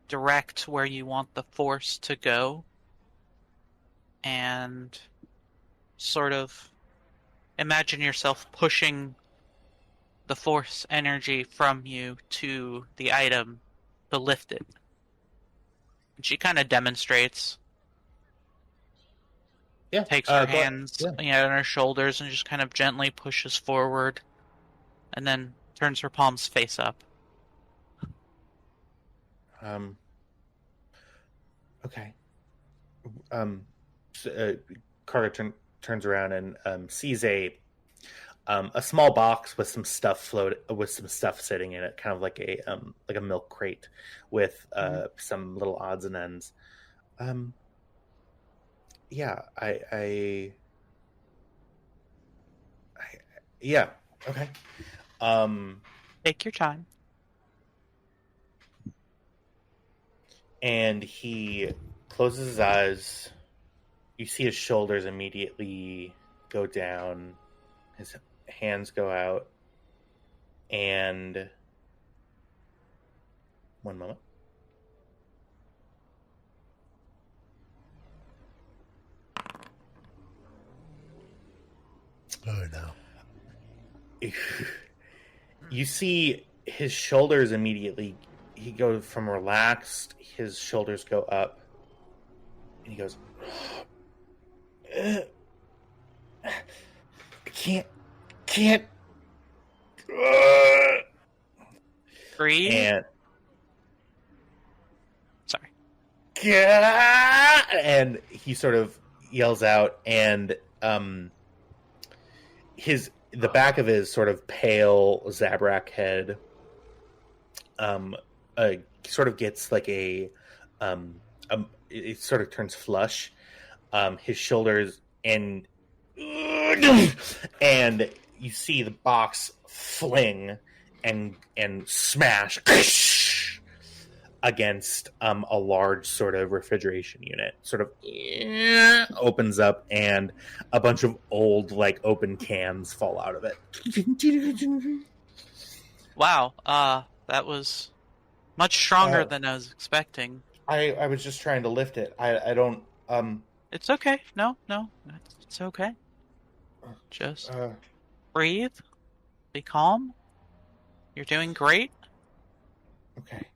S7: direct where you want the force to go, and sort of imagine yourself pushing the force energy from you to the item to lift it. And she kind of demonstrates.
S1: Yeah.
S7: Takes her hands on her shoulders and just kind of gently pushes forward, and then turns her palms face up.
S1: Okay. Carter turns around and sees a small box with some stuff sitting in it, kind of like a milk crate with some little odds and ends. Yeah, yeah, okay.
S7: Take your time.
S1: And he closes his eyes. You see his shoulders immediately go down. His hands go out. And one moment.
S6: Oh, no.
S1: You see his shoulders immediately. He goes from relaxed. His shoulders go up. And he goes, I can't.
S7: Breathe.
S1: And
S7: sorry.
S1: And he sort of yells out, and the back of his sort of pale Zabrak head sort of gets like it sort of turns flush. His shoulders and you see the box fling and smash against a large sort of refrigeration unit. Sort of opens up, and a bunch of old like open cans fall out of it.
S7: Wow, that was much stronger than I was expecting.
S1: I was just trying to lift it. I don't
S7: It's okay. No, it's okay. Just breathe. Be calm. You're doing great.
S1: Okay.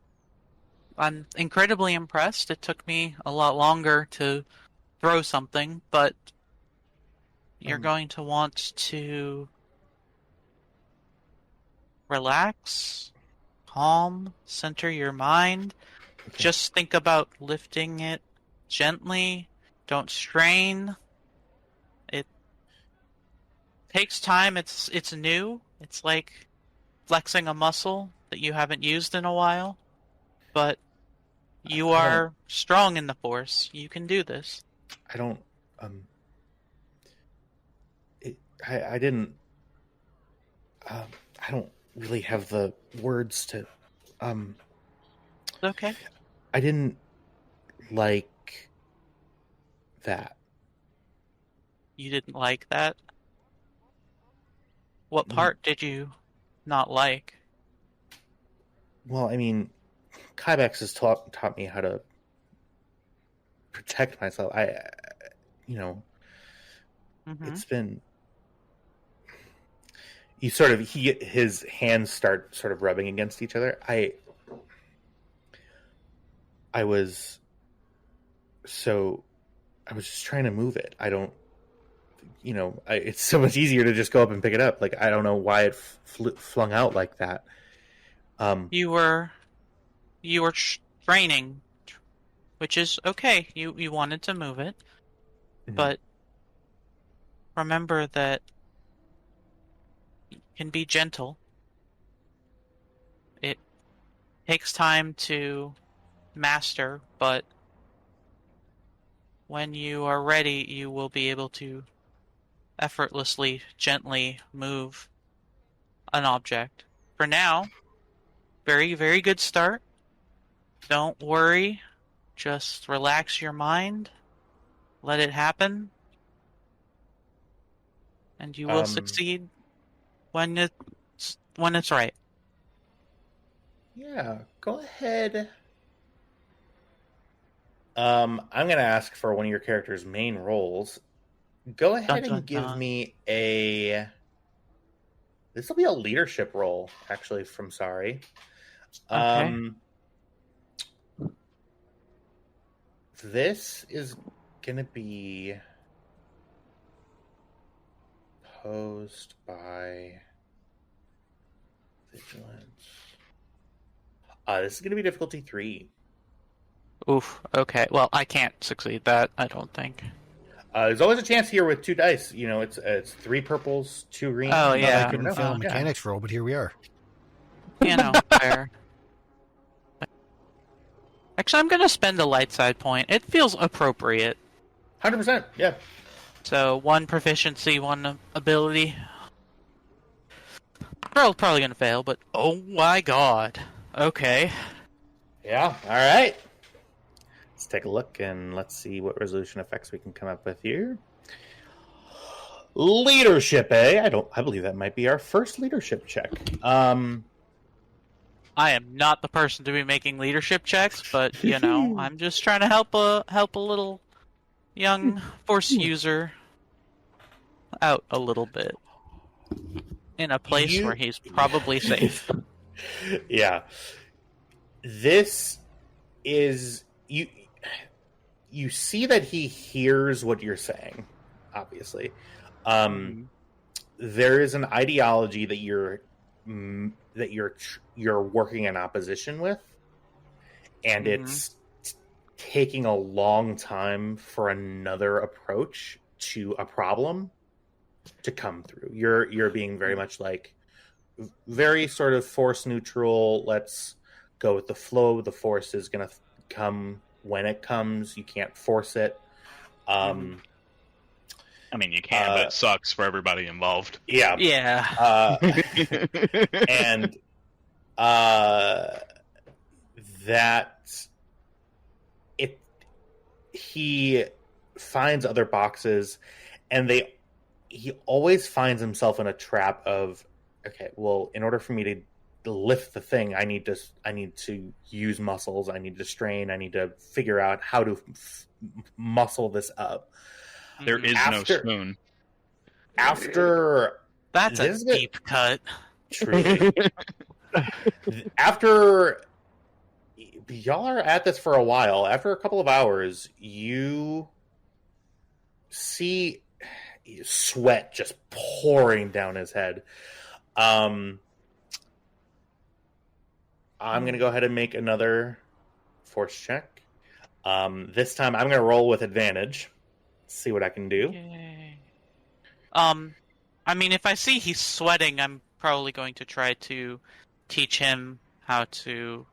S7: I'm incredibly impressed. It took me a lot longer to throw something, but you're going to want to relax, calm, center your mind.
S1: Okay.
S7: Just think about lifting it gently. Don't strain. It takes time. It's new. It's like flexing a muscle that you haven't used in a while. But you are strong in the Force. You can do this.
S1: I don't I didn't I don't really have the words to
S7: Okay.
S1: I didn't like that.
S7: You didn't like that? What part did you not like?
S1: Well, I mean, Kybex has taught me how to protect myself. It's been his hands start sort of rubbing against each other. I was just trying to move it. it's so much easier to just go up and pick it up. Like, I don't know why it flung out like that.
S7: You were training, which is okay. You wanted to move it, but remember that you can be gentle. It takes time to master, but when you are ready, you will be able to effortlessly, gently move an object. For now, very, very good start. Don't worry. Just relax your mind. Let it happen. And you will succeed when it's right.
S1: Yeah, go ahead. I'm going to ask for one of your character's main roles. Go ahead and give me a... This will be a leadership role, actually, from Sorry.
S7: Okay.
S1: This is going to be posed by Vigilance. This is going to be difficulty 3.
S7: Oof. Okay. Well, I can't succeed that, I don't think.
S1: There's always a chance here with 2 dice. It's 3 purples, 2 greens.
S7: Oh, yeah.
S6: I couldn't fail a mechanics roll, but here we are.
S7: Fair. Actually, I'm going to spend a light side point. It feels appropriate.
S1: 100%, yeah.
S7: So, 1 proficiency, 1 ability. Probably going to fail, but oh my god. Okay.
S1: Yeah, alright. Let's take a look and let's see what resolution effects we can come up with here. Leadership, eh? I believe that might be our first leadership check.
S7: I am not the person to be making leadership checks, but I'm just trying to help a little young Force user out a little bit in a place where he's probably safe.
S1: Yeah. This is you see that he hears what you're saying, obviously. There is an ideology that you're working in opposition with, and it's taking a long time for another approach to a problem to come through. You're being very much like very sort of force neutral. Let's go with the flow. The force is going to come when it comes. You can't force it.
S9: I mean, you can, but it sucks for everybody involved.
S1: Yeah.
S7: Yeah.
S1: And he finds other boxes, and he always finds himself in a trap of, okay, well, in order for me to lift the thing, I need to use muscles. I need to strain. I need to figure out how to muscle this up.
S9: There is no spoon.
S7: That's a deep cut.
S1: Truly. After y'all are at this for a while, after a couple of hours, you see sweat just pouring down his head. I'm going to go ahead and make another force check. This time I'm going to roll with advantage. See what I can do.
S7: Yay. I mean, if I see he's sweating, I'm probably going to try to teach him how to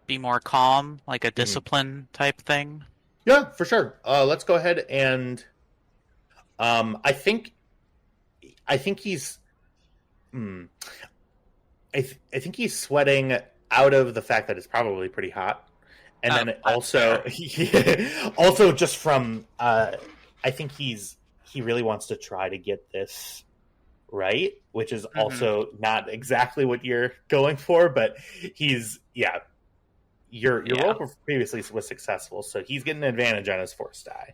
S7: be more calm, like a discipline type thing.
S1: Yeah, for sure. Let's go ahead and I think he's I think he's sweating out of the fact that it's probably pretty hot, and then also just from I think he really wants to try to get this right, which is also not exactly what you're going for, but your roll previously was successful, so he's getting an advantage on his force die.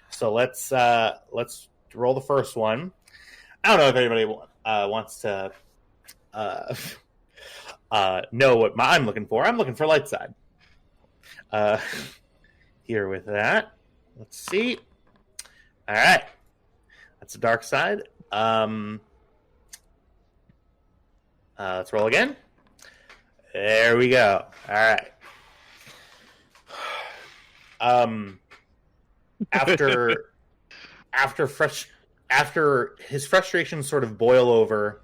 S1: So let's roll the first one. I don't know if anybody wants to know what I'm looking for. I'm looking for light side. Here with that, let's see. All right, That's the dark side. Let's roll again. There we go. All right. After his frustrations sort of boil over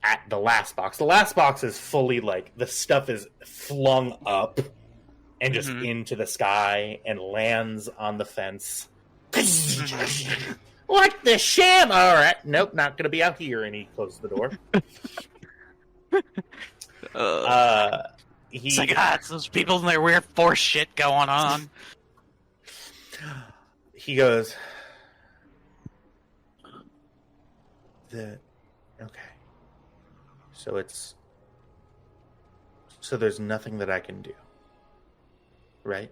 S1: at the last box. The last box is fully like the stuff is flung up and just into the sky and lands on the fence. What the sham? All right, nope, not going to be out here. And he closes the door.
S7: It's like, it's those people and their weird force shit going on.
S1: He goes, okay. So there's nothing that I can do, right?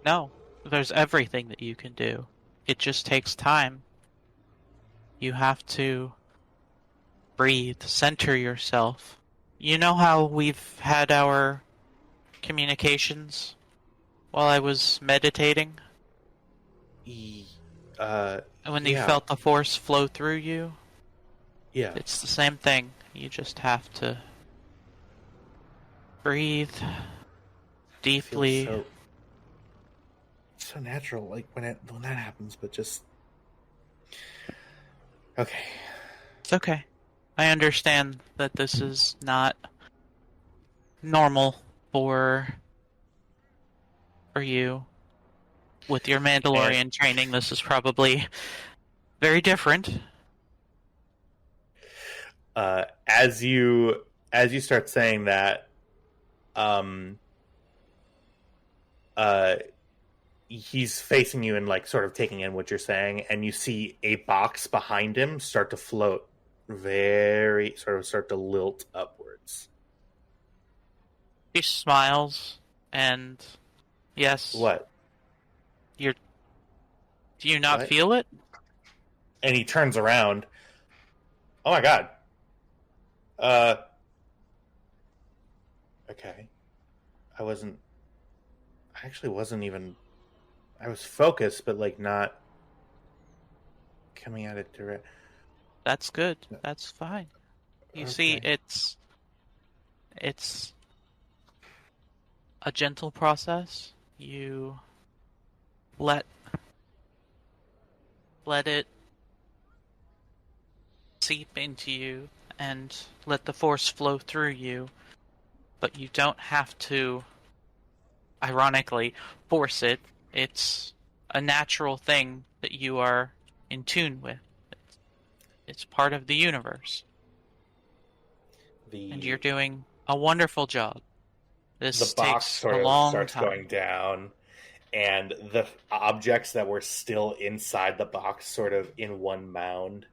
S7: No, there's everything that you can do. It just takes time. You have to breathe, center yourself. You know how we've had our communications while I was meditating? When you felt the force flow through you?
S1: Yeah.
S7: It's the same thing. You just have to breathe deeply.
S1: So natural, like when that happens, but just okay.
S7: It's okay. I understand that this is not normal for you. With your Mandalorian training, this is probably very different.
S1: As you start saying that, he's facing you and like sort of taking in what you're saying, and you see a box behind him start to float, start to lilt upwards.
S7: He smiles, and yes.
S1: What?
S7: Do you not feel it?
S1: And he turns around. Oh my god. Okay. I was focused, but like not coming at it direct.
S7: That's good. That's fine. You see, it's a gentle process. You let it seep into you and let the force flow through you, but you don't have to, ironically, force it. It's a natural thing that you are in tune with. It's part of the universe. And you're doing a wonderful job. This
S1: the box
S7: takes
S1: sort
S7: a
S1: of
S7: long
S1: starts
S7: time.
S1: going down, and the objects that were still inside the box sort of in one mound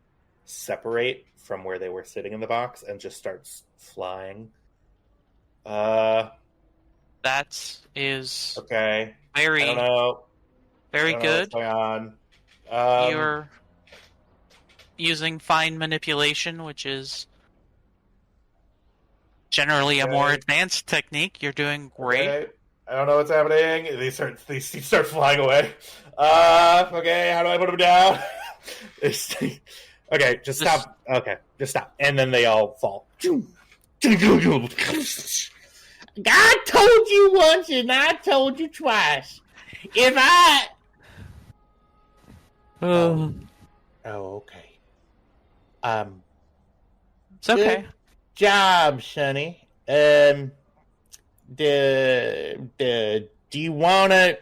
S1: separate from where they were sitting in the box and just starts flying.
S7: That is
S1: okay.
S7: Very,
S1: I don't know.
S7: Very good.
S1: What's going on?
S7: You're using fine manipulation, which is generally a more advanced technique. You're doing great.
S1: Okay. I don't know what's happening. They start flying away. Okay, how do I put them down? Okay, just stop. Okay, just stop. And then they all fall.
S5: I told you once and I told you twice. If I...
S1: Oh, okay.
S7: It's okay.
S1: Good job, Sonny. Do you wanna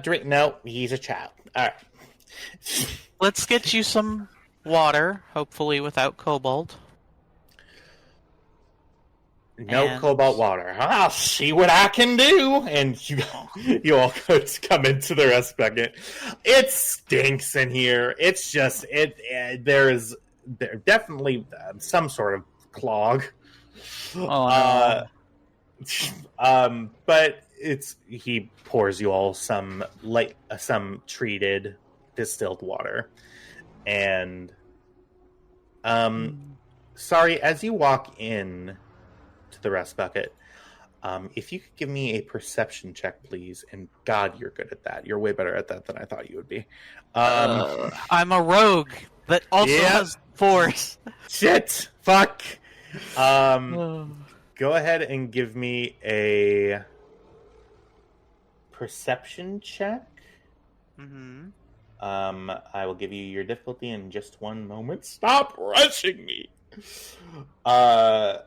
S1: drink? No, he's a child. All right.
S7: Let's get you some water, hopefully without cobalt.
S1: No cobalt water. I'll see what I can do. And you all come into the rest bucket. It stinks in here. It's just there's definitely some sort of clog.
S7: Oh, no.
S1: But he pours you all some treated distilled water, and sorry, as you walk in to the rest bucket, If you could give me a perception check, please. And God, you're good at that. You're way better at that than I thought you would be.
S7: I'm a rogue that also has force.
S1: Shit! Fuck! Go ahead and give me a perception check.
S7: Mm-hmm.
S1: I will give you your difficulty in just one moment. Stop rushing me!
S3: No.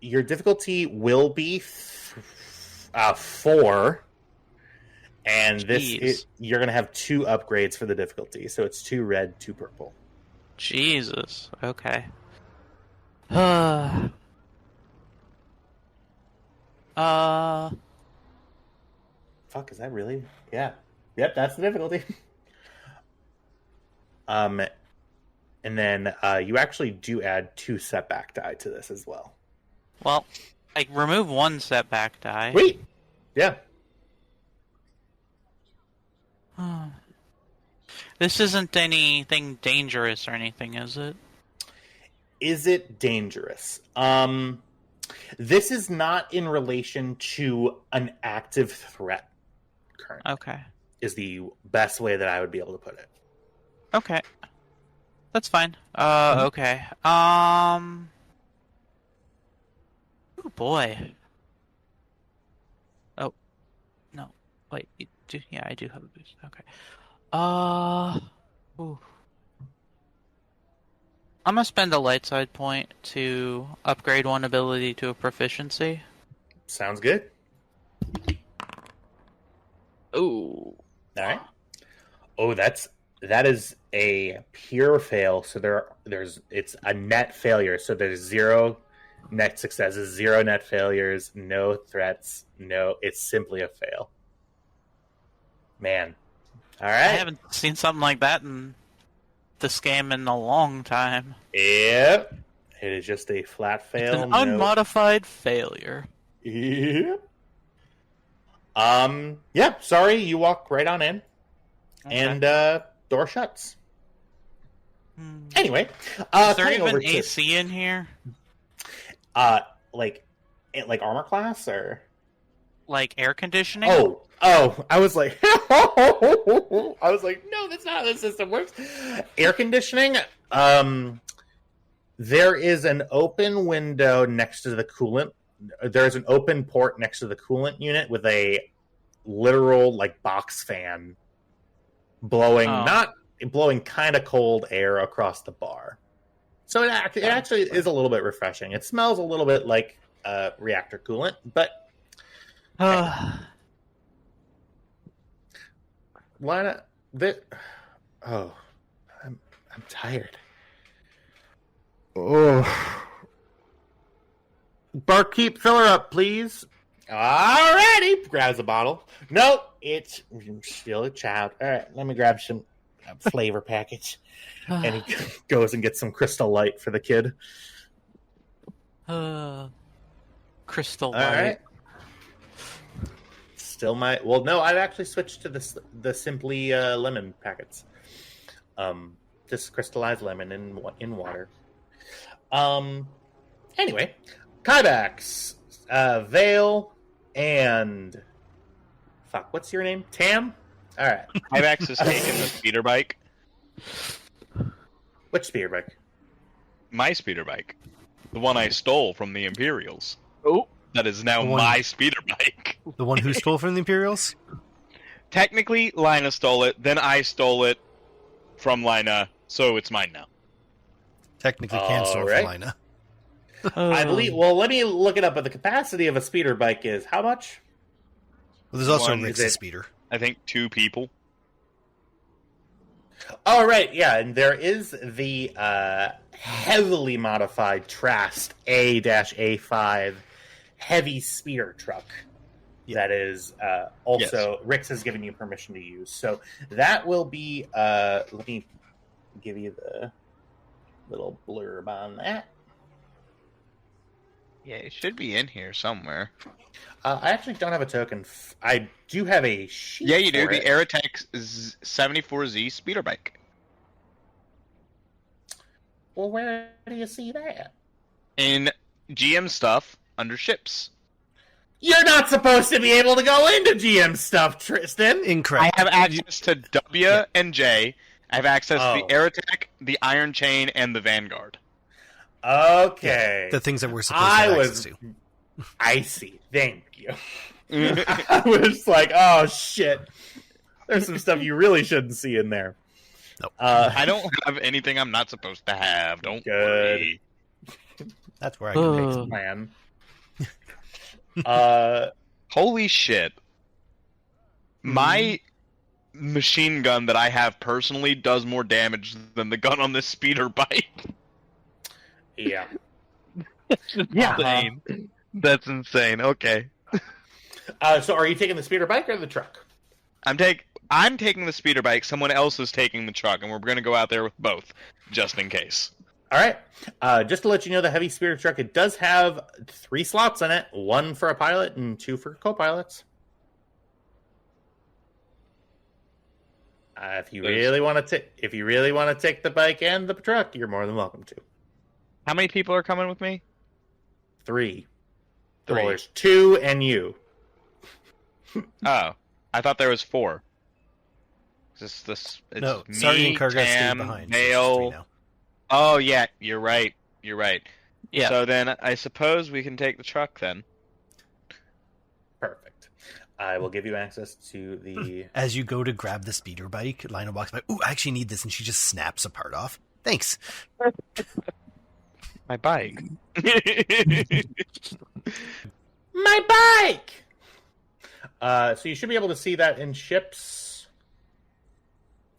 S1: Your difficulty will be 4. And you're going to have 2 upgrades for the difficulty. So it's 2 red, 2 purple.
S7: Jesus. Okay.
S1: Fuck, is that really? Yeah. Yep, that's the difficulty. And then you actually do add 2 setback die to this as well.
S7: Well, I remove 1 setback die.
S1: Wait! Yeah.
S7: This isn't anything dangerous or anything, is it?
S1: Is it dangerous? This is not in relation to an active threat currently.
S7: Okay.
S1: Is the best way that I would be able to put it.
S7: Okay. That's fine. Okay. Oh boy. Oh. No. Wait. Yeah, I do have a boost. Okay. Ooh. I'm gonna spend a light side point to upgrade one ability to a proficiency.
S1: Sounds good.
S7: Ooh.
S1: Alright. Oh, that is a pure fail, so it's a net failure, so there's 0 net successes, 0 net failures, no threats, it's simply a fail. Man. Alright.
S7: I haven't seen something like that in this game in a long time.
S1: Yep. It is just a flat fail.
S7: It's an unmodified failure.
S1: Yep. Yeah, sorry, you walk right on in. Okay. And door shuts. Anyway,
S7: is there even AC in here?
S1: Like armor class or
S7: like air conditioning?
S1: Oh, I was like, no, that's not how the system works. Air conditioning. There is an open window next to the coolant. There's an open port next to the coolant unit with a literal box fan blowing blowing kind of cold air across the bar. So it actually is a little bit refreshing. It smells a little bit like reactor coolant, but why not? I'm tired. Oh, barkeep, fill her up, please. Alrighty, grabs a bottle. Nope, it's still a child. All right, let me grab some flavor package. And he goes and gets some Crystal Light for the kid.
S7: Crystal Light.
S1: All right. Still no, I've actually switched to the simply lemon packets. Just crystallized lemon in water. Anyway, Kybax, Vale, and fuck, what's your name? Tam? All right.
S9: Kybax has taken the speeder bike.
S1: Which speeder bike?
S9: My speeder bike. The one I stole from the Imperials.
S6: Oh.
S9: That is now my speeder bike.
S6: The one who stole from the Imperials?
S9: Technically, Lina stole it, then I stole it from Lina, so it's mine now.
S6: Technically can steal from Lina.
S1: I believe, well, let me look it up, but the capacity of a speeder bike is how much?
S6: Well, there's also Rick's speeder.
S9: I think 2 people.
S1: Oh, right, yeah, and there is the heavily modified Trast A-A5 heavy speeder truck that is also Rick's has given you permission to use. So that will be let me give you the little blurb on that.
S9: Yeah, it should be in here somewhere.
S1: I actually don't have a token. I do have a sheet.
S9: Yeah, you do.
S1: For
S9: the Aerotech 74Z speeder bike.
S1: Well, where do you see that?
S9: In GM stuff under ships.
S1: You're not supposed to be able to go into GM stuff, Tristan.
S6: Incorrect.
S9: I have access to W and J. I have access to the Air Attack, the Iron Chain, and the Vanguard.
S1: Okay.
S6: The things that we're supposed to have access to.
S1: I see. Thank you. I was like, oh, shit. There's some stuff you really shouldn't see in there.
S6: Nope.
S9: I don't have anything I'm not supposed to have. Don't worry.
S6: That's where I can make some
S1: plan.
S9: Holy shit. My machine gun that I have personally does more damage than the gun on this speeder bike.
S1: Yeah.
S9: Insane. That's insane. Okay.
S1: So are you taking the speeder bike or the truck?
S9: I'm taking the speeder bike. Someone else is taking the truck, and we're going to go out there with both, just in case.
S1: All right. Just to let you know, the heavy speeder truck, it does have 3 slots in it. 1 for a pilot and 2 for co-pilots. If you really want to take the bike and the truck, you're more than welcome to.
S9: How many people are coming with me?
S1: 3. Well, there's 2 and you.
S9: Oh, I thought there was 4. It's
S6: no,
S9: me,
S6: Sergeant Karga stayed behind.
S9: Vale. Oh yeah, you're right.
S7: Yeah.
S9: So then I suppose we can take the truck then.
S1: Perfect. I will give you access to the...
S6: As you go to grab the speeder bike, Lionel walks by, ooh, I actually need this, and she just snaps a part off. Thanks.
S9: My bike.
S1: My bike! So you should be able to see that in ships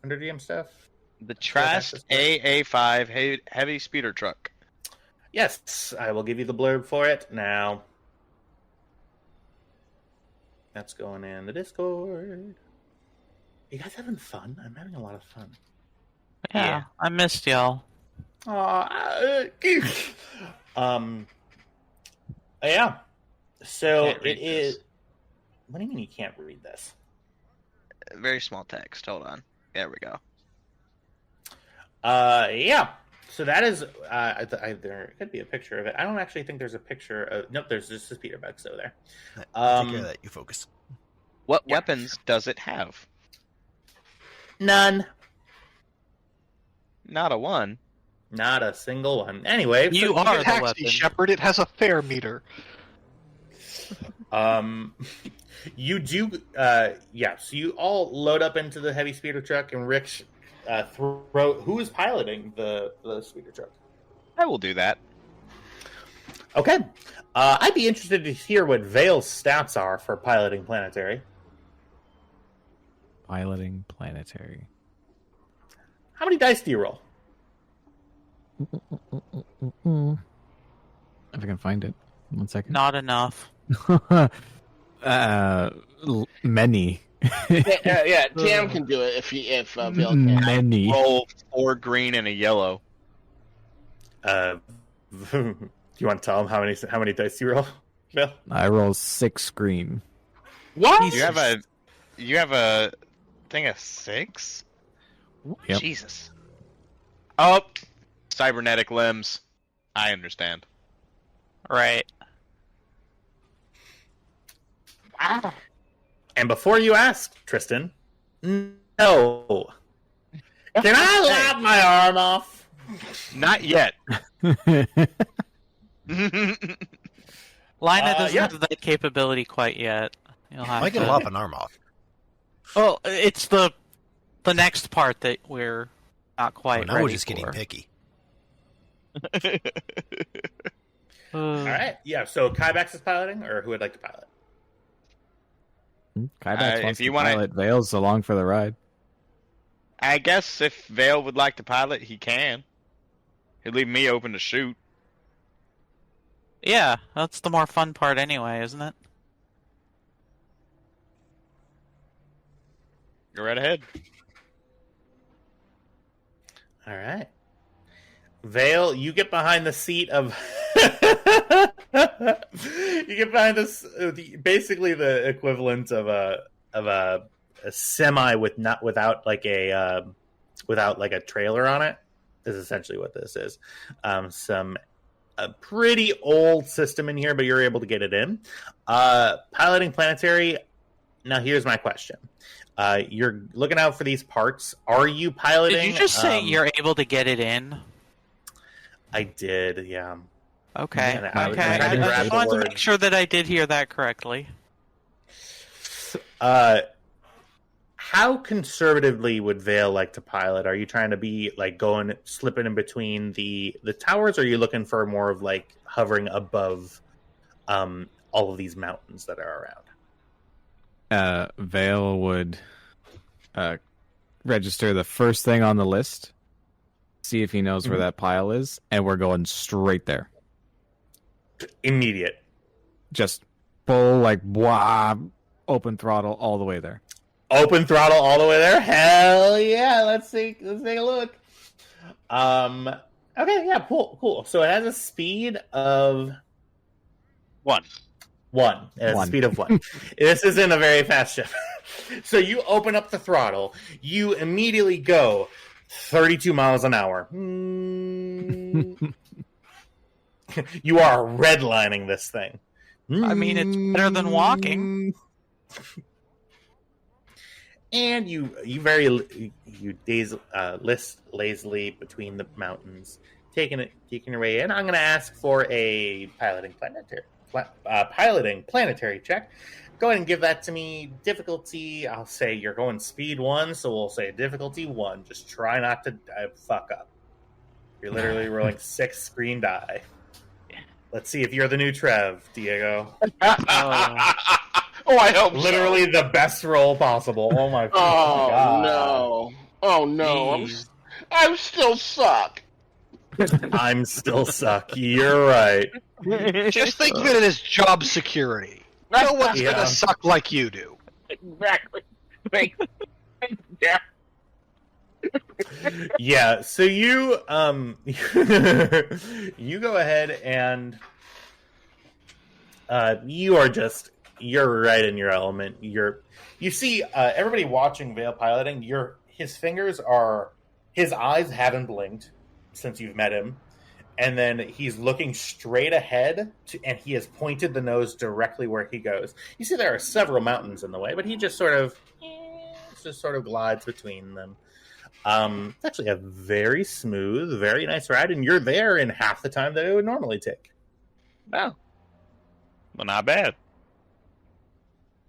S1: under GM stuff.
S9: The Trask AA5 heavy speeder truck.
S1: Yes, I will give you the blurb for it now. That's going in the Discord. You guys having fun? I'm having a lot of fun.
S7: Yeah. I missed y'all.
S1: Yeah. So it is. What do you mean you can't read this?
S9: Very small text. Hold on. There we go.
S1: Yeah. So that is. There could be a picture of it. I don't actually think there's a picture of. Nope. There's just a speeder bike over there.
S6: Take care of that. You focus.
S9: What weapons does it have?
S1: None.
S9: Not a one.
S1: Not a single one. Anyway,
S3: You
S1: so
S3: are the weapon. Shepard. It has a fare meter.
S1: You do. Yeah. So you all load up into the heavy speeder truck, and Rick who is piloting the speeder truck?
S9: I will do that.
S1: Okay. I'd be interested to hear what Vale's stats are for piloting planetary.
S4: Piloting planetary.
S1: How many dice do you roll?
S4: If I can find it. 1 second.
S7: Not enough.
S4: Many.
S5: Yeah, Tam can do it if Vale can.
S4: Many.
S9: Roll 4 green and a yellow.
S1: Do you want to tell him how many dice you roll, Vale?
S4: I roll 6 green.
S1: What?
S9: You have a thing of 6?
S4: Yep.
S9: Jesus. Oh, cybernetic limbs. I understand.
S7: Right.
S1: And before you ask, Tristan, no. Can I lop my arm off?
S9: Not yet.
S7: Lina doesn't
S1: yeah.
S7: have that capability quite yet. You'll have
S6: I can
S7: to...
S6: lop an arm off.
S7: Well, it's the next part that we're not quite
S6: Now
S7: ready
S6: we're just getting
S7: for.
S6: picky.
S1: All right. Yeah. So Kybax is piloting, or who would like to pilot?
S4: Kybax wants
S9: if you
S4: to
S9: wanna-
S4: pilot. Vale's along for the ride.
S9: I guess if Vale would like to pilot, he can. He'd leave me open to shoot.
S7: Yeah, that's the more fun part anyway, isn't it?
S9: Go right ahead.
S1: All right. Vale, you get behind the seat of. You get behind this, basically the equivalent of a semi without like a trailer on it is essentially what this is. Some a pretty old system in here, but you're able to get it in. Piloting planetary. Now, here's my question. You're looking out for these parts. Are you piloting?
S7: Did you just say you're able to get it in?
S1: I did, yeah.
S7: Okay.
S1: Okay.
S7: I just wanted to make sure that I did hear that correctly.
S1: How conservatively would Vale like to pilot? Are you trying to be like slipping in between the towers, or are you looking for more of like hovering above all of these mountains that are around?
S4: Vale would register the first thing on the list, see if he knows where that pile is, and we're going straight there.
S1: Immediate.
S4: Just full, like, open throttle all the way there.
S1: Open throttle all the way there? Hell yeah! Let's take a look. Okay, yeah, cool. So it has a speed of
S9: 1.
S1: It has a speed of 1. This isn't a very fast ship. So you open up the throttle, you immediately go 32 miles an hour. You are redlining this thing.
S7: I mean, it's better than walking.
S1: And you list lazily between the mountains, taking your way in. I'm going to ask for a piloting planetary check. Go ahead and give that to me. Difficulty, I'll say you're going speed 1, so we'll say difficulty 1. Just try not to fuck up. You're literally rolling 6 green die. Let's see if you're the new Trev, Diego.
S5: Oh, I hope
S1: literally
S5: so.
S1: The best roll possible. Oh my god.
S5: No. Oh no. I'm still suck.
S1: I'm still suck. You're right.
S3: Just think of it as job security. No one's gonna suck like you do.
S5: Exactly.
S1: Yeah, so you you go ahead and you're right in your element. You see everybody watching Vale piloting, his eyes haven't blinked since you've met him. And then he's looking straight ahead, and he has pointed the nose directly where he goes. You see there are several mountains in the way, but he just sort of glides between them. It's actually a very smooth, very nice ride, and you're there in half the time that it would normally take.
S9: Wow. Well, not bad.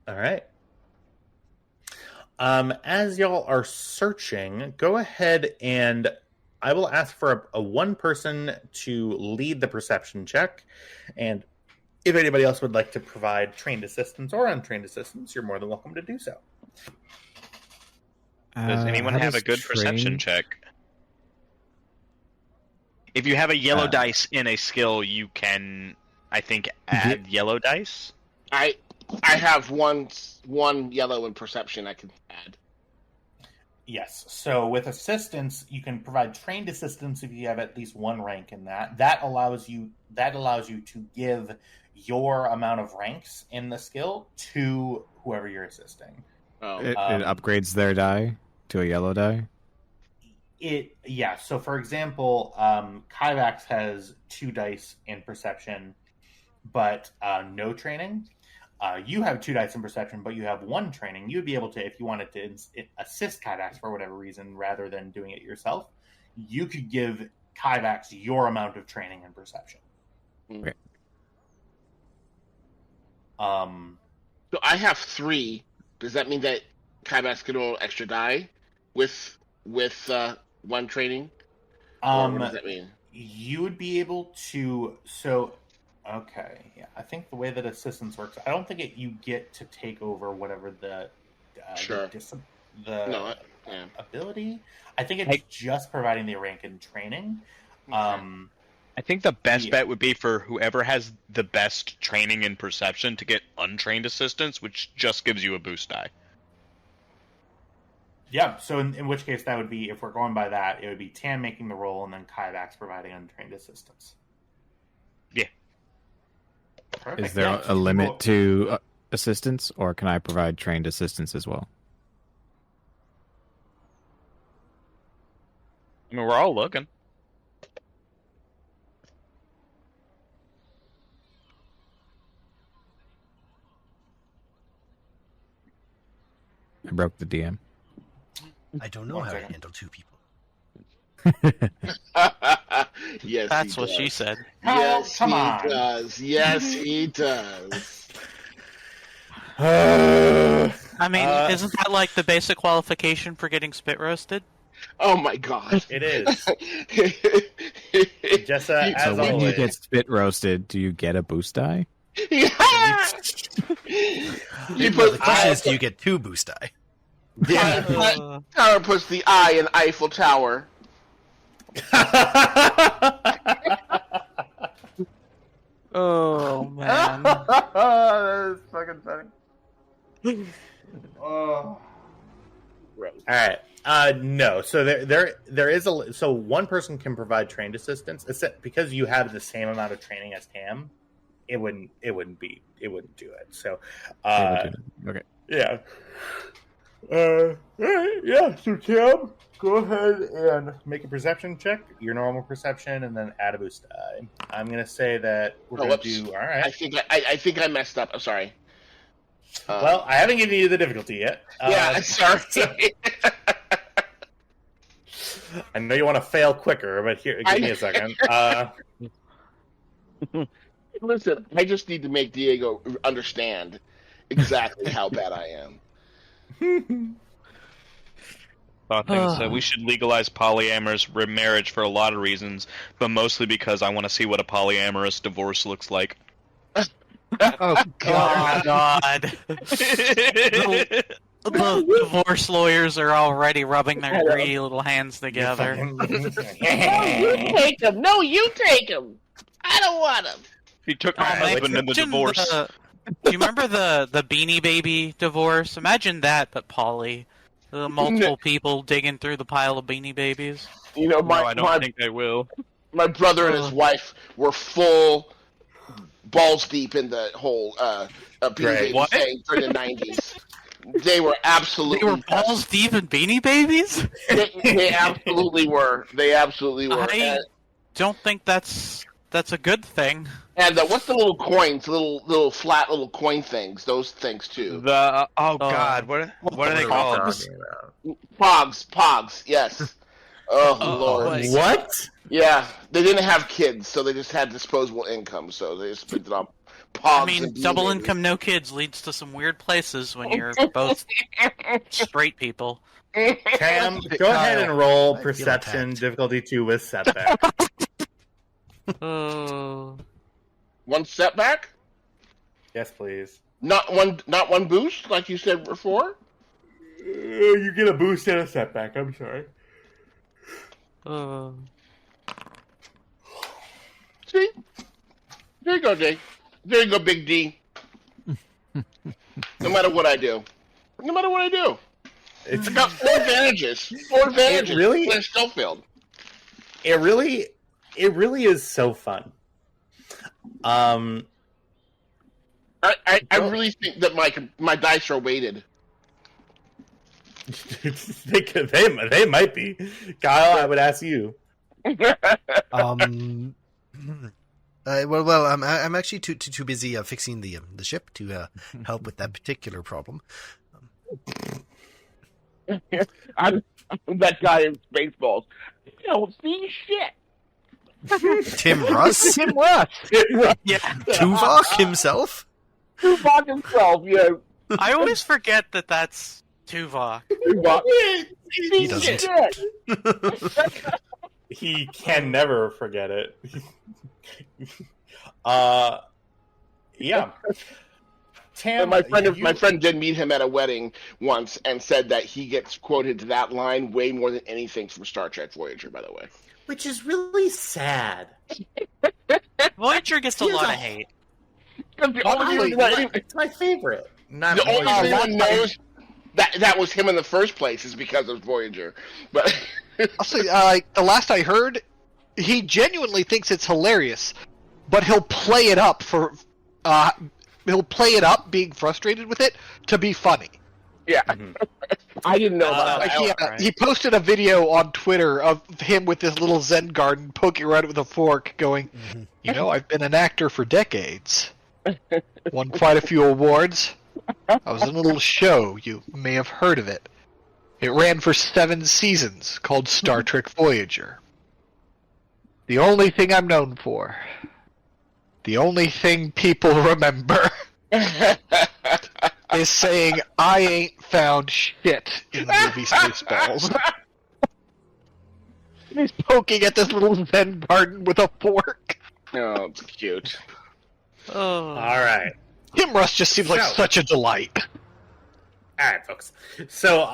S1: All right. As y'all are searching, go ahead and I will ask for a one person to lead the perception check, and if anybody else would like to provide trained assistance or untrained assistance, you're more than welcome to do so.
S9: Does anyone have a good perception check? If you have a yellow dice in a skill, you can, I think, add yellow dice.
S5: I have one yellow in perception I can add.
S1: Yes. So with assistance, you can provide trained assistance if you have at least one rank in that. That allows you to give your amount of ranks in the skill to whoever you're assisting.
S5: Oh.
S4: It upgrades their die to a yellow die?
S1: Yeah. So for example, Kyvax has 2 dice in perception, but no training. You have 2 dice in perception, but you have 1 training. You'd be able to, if you wanted to assist Kyvax for whatever reason, rather than doing it yourself, you could give Kyvax your amount of training and perception.
S4: Okay.
S5: So I have 3. Does that mean that Kyvax can roll extra die with 1 training? Or what does that mean?
S1: You would be able to. Okay, yeah. I think the way that assistance works, I don't think you get to take over whatever the ability. I think it's just providing the rank and training.
S5: Okay.
S9: I think the best bet would be for whoever has the best training and perception to get untrained assistance, which just gives you a boost die.
S1: Yeah, so in which case that would be, if we're going by that, it would be Tam making the roll and then Kyvax providing untrained assistance.
S9: Yeah.
S1: Perfect.
S4: Is there a limit to assistance, or can I provide trained assistance as well?
S9: I mean, we're all looking.
S4: I broke the DM.
S6: I don't know how to handle 2 people.
S5: Yes,
S7: That's
S5: he
S7: what
S5: does.
S7: she said.
S5: Yes,
S1: Come
S5: he
S1: on.
S5: does. Yes, he does.
S7: I mean, isn't that like the basic qualification for getting spit roasted?
S5: Oh my god.
S1: It is. Just
S4: So
S1: as
S4: when you
S1: always.
S4: get spit roasted, do you get a boost die?
S5: You put
S6: The question is, do you get 2 boost die?
S1: Yeah.
S5: Tower puts the eye in Eiffel Tower.
S7: Oh man.
S1: That is fucking funny. Oh.
S5: Right.
S1: All right. No. So there is so one person can provide trained assistance. Because you have the same amount of training as Tam, it wouldn't do it. So,
S4: Okay.
S1: yeah. All right, yeah. So Tam, go ahead and make a perception check, your normal perception, and then add a boost die. I'm gonna say that we're gonna do. All right.
S5: I think I messed up. I'm sorry.
S1: Well, I haven't given you the difficulty yet.
S5: Yeah, sorry.
S1: I know you want to fail quicker, but here, give me a second.
S5: Listen, I just need to make Diego understand exactly how bad I am.
S9: We should legalize polyamorous remarriage for a lot of reasons, but mostly because I want to see what a polyamorous divorce looks like.
S3: Oh
S7: God. The divorce lawyers are already rubbing their greedy little hands together.
S5: You take him. No, you take him. I don't want him.
S9: He took my husband in the divorce.
S7: Do you remember the Beanie Baby divorce? Imagine that, but poly. The multiple people digging through the pile of Beanie Babies.
S5: You know,
S9: I don't think I will.
S5: My brother and his wife were full balls deep in the whole Beanie Baby thing during the 90s. They were absolutely.
S7: They were balls deep in Beanie Babies?
S5: They absolutely were. They absolutely were.
S7: I don't think that's a good thing.
S5: And what's the little coins, little flat little coin things? Those things too.
S9: The God, what are they called?
S5: Pogs. Yes. Oh Lord.
S1: What?
S5: Yeah, they didn't have kids, so they just had disposable income, so they just spent it on Pogs.
S7: I mean, double income, no kids leads to some weird places when you're both straight people.
S1: Tam, go ahead and roll perception difficulty 2 with setback.
S5: One setback?
S1: Yes, please.
S5: Not one boost, like you said before?
S1: You get a boost and a setback. I'm sorry.
S5: See? There you go, D. There you go, Big D. No matter what I do. It's got 4 advantages. 4 advantages.
S1: It really?
S5: When it's still filled.
S1: It really is so fun.
S5: I really think that my dice are weighted.
S1: they might be. Kyle, I would ask you.
S6: I'm actually too busy fixing the ship to help with that particular problem.
S8: I'm that guy in Spaceballs. You don't see shit.
S6: Tim Russ?
S8: Tim Russ.
S7: Yeah.
S6: Tuvok himself?
S8: Tuvok himself, yeah.
S7: I always forget that that's Tuvok.
S8: Tuvok.
S6: He doesn't.
S1: He can never forget it. Yeah. Tam,
S5: my friend did meet him at a wedding once and said that he gets quoted to that line way more than anything from Star Trek Voyager, by the way.
S1: which is really sad.
S7: Voyager gets a lot of hate.
S1: It's my favorite.
S5: The only reason anyone knows that was him in the first place is because of Voyager. But
S3: I'll say, the last I heard, he genuinely thinks it's hilarious, but he'll play it up being frustrated with it to be funny.
S8: Yeah. I didn't know
S3: that. He posted a video on Twitter of him with this little Zen garden poking around it with a fork going, I've been an actor for decades. Won quite a few awards. I was in a little show. You may have heard of it. It ran for 7 seasons, called Star Trek Voyager. The only thing I'm known for, the only thing people remember, is saying I ain't found shit in the movie Spaceballs. He's poking at this little Zen garden with a fork.
S5: Oh, it's cute.
S7: Oh.
S1: All right.
S3: Tim Russ just seems like such a delight.
S1: All right, folks. So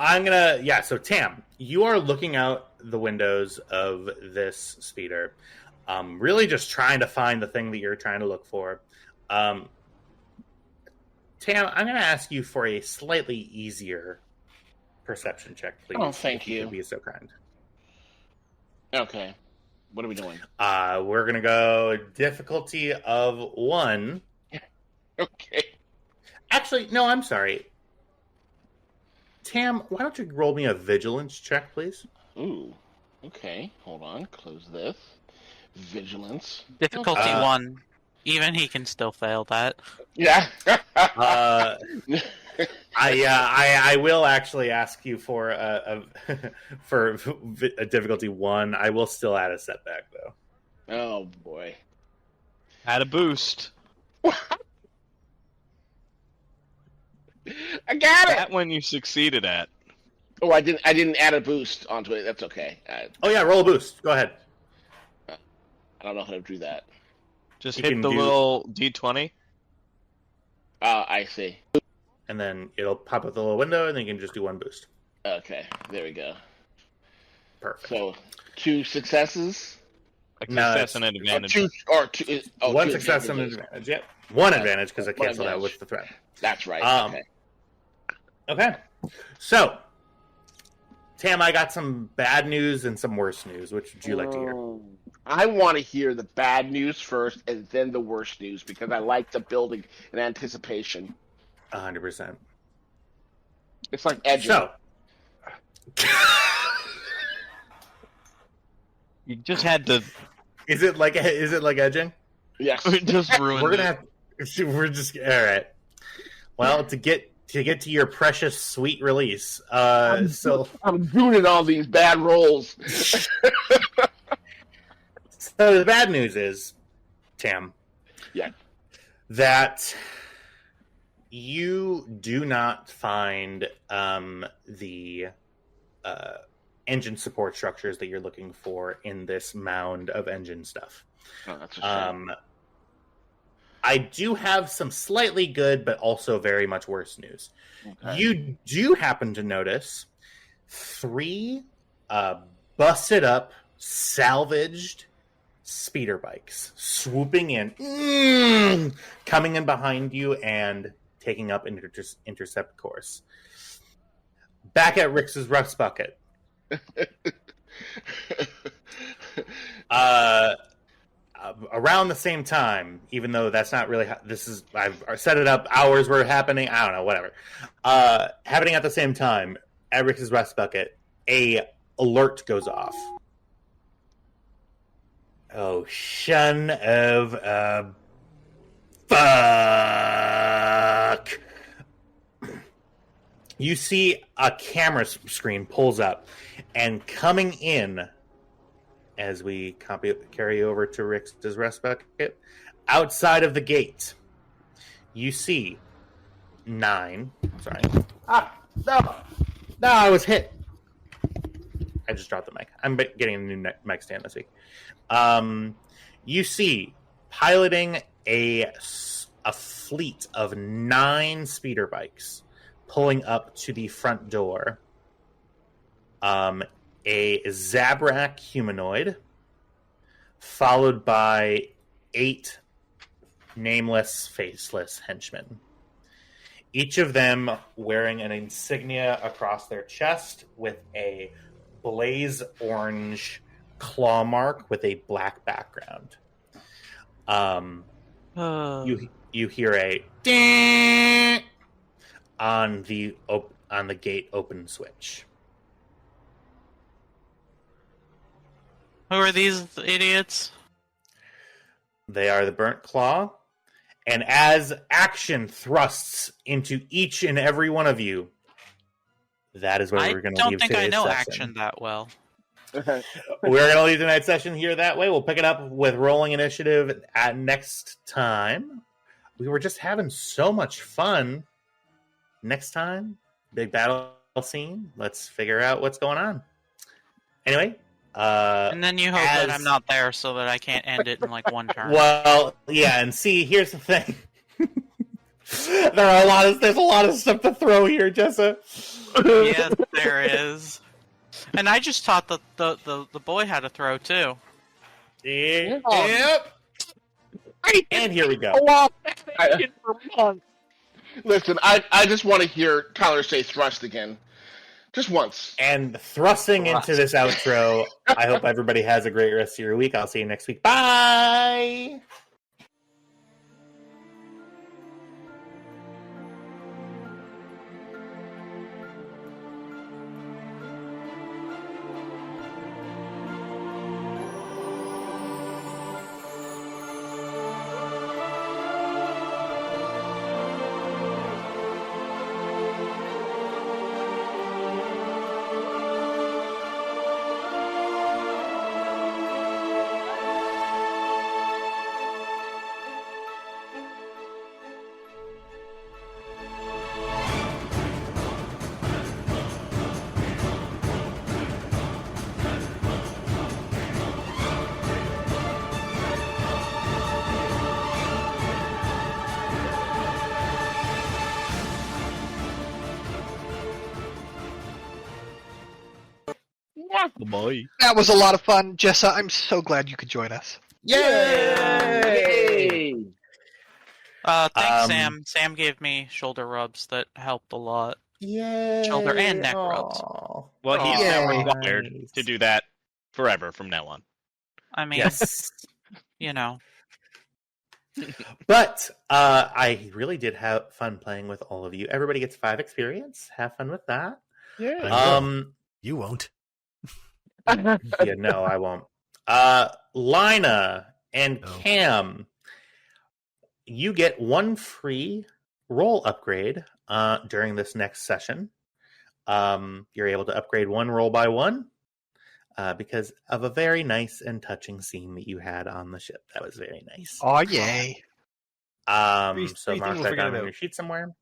S1: so Tam, you are looking out the windows of this speeder, really just trying to find the thing that you're trying to look for. Tam, I'm going to ask you for a slightly easier perception check, please.
S5: Oh, thank you.
S1: If be so kind.
S5: Okay. What are we doing?
S1: We're going to go difficulty of 1.
S5: Okay.
S1: Actually, no, I'm sorry. Tam, why don't you roll me a vigilance check, please?
S5: Ooh. Okay. Hold on. Close this. Vigilance.
S7: Difficulty 1. Even he can still fail that.
S5: Yeah.
S1: I will actually ask you for for a difficulty 1. I will still add a setback though.
S5: Oh boy.
S9: Add a boost.
S5: I got it.
S9: That one you succeeded at.
S5: Oh, I didn't add a boost onto it. That's okay.
S1: Oh yeah, roll a boost. Go ahead.
S5: I don't know how to do that.
S9: Just
S1: You
S9: hit
S1: can
S9: the
S1: do-
S9: little D20.
S5: I see.
S1: And then it'll pop up the little window, and then you can just do 1 boost.
S5: Okay. There we go.
S1: Perfect.
S5: So 2 successes.
S9: A
S1: No,
S9: success and an advantage.
S1: One
S5: 2
S1: success and an
S5: advantages.
S1: advantage. Yep. One advantage because I
S5: One
S1: canceled that
S5: advantage.
S1: with the threat.
S5: That's right. Okay.
S1: Okay. So, Tam, I got some bad news and some worse news. Which would you like to hear?
S5: I want to hear the bad news first and then the worst news because I like the building and anticipation.
S1: 100%.
S5: It's like edging.
S1: So,
S9: You just had to.
S1: is it like edging?
S5: Yes.
S9: Just ruin
S1: We're gonna
S9: it.
S1: have. We're just all right. Well, to get to your precious sweet release. So
S5: I'm doing all these bad rolls.
S1: So the bad news is, Tam.
S5: Yeah.
S1: That you do not find the engine support structures that you're looking for in this mound of engine stuff.
S5: Oh, that's a shame.
S1: I do have some slightly good, but also very much worse news.
S5: Okay.
S1: You do happen to notice 3 busted up, salvaged speeder bikes swooping in, coming in behind you and taking up an intercept course. Back at Rick's Rust Bucket. Around the same time, even though that's not really how this is, I've set it up, hours were happening, I don't know, whatever. Happening at the same time, at Rick's Rust Bucket, a alert goes off. Oh, son of a fuck. You see a camera screen pulls up, and coming in, as we carry over to Rick's Rest Bucket, outside of the gate, you see 9. Sorry. No, I was hit. I just dropped the mic. I'm getting a new mic stand this week. You see, piloting a fleet of 9 speeder bikes pulling up to the front door, a Zabrak humanoid, followed by 8 nameless, faceless henchmen. Each of them wearing an insignia across their chest with a blaze orange claw mark with a black background. You hear a ding on the gate open switch.
S7: Who are these idiots?
S1: They are the Burnt Claw, And as action thrusts into each and every one of you, that is where we're going to leave today's
S7: I don't think I know
S1: session.
S7: action that well.
S1: We're going to leave tonight's session here that way. We'll pick it up with Rolling Initiative at next time. We were just having so much fun. Next time, big battle scene. Let's figure out what's going on. Anyway.
S7: And then you hope that I'm not there so that I can't end it in like one turn.
S1: Well, yeah, and see, here's the thing. There's a lot of stuff to throw here, Jessa.
S7: Yes, there is. And I just taught the boy how to throw too.
S1: Yep. And here we go.
S5: Listen, I just want to hear Tyler say thrust again. Just once.
S1: And thrusting into this outro, I hope everybody has a great rest of your week. I'll see you next week. Bye!
S9: Boy.
S3: That was a lot of fun, Jessa. I'm so glad you could join us.
S8: Yay!
S7: Thanks, Sam. Sam gave me shoulder rubs that helped a lot.
S1: Yay!
S7: Shoulder and neck rubs.
S9: Well, he's now
S1: Yay.
S9: required to do that forever from now on.
S7: I mean,
S1: Yes.
S7: you know.
S1: But I really did have fun playing with all of you. Everybody gets 5 experience. Have fun with that.
S6: Yeah. You won't.
S1: Yeah, no, I won't. Lina and Cam, you get 1 free roll upgrade during this next session. You're able to upgrade 1 roll by 1 because of a very nice and touching scene that you had on the ship. That was very nice.
S3: Oh, yay.
S1: So mark
S6: we'll
S1: that
S6: forget
S1: down on
S6: about.
S1: your sheet somewhere.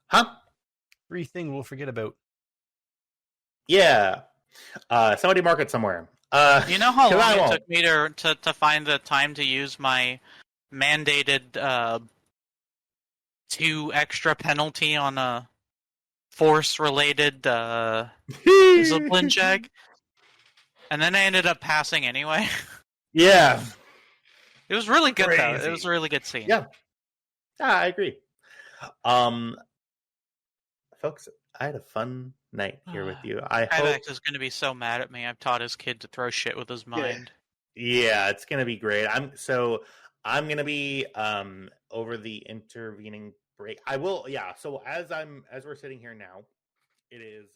S1: Huh?
S6: Free thing we'll forget about.
S1: Yeah. Somebody mark it somewhere.
S7: You know how
S1: 'cause I
S7: long it
S1: won't.
S7: took me to find the time to use my mandated 2 extra penalty on a force-related discipline check? And then I ended up passing anyway.
S1: Yeah.
S7: It was really good, though.
S1: Crazy.
S7: It was a really good scene.
S1: Yeah. I agree. Folks, I had a fun night here with you. I hope.
S7: Kyvax is going to be so mad at me. I've taught his kid to throw shit with his mind.
S1: Yeah, it's gonna be great. I'm gonna be over the intervening break. I will. Yeah. So as we're sitting here now, it is.